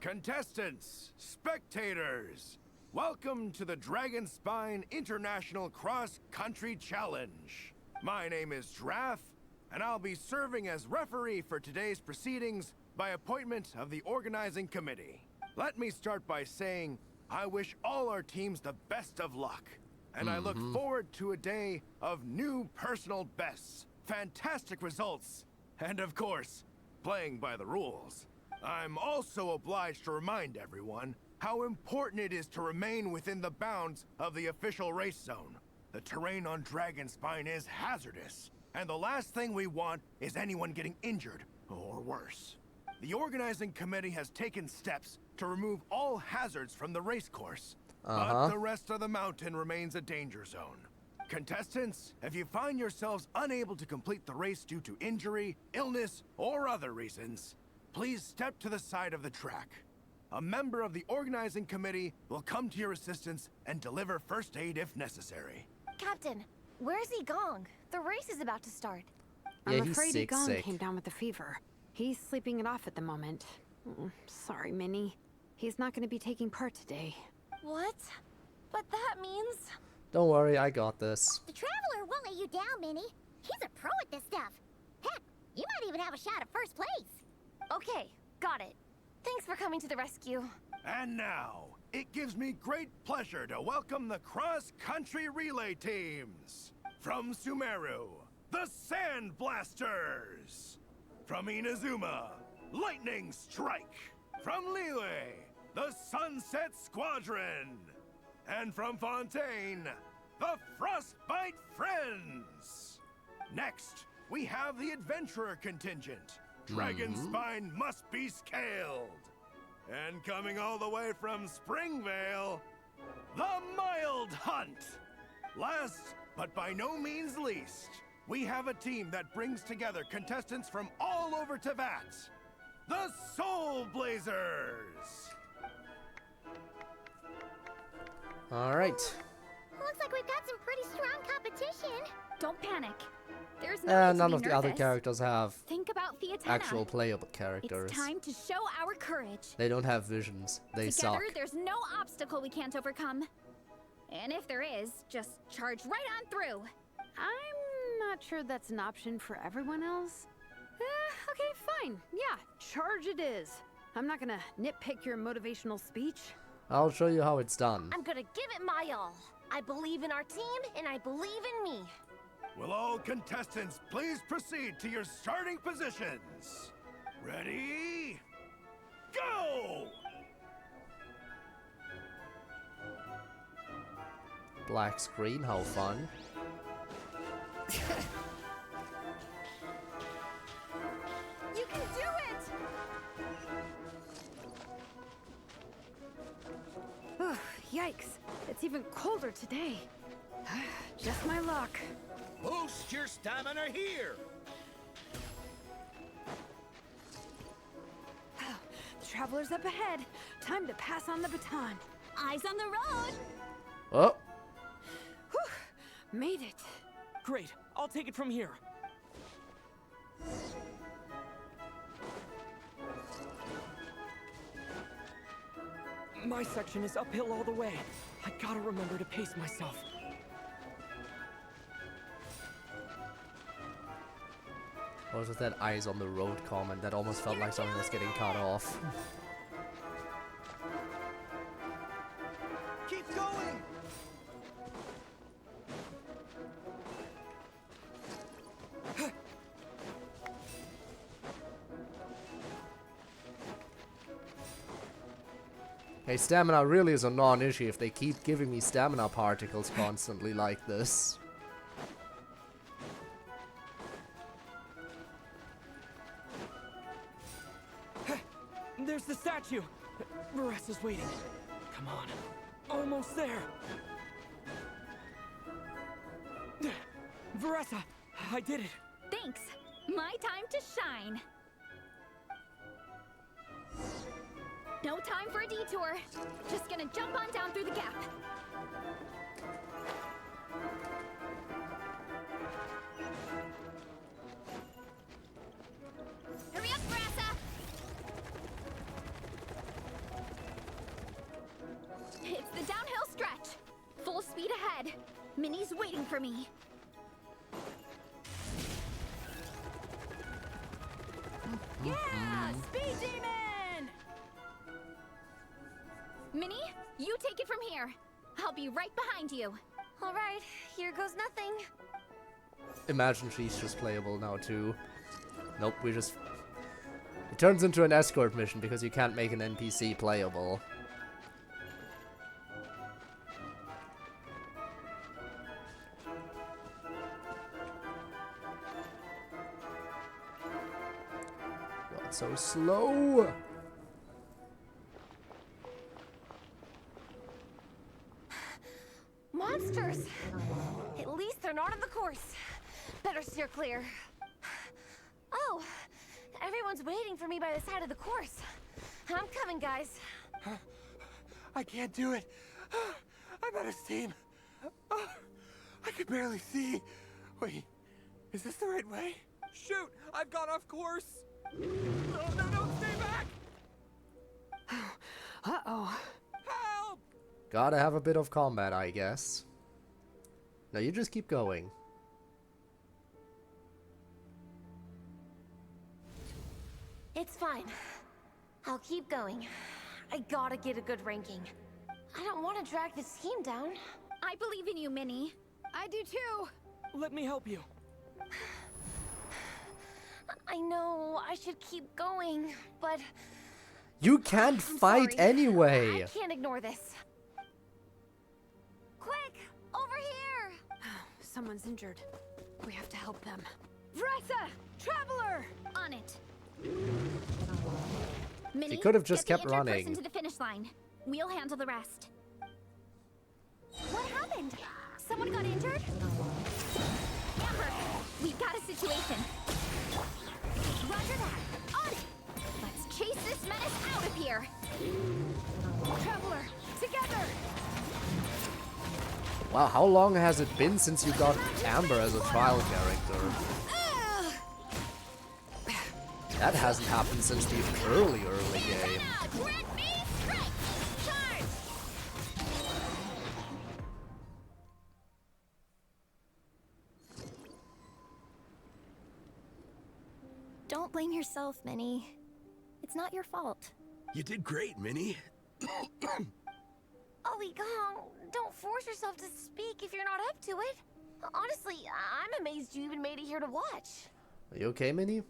Contestants, spectators, welcome to the Dragonspine International Cross Country Challenge. My name is Draff, and I'll be serving as referee for today's proceedings by appointment of the organizing committee. Let me start by saying I wish all our teams the best of luck. And I look forward to a day of new personal bests, fantastic results, and of course, playing by the rules. I'm also obliged to remind everyone how important it is to remain within the bounds of the official race zone. The terrain on Dragonspine is hazardous, and the last thing we want is anyone getting injured, or worse. The organizing committee has taken steps to remove all hazards from the race course. But the rest of the mountain remains a danger zone. Contestants, if you find yourselves unable to complete the race due to injury, illness, or other reasons, please step to the side of the track. A member of the organizing committee will come to your assistance and deliver first aid if necessary. Captain, where's Igong? The race is about to start. Yeah, I'm afraid Igong came down with a fever. He's sleeping it off at the moment. Sorry, Minnie. He's not going to be taking part today. What? But that means... Don't worry, I got this. The Traveler won't let you down, Minnie. He's a pro at this stuff. Heck, you might even have a shot at first place. Okay, got it. Thanks for coming to the rescue. And now, it gives me great pleasure to welcome the cross-country relay teams. From Sumeru, the Sand Blasters. From Inazuma, Lightning Strike. From Liyue, the Sunset Squadron. And from Fontaine, the Frostbite Friends. Next, we have the Adventurer contingent. Dragonspine must be scaled. And coming all the way from Springvale, the Mild Hunt. Last, but by no means least, we have a team that brings together contestants from all over Teyvat. The Soul Blazers. All right. Looks like we've got some pretty strong competition. Don't panic. There's no need to None be of the other nervous. characters have Think about Theatena. actual playable characters. It's time to show our courage. They don't have visions. They Together, suck. there's no obstacle we can't overcome. And if there is, just charge right on through. I'm not sure that's an option for everyone else. Okay, fine. Yeah, charge it is. I'm not gonna nitpick your motivational speech. I'll show you how it's done. I'm gonna give it my all. I believe in our team, and I believe in me. Will all contestants please proceed to your starting positions? Ready? Go! Black screen, how fun. You can do it! Oh, yikes. It's even colder today. Just my luck. Boost your stamina here! The traveler's up ahead. Time to pass on the baton. Eyes on the road! Oh! Whew, made it. Great, I'll take it from here. My section is uphill all the way. I gotta remember to pace myself. What was with that eyes on the road comment? That almost felt like something was getting cut off. Keep going! Hey, stamina really is a non-issue if they keep giving me stamina particles constantly like this. There's the statue! Varesa's waiting. Come on. Almost there. Varesa, I did it. Thanks. My time to shine. No time for a detour. Just gonna jump on down through the gap. Hurry up, Brassa! It's the downhill stretch. Full speed ahead. Minnie's waiting for me. Yeah! Speed demon! Minnie, you take it from here. I'll be right behind you. All right, here goes nothing. Imagine she's just playable now too. Nope, we just... It turns into an escort mission because you can't make an NPC playable. God, so slow! Monsters! At least they're not on the course. Better steer clear. Oh, everyone's waiting for me by the side of the course. I'm coming, guys. I can't do it. I'm out of steam. I could barely see. Wait, is this the right way? Shoot! I've gone off course! No, stay back! Uh-oh. Help! Gotta have a bit of combat, I guess. No, you just keep going. It's fine. I'll keep going. I gotta get a good ranking. I don't want to drag this team down. I believe in you, Minnie. I do too. Let me help you. I know I should keep going, but... You can't fight sorry. anyway! I can't ignore this. Quick! Over here! Someone's injured. We have to help them. Vressa! Traveler! On it. Minnie, She could have just get kept the injured running. person to the finish line. We'll handle the rest. What happened? Someone got injured? Amber, we've got a situation. Roger that. On it. Let's chase this menace out of here. Traveler, together! Wow, how long has it been since you got Amber as a trial character? That hasn't happened since the early game. Grant me strength! Charge! Don't blame yourself, Minnie. It's not your fault. You did great, Minnie. Ollie Gong, don't force yourself to speak if you're not up to it. Honestly, I'm amazed you even made it here to watch. Are you okay, Minnie?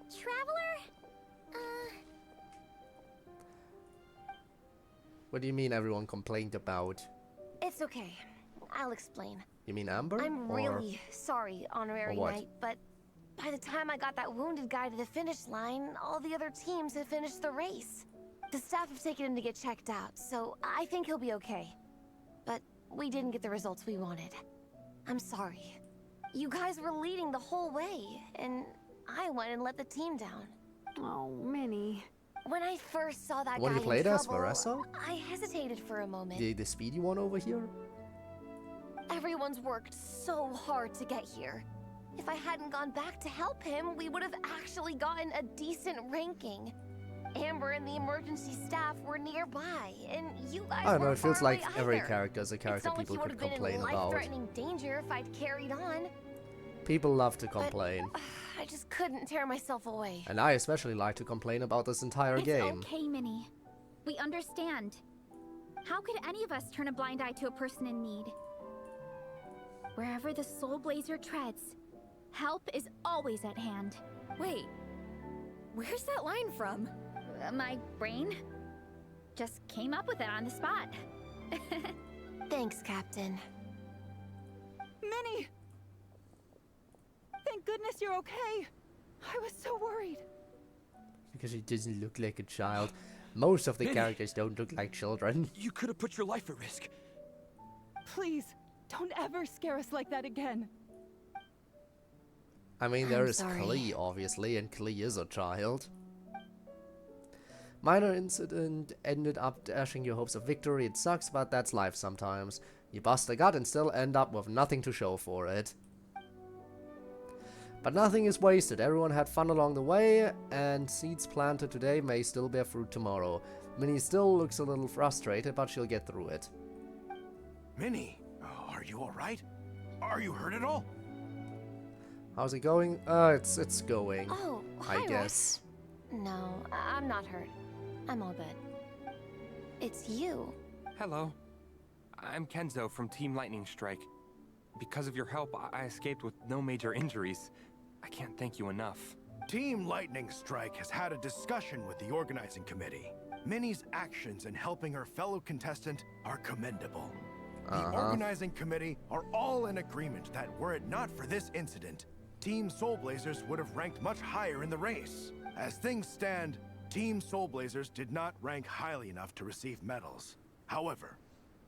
Traveler? What do you mean everyone complained about? It's okay. I'll explain. You mean Amber? I'm really sorry, Honorary what? Knight, but by the time I got that wounded guy to the finish line, all the other teams had finished the race. The staff have taken him to get checked out, so I think he'll be okay. But we didn't get the results we wanted. I'm sorry. You guys were leading the whole way, and I went and let the team down. Oh, Minnie. When I first saw that When guy you played in as trouble, Marissa? I hesitated for a moment. The speedy one over here? Everyone's worked so hard to get here. If I hadn't gone back to help him, we would have actually gotten a decent ranking. Amber and the emergency staff were nearby, and you guys I don't know, weren't it feels far like away every either. character is a character It's not people like could he would have complain been in about. life-threatening danger if I'd carried on. People love to complain. I just couldn't tear myself away. And I especially like to complain about this entire game. It's okay, Minnie. We understand. How could any of us turn a blind eye to a person in need? Wherever the Soul Blazer treads, help is always at hand. Wait, where's that line from? My brain just came up with it on the spot. Thanks, Captain. Minnie! Thank goodness you're okay. I was so worried. Because he doesn't look like a child. Most of the Minnie. characters don't look like children. You could have put your life at risk. Please, don't ever scare us like that again. I mean, I'm there is sorry. Klee, obviously, and Klee is a child. Minor incident ended up dashing your hopes of victory. It sucks, but that's life sometimes. You bust a gut and still end up with nothing to show for it. But nothing is wasted. Everyone had fun along the way, and seeds planted today may still bear fruit tomorrow. Minnie still looks a little frustrated, but she'll get through it. Minnie, are you alright? Are you hurt at all? How's it going? It's going. Oh, I hi, guess. Rex. No, I'm not hurt. I'm all good. It's you. Hello. I'm Kenzo from Team Lightning Strike. Because of your help, I escaped with no major injuries. I can't thank you enough. Team Lightning Strike has had a discussion with the organizing committee. Minnie's actions in helping her fellow contestant are commendable. The organizing committee are all in agreement that were it not for this incident, Team Soul Blazers would have ranked much higher in the race. As things stand, Team Soul Blazers did not rank highly enough to receive medals. However,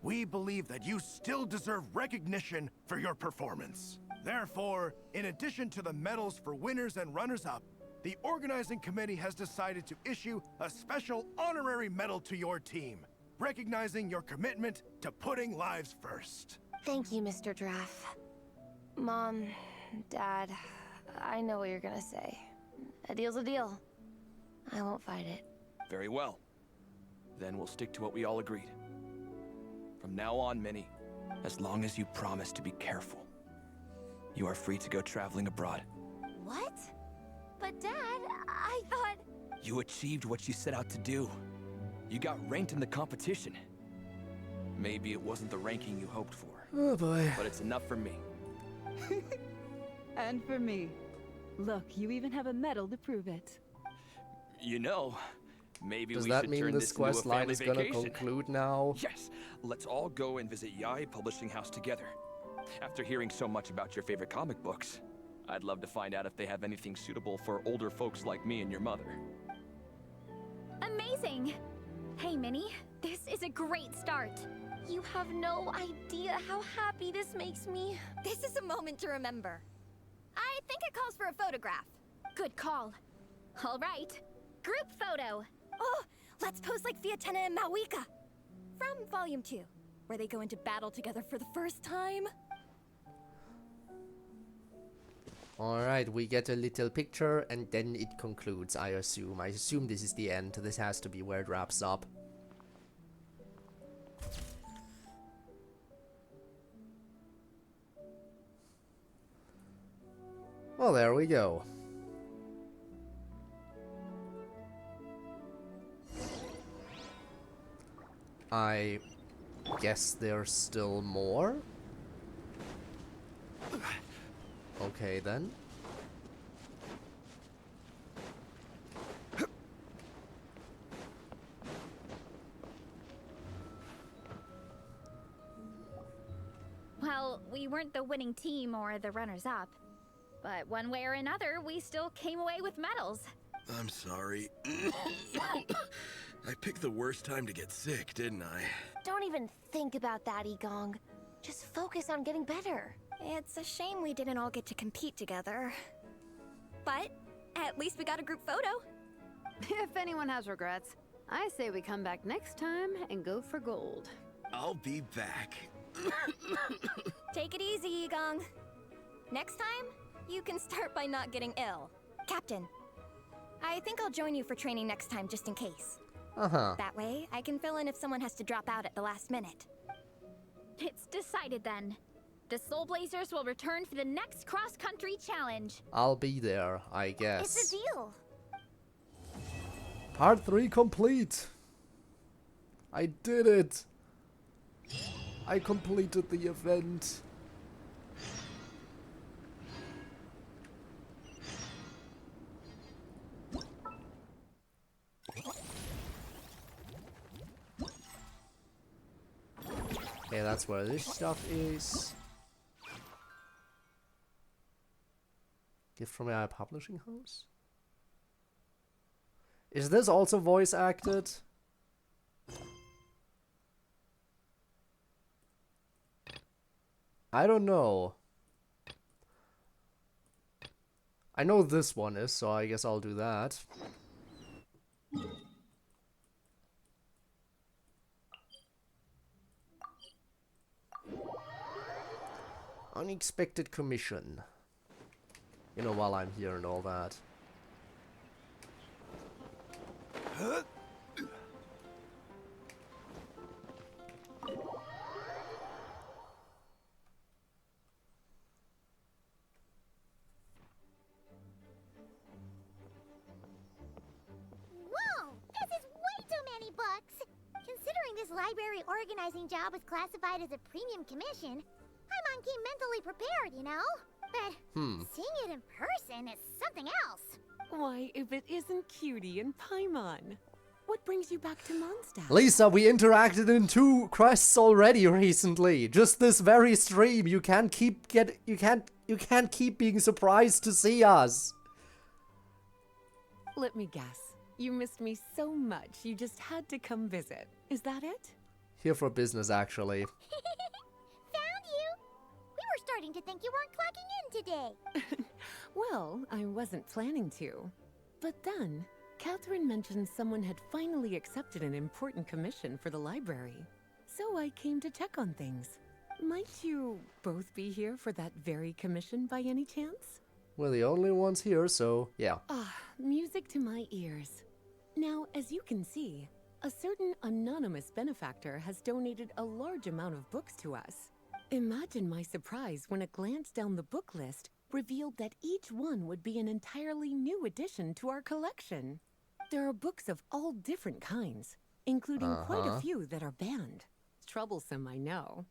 we believe that you still deserve recognition for your performance. Therefore, in addition to the medals for winners and runners-up, the organizing committee has decided to issue a special honorary medal to your team, recognizing your commitment to putting lives first. Thank you, Mr. Draff. Mom, Dad, I know what you're gonna say. A deal's a deal. I won't fight it. Very well. Then we'll stick to what we all agreed. From now on, Minnie, as long as you promise to be careful, you are free to go traveling abroad. What? But Dad, I thought... You achieved what you set out to do. You got ranked in the competition. Maybe it wasn't the ranking you hoped for. Oh boy. But it's enough for me. And for me. Look, you even have a medal to prove it. You know, maybe Does we that should mean turn this this into a quest line family is gonna vacation. conclude now? Yes, let's all go and visit Yai Publishing House together. After hearing so much about your favorite comic books, I'd love to find out if they have anything suitable for older folks like me and your mother. Amazing! Hey, Minnie, this is a great start. You have no idea how happy this makes me. This is a moment to remember. I think it calls for a photograph. Good call. All right, group photo. Oh, let's pose like Fiatena and Mawika. From Volume 2, where they go into battle together for the first time. Alright, we get a little picture and then it concludes, I assume. I assume this is the end. This has to be where it wraps up. Well, there we go. I guess there's still more? Okay then. Well, we weren't the winning team or the runners-up. But one way or another, we still came away with medals. I'm sorry. I picked the worst time to get sick, didn't I? Don't even think about that, Igong. Just focus on getting better. It's a shame we didn't all get to compete together. But at least we got a group photo. If anyone has regrets, I say we come back next time and go for gold. I'll be back. Take it easy, Igong. Next time, you can start by not getting ill. Captain, I think I'll join you for training next time just in case. Uh-huh. That way, I can fill in if someone has to drop out at the last minute. It's decided then. The Soul Blazers will return for the next cross-country challenge. I'll be there, I guess. It's a deal. Part 3 complete. I did it. I completed the event. Okay, that's where this stuff is. Gift from our publishing house? Is this also voice acted? I don't know. I know this one is, so I guess I'll do that. Unexpected commission. You know, while I'm here and all that. Whoa! This is way too many books! Considering this library organizing job was classified as a premium commission, Paimon came mentally prepared, you know? But seeing it in person is something else. Why, if it isn't Cutie and Paimon? What brings you back to Mondstadt? Lisa, we interacted in 2 quests already recently. Just this very stream. You can't keep being surprised to see us. Let me guess. You missed me so much, you just had to come visit. Is that it? Here for business, actually. Found you! We were starting to think you weren't clocking in today. Well, I wasn't planning to. But then, Catherine mentioned someone had finally accepted an important commission for the library. So I came to check on things. Might you both be here for that very commission by any chance? We're the only ones here, so yeah. Ah, music to my ears. Now, as you can see, a certain anonymous benefactor has donated a large amount of books to us. Imagine my surprise when a glance down the book list revealed that each one would be an entirely new addition to our collection. There are books of all different kinds, including quite a few that are banned. Troublesome, I know.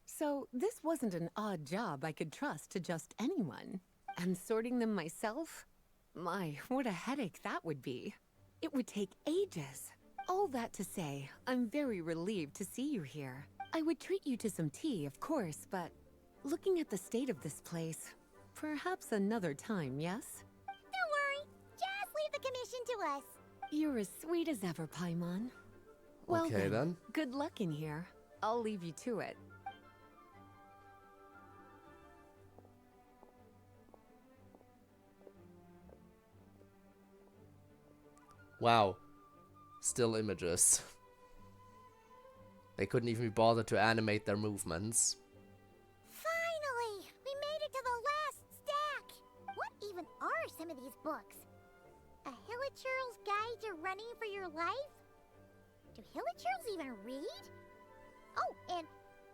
So this wasn't an odd job I could trust to just anyone. And sorting them myself? My, what a headache that would be. It would take ages. All that to say, I'm very relieved to see you here. I would treat you to some tea, of course, but looking at the state of this place, perhaps another time, yes? Don't worry. Just leave the commission to us. You're as sweet as ever, Paimon. Well Okay, then. Good luck in here. I'll leave you to it. Wow. Still images. They couldn't even be bothered to animate their movements. Finally! We made it to the last stack! What even are some of these books? A Hilichurl's Guide to Running for Your Life? Do Hilichurls even read? Oh, and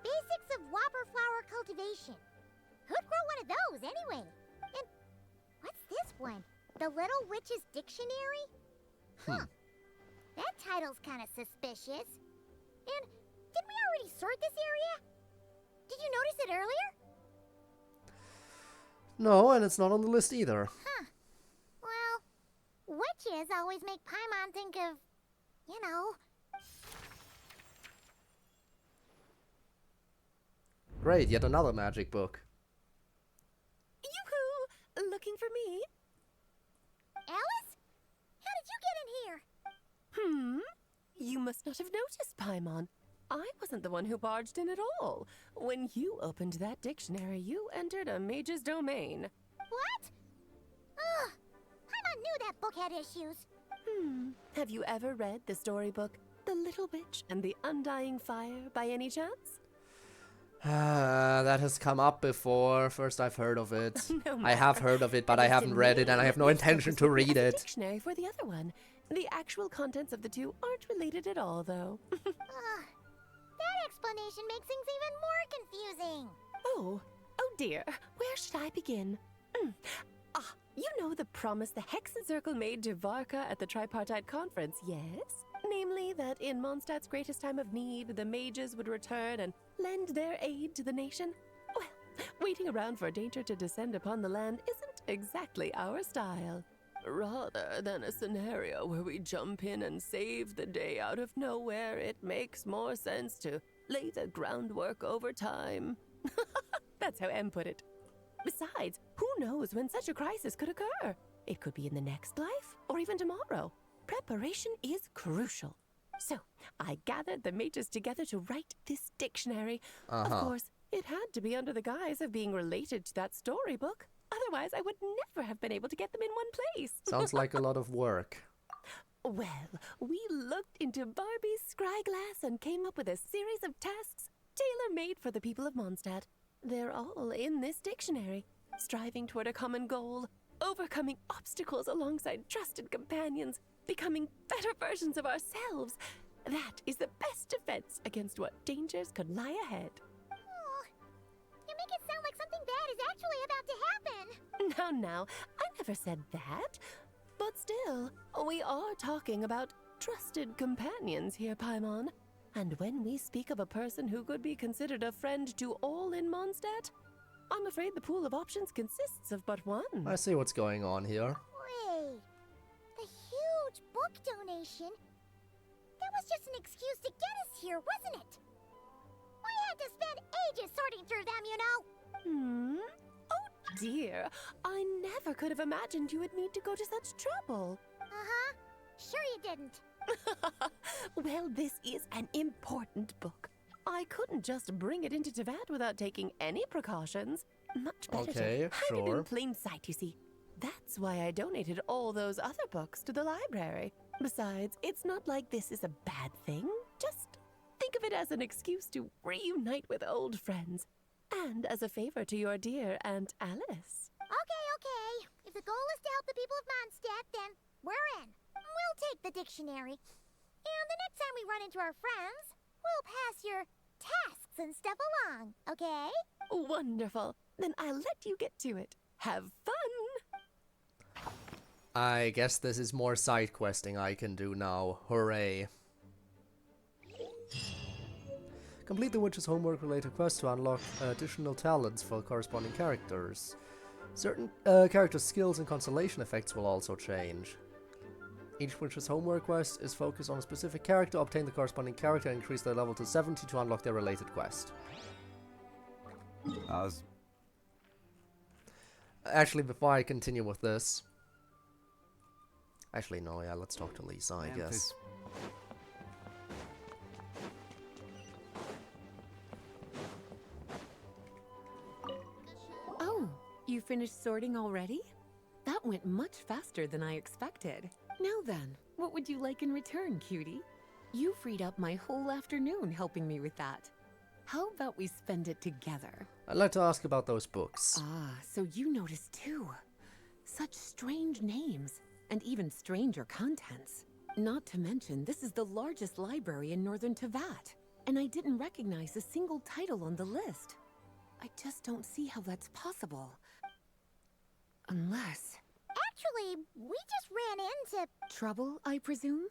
Basics of Whopper Flower Cultivation. Who'd grow one of those, anyway? And what's this one? The Little Witch's Dictionary? Huh. That title's kind of suspicious. And didn't we already sort this area? Did you notice it earlier? No, and it's not on the list either. Huh. Well, witches always make Paimon think of, you know. Great, yet another magic book. Yoo-hoo! Looking for me? Alice? How did you get in here? You must not have noticed, Paimon. I wasn't the one who barged in at all. When you opened that dictionary, you entered a mage's domain. What? Ugh. Paimon knew that book had issues. Have you ever read the storybook, The Little Witch and the Undying Fire, by any chance? That has come up before. First I've heard of it. No I have heard of it, but I haven't read it, and I have no intention to read it. Dictionary for the other one. The actual contents of the two aren't related at all, though. That explanation makes things even more confusing. Oh dear. Where should I begin? You know the promise the Hexen Circle made to Varka at the Tripartite Conference, yes? Namely, that in Mondstadt's greatest time of need, the mages would return and lend their aid to the nation? Well, waiting around for danger to descend upon the land isn't exactly our style. Rather than a scenario where we jump in and save the day out of nowhere, it makes more sense to lay the groundwork over time. That's how M put it. Besides, who knows when such a crisis could occur? It could be in the next life, or even tomorrow. Preparation is crucial. So, I gathered the mages together to write this dictionary. Of course, it had to be under the guise of being related to that storybook. Otherwise, I would never have been able to get them in one place. Sounds like a lot of work. Well, we looked into Barbie's scryglass and came up with a series of tasks tailor-made for the people of Mondstadt. They're all in this dictionary, striving toward a common goal, overcoming obstacles alongside trusted companions, becoming better versions of ourselves. That is the best defense against what dangers could lie ahead. You make it sound like something bad is actually about to happen. Now, I never said that. But still, we are talking about trusted companions here, Paimon. And when we speak of a person who could be considered a friend to all in Mondstadt, I'm afraid the pool of options consists of but one. I see what's going on here. Wait. The huge book donation? That was just an excuse to get us here, wasn't it? We had to spend ages sorting through them, you know. Oh dear. I never could have imagined you would need to go to such trouble. Sure you didn't. Well, this is an important book. I couldn't just bring it into Teyvat without taking any precautions. Much better to hide it in plain sight, you see. That's why I donated all those other books to the library. Besides, it's not like this is a bad thing. Just think of it as an excuse to reunite with old friends. And as a favor to your dear Aunt Alice. Okay. If the goal is to help the people of Mondstadt, then we're in. We'll take the dictionary. And the next time we run into our friends, we'll pass your tasks and stuff along, okay? Wonderful. Then I'll let you get to it. Have fun! I guess this is more side questing I can do now. Hooray. Complete the witch's homework related quest to unlock additional talents for corresponding characters. Certain character skills and constellation effects will also change. Each witch's homework quest is focused on a specific character. Obtain the corresponding character and increase their level to 70 to unlock their related quest. Actually, before I continue with this... Actually, no, yeah, let's talk to Lisa, I guess. Oh, you finished sorting already? That went much faster than I expected. Now then, what would you like in return, cutie? You freed up my whole afternoon helping me with that. How about we spend it together? I'd like to ask about those books. Ah, so you noticed too. Such strange names, and even stranger contents. Not to mention, this is the largest library in northern Teyvat, and I didn't recognize a single title on the list. I just don't see how that's possible. Unless... Actually, we just ran into... Trouble, I presume?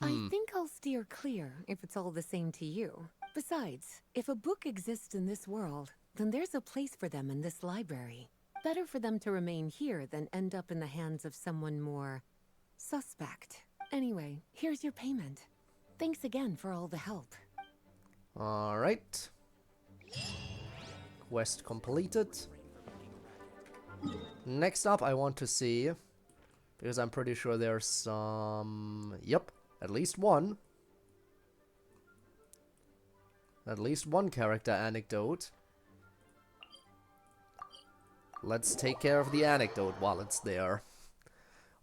I think I'll steer clear if it's all the same to you. Besides, if a book exists in this world, then there's a place for them in this library. Better for them to remain here than end up in the hands of someone more suspect. Anyway, here's your payment. Thanks again for all the help. Alright. Quest completed. Next up, I want to see, because I'm pretty sure there's some... Yep, at least one. At least one character anecdote. Let's take care of the anecdote while it's there.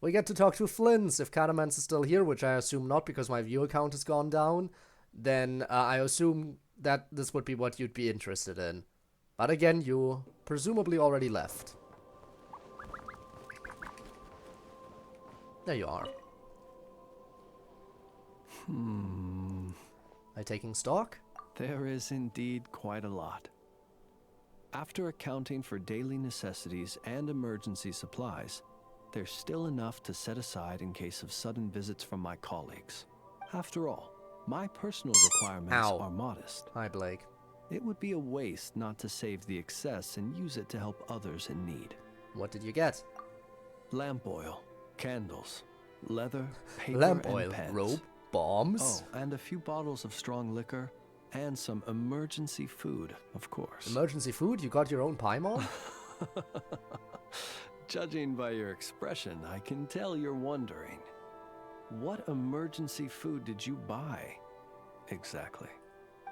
We get to talk to Flynn's. If Catamance is still here, which I assume not because my viewer count has gone down, then I assume that this would be what you'd be interested in. But again, you presumably already left. There you are. Are you taking stock? There is indeed quite a lot. After accounting for daily necessities and emergency supplies, there's still enough to set aside in case of sudden visits from my colleagues. After all, my personal requirements are modest. Hi, Blake. It would be a waste not to save the excess and use it to help others in need. What did you get? Lamp oil, candles, leather, paper, lamp and oil, pens. rope, bombs. Oh, and a few bottles of strong liquor, and some emergency food, of course. Emergency food? You got your own Paimon? Judging by your expression, I can tell you're wondering. What emergency food did you buy? Exactly.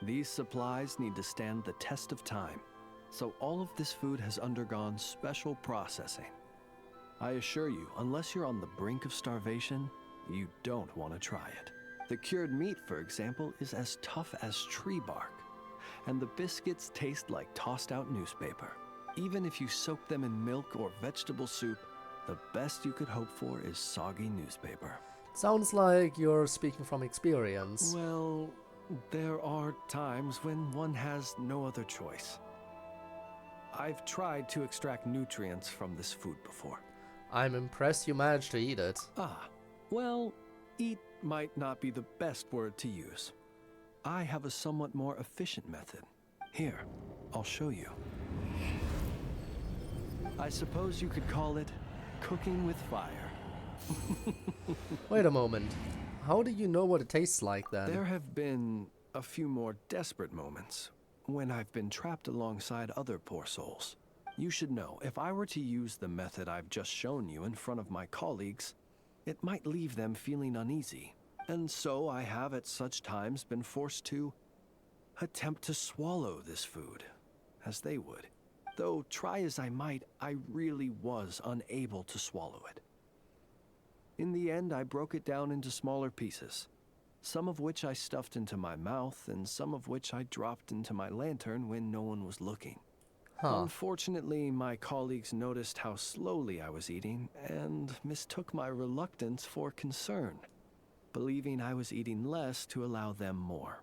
These supplies need to stand the test of time, so all of this food has undergone special processing. I assure you, unless you're on the brink of starvation, you don't want to try it. The cured meat, for example, is as tough as tree bark, and the biscuits taste like tossed-out newspaper. Even if you soak them in milk or vegetable soup, the best you could hope for is soggy newspaper. Sounds like you're speaking from experience. Well, there are times when one has no other choice. I've tried to extract nutrients from this food before. I'm impressed you managed to eat it. Ah, well, eat might not be the best word to use. I have a somewhat more efficient method. Here, I'll show you. I suppose you could call it cooking with fire. Wait a moment. How do you know what it tastes like then? There have been a few more desperate moments when I've been trapped alongside other poor souls. You should know, if I were to use the method I've just shown you in front of my colleagues, it might leave them feeling uneasy. And so I have at such times been forced to attempt to swallow this food, as they would. Though try as I might, I really was unable to swallow it. In the end, I broke it down into smaller pieces, some of which I stuffed into my mouth, and some of which I dropped into my lantern when no one was looking. Unfortunately, my colleagues noticed how slowly I was eating, and mistook my reluctance for concern, believing I was eating less to allow them more.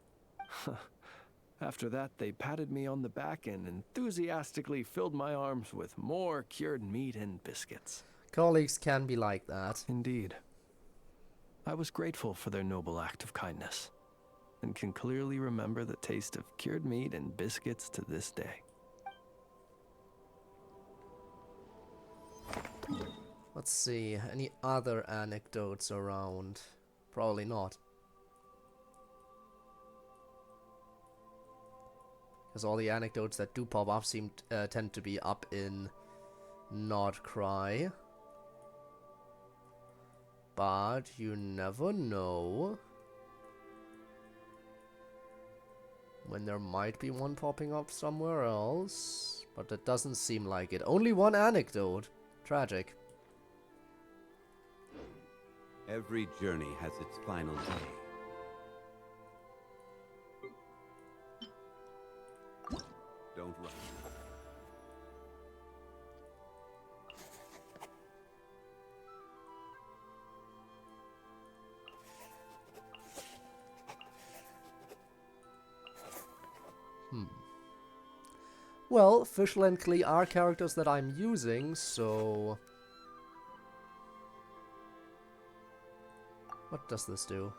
After that, they patted me on the back and enthusiastically filled my arms with more cured meat and biscuits. Colleagues can be like that. Indeed. I was grateful for their noble act of kindness, and can clearly remember the taste of cured meat and biscuits to this day. Let's see, any other anecdotes around? Probably not. Because all the anecdotes that do pop up tend to be up in Nod-Krai. But you never know when there might be one popping up somewhere else. But it doesn't seem like it. Only one anecdote. Tragic. Every journey has its final day. Don't rush. Well, Fischl and Klee are characters that I'm using, so... What does this do?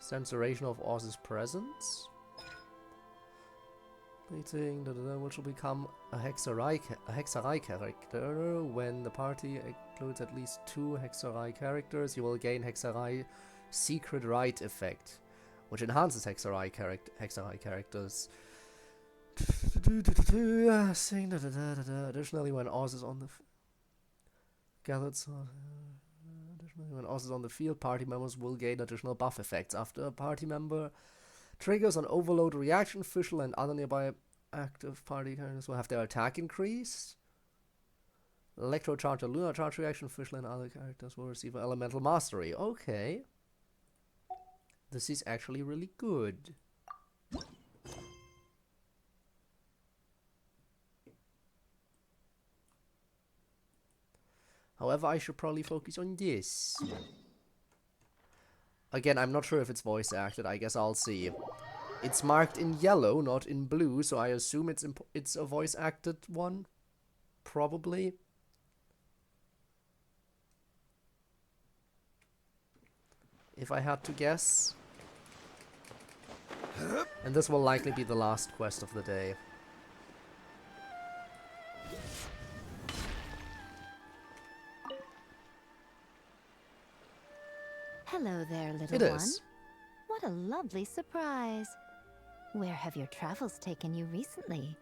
Censoration of Oz's presence. Completing which will become a Hexarai character. When the party includes at least 2 Hexarai characters, you will gain Hexarai Secret Right effect, which enhances Hexarai characters. Additionally, when Oz is on the field, party members will gain additional buff effects. After a party member triggers an overload reaction, Fischl and other nearby active party characters will have their attack increased. Electro Charge or Lunar Charge reaction, Fischl and other characters will receive elemental mastery. Okay. This is actually really good. However, I should probably focus on this. Again, I'm not sure if it's voice acted. I guess I'll see. It's marked in yellow, not in blue, so I assume it's a voice acted one. Probably. If I had to guess. And this will likely be the last quest of the day. Hello there, little It one. is. What a lovely surprise. Where have your travels taken you recently?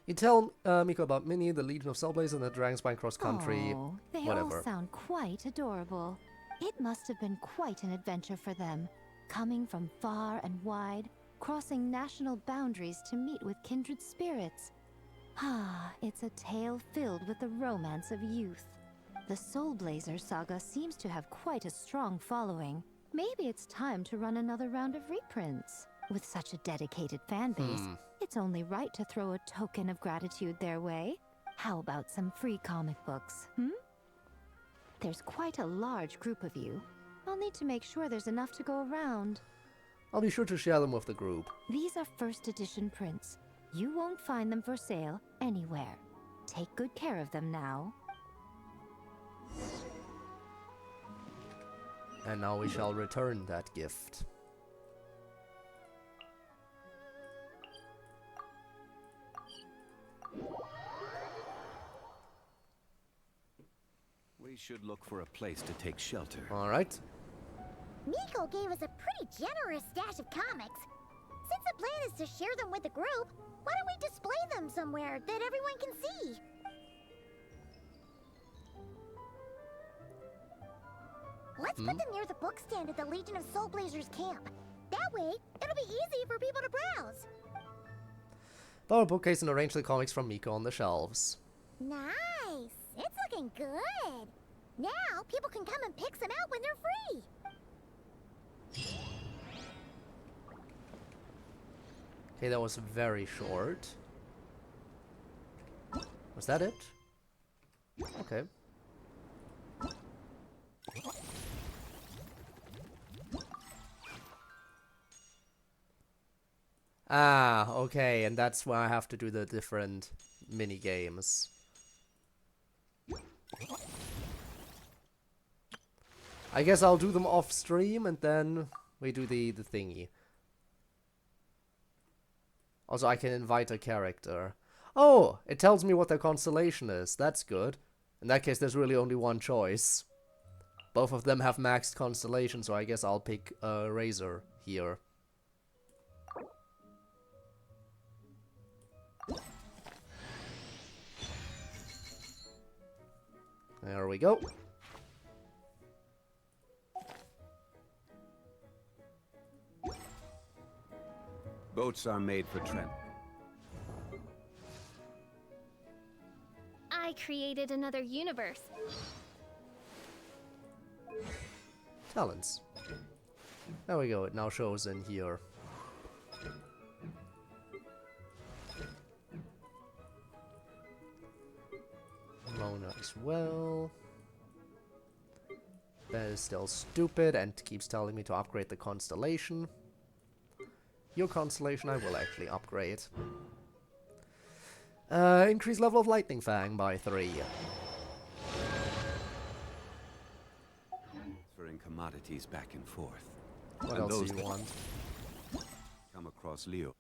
You tell Miko about Minnie, the Legion of Soulblazers, and the Dragonspine cross country. Oh, they whatever. all sound quite adorable. It must have been quite an adventure for them, coming from far and wide, crossing national boundaries to meet with kindred spirits. Ah, it's a tale filled with the romance of youth. The Soulblazer saga seems to have quite a strong following. Maybe it's time to run another round of reprints. With such a dedicated fan base, it's only right to throw a token of gratitude their way. How about some free comic books, There's quite a large group of you. I'll need to make sure there's enough to go around. I'll be sure to share them with the group. These are first edition prints. You won't find them for sale anywhere. Take good care of them now. And now we shall return that gift. We should look for a place to take shelter. Alright. Miko gave us a pretty generous stash of comics. Since the plan is to share them with the group, why don't we display them somewhere that everyone can see? Let's put them near the book stand at the Legion of Soulblazers camp. That way, it'll be easy for people to browse. Borrow a bookcase and arrange the comics from Miko on the shelves. Nice! It's looking good! Now, people can come and pick some out when they're free! Okay, that was very short. Was that it? Okay. Ah, okay, and that's where I have to do the different mini games. I guess I'll do them off stream and then we do the thingy. Also, I can invite a character. Oh, it tells me what their constellation is. That's good. In that case, there's really only one choice. Both of them have maxed constellation, so I guess I'll pick Razor here. There we go. Boats are made for Trent. I created another universe. Talents. There we go, it now shows in here. Mona as well. Ben is still stupid and keeps telling me to upgrade the constellation. Your constellation I will actually upgrade. Increase level of Lightning Fang by 3. Transferring commodities back and forth. What And else those do you want? Come across Leo.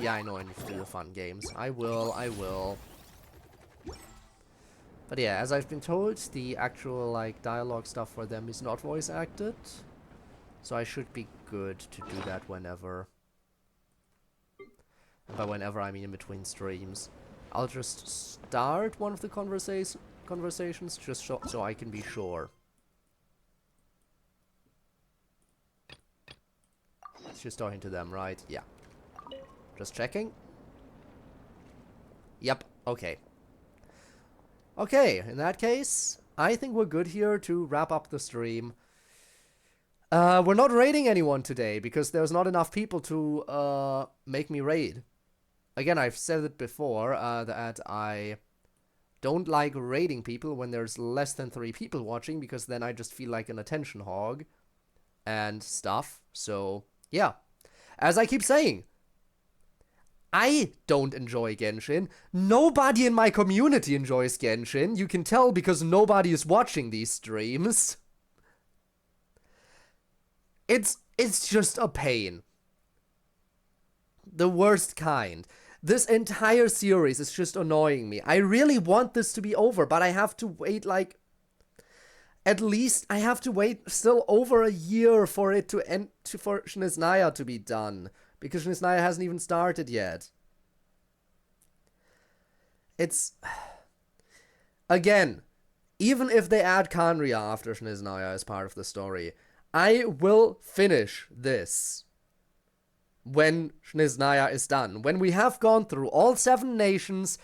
Yeah, I know I need to do the fun games. I will. But yeah, as I've been told, the actual, like, dialogue stuff for them is not voice acted. So I should be good to do that whenever. And by whenever, I mean in between streams. I'll just start one of the conversations just so I can be sure. It's just talking to them, right? Yeah. Just checking. Yep, okay. Okay, in that case, I think we're good here to wrap up the stream. We're not raiding anyone today, because there's not enough people to make me raid. Again, I've said it before, that I don't like raiding people when there's less than 3 people watching, because then I just feel like an attention hog and stuff. So, yeah. As I keep saying, I don't enjoy Genshin. Nobody in my community enjoys Genshin. You can tell because nobody is watching these streams. It's just a pain. The worst kind. This entire series is just annoying me. I really want this to be over, but I have to wait, like, at least I have to wait still over a year for it to end, for Shnesnaya to be done. Because Shnesnaya hasn't even started yet. It's... Again, even if they add Khaenri'ah after Shnesnaya as part of the story, I will finish this when Shnesnaya is done. When we have gone through all 7 nations,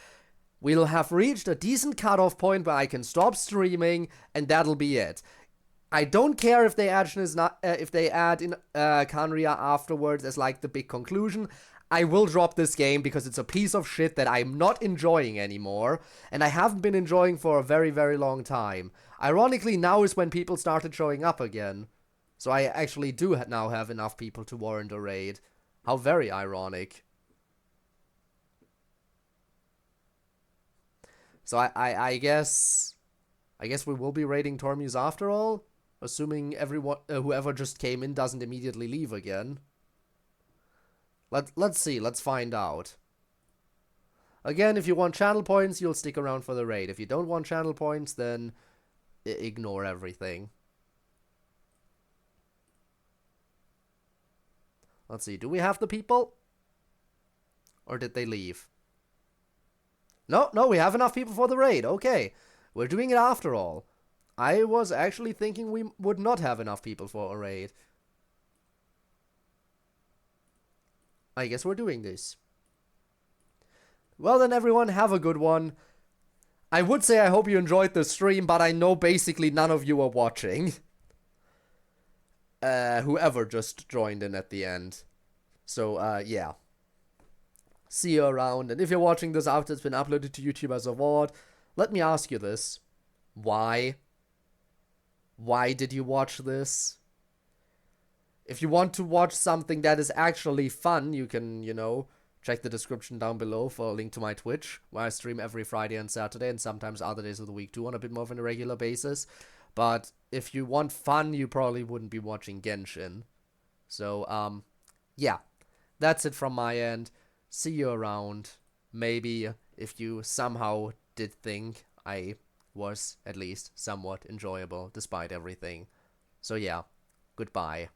we'll have reached a decent cutoff point where I can stop streaming, and that'll be it. I don't care if they add Khaenri'ah afterwards as like the big conclusion. I will drop this game because it's a piece of shit that I'm not enjoying anymore, and I haven't been enjoying for a very, very long time. Ironically, now is when people started showing up again. So I actually do now have enough people to warrant a raid. How very ironic. So I guess we will be raiding Tormuse after all, assuming everyone whoever just came in doesn't immediately leave again. Let's see, let's find out. Again, if you want channel points, you'll stick around for the raid. If you don't want channel points, then ignore everything. Let's see, do we have the people? Or did they leave? No, we have enough people for the raid. Okay, we're doing it after all. I was actually thinking we would not have enough people for a raid. I guess we're doing this. Well then, everyone, have a good one. I would say I hope you enjoyed the stream, but I know basically none of you are watching. Whoever just joined in at the end. So, yeah. See you around, and if you're watching this after it's been uploaded to YouTube as a VOD, let me ask you this. Why? Why did you watch this? If you want to watch something that is actually fun, you can, you know, check the description down below for a link to my Twitch, where I stream every Friday and Saturday, and sometimes other days of the week too, on a bit more of an irregular basis. But if you want fun, you probably wouldn't be watching Genshin. So, yeah. That's it from my end. See you around. Maybe if you somehow did think I was at least somewhat enjoyable despite everything. So yeah, goodbye.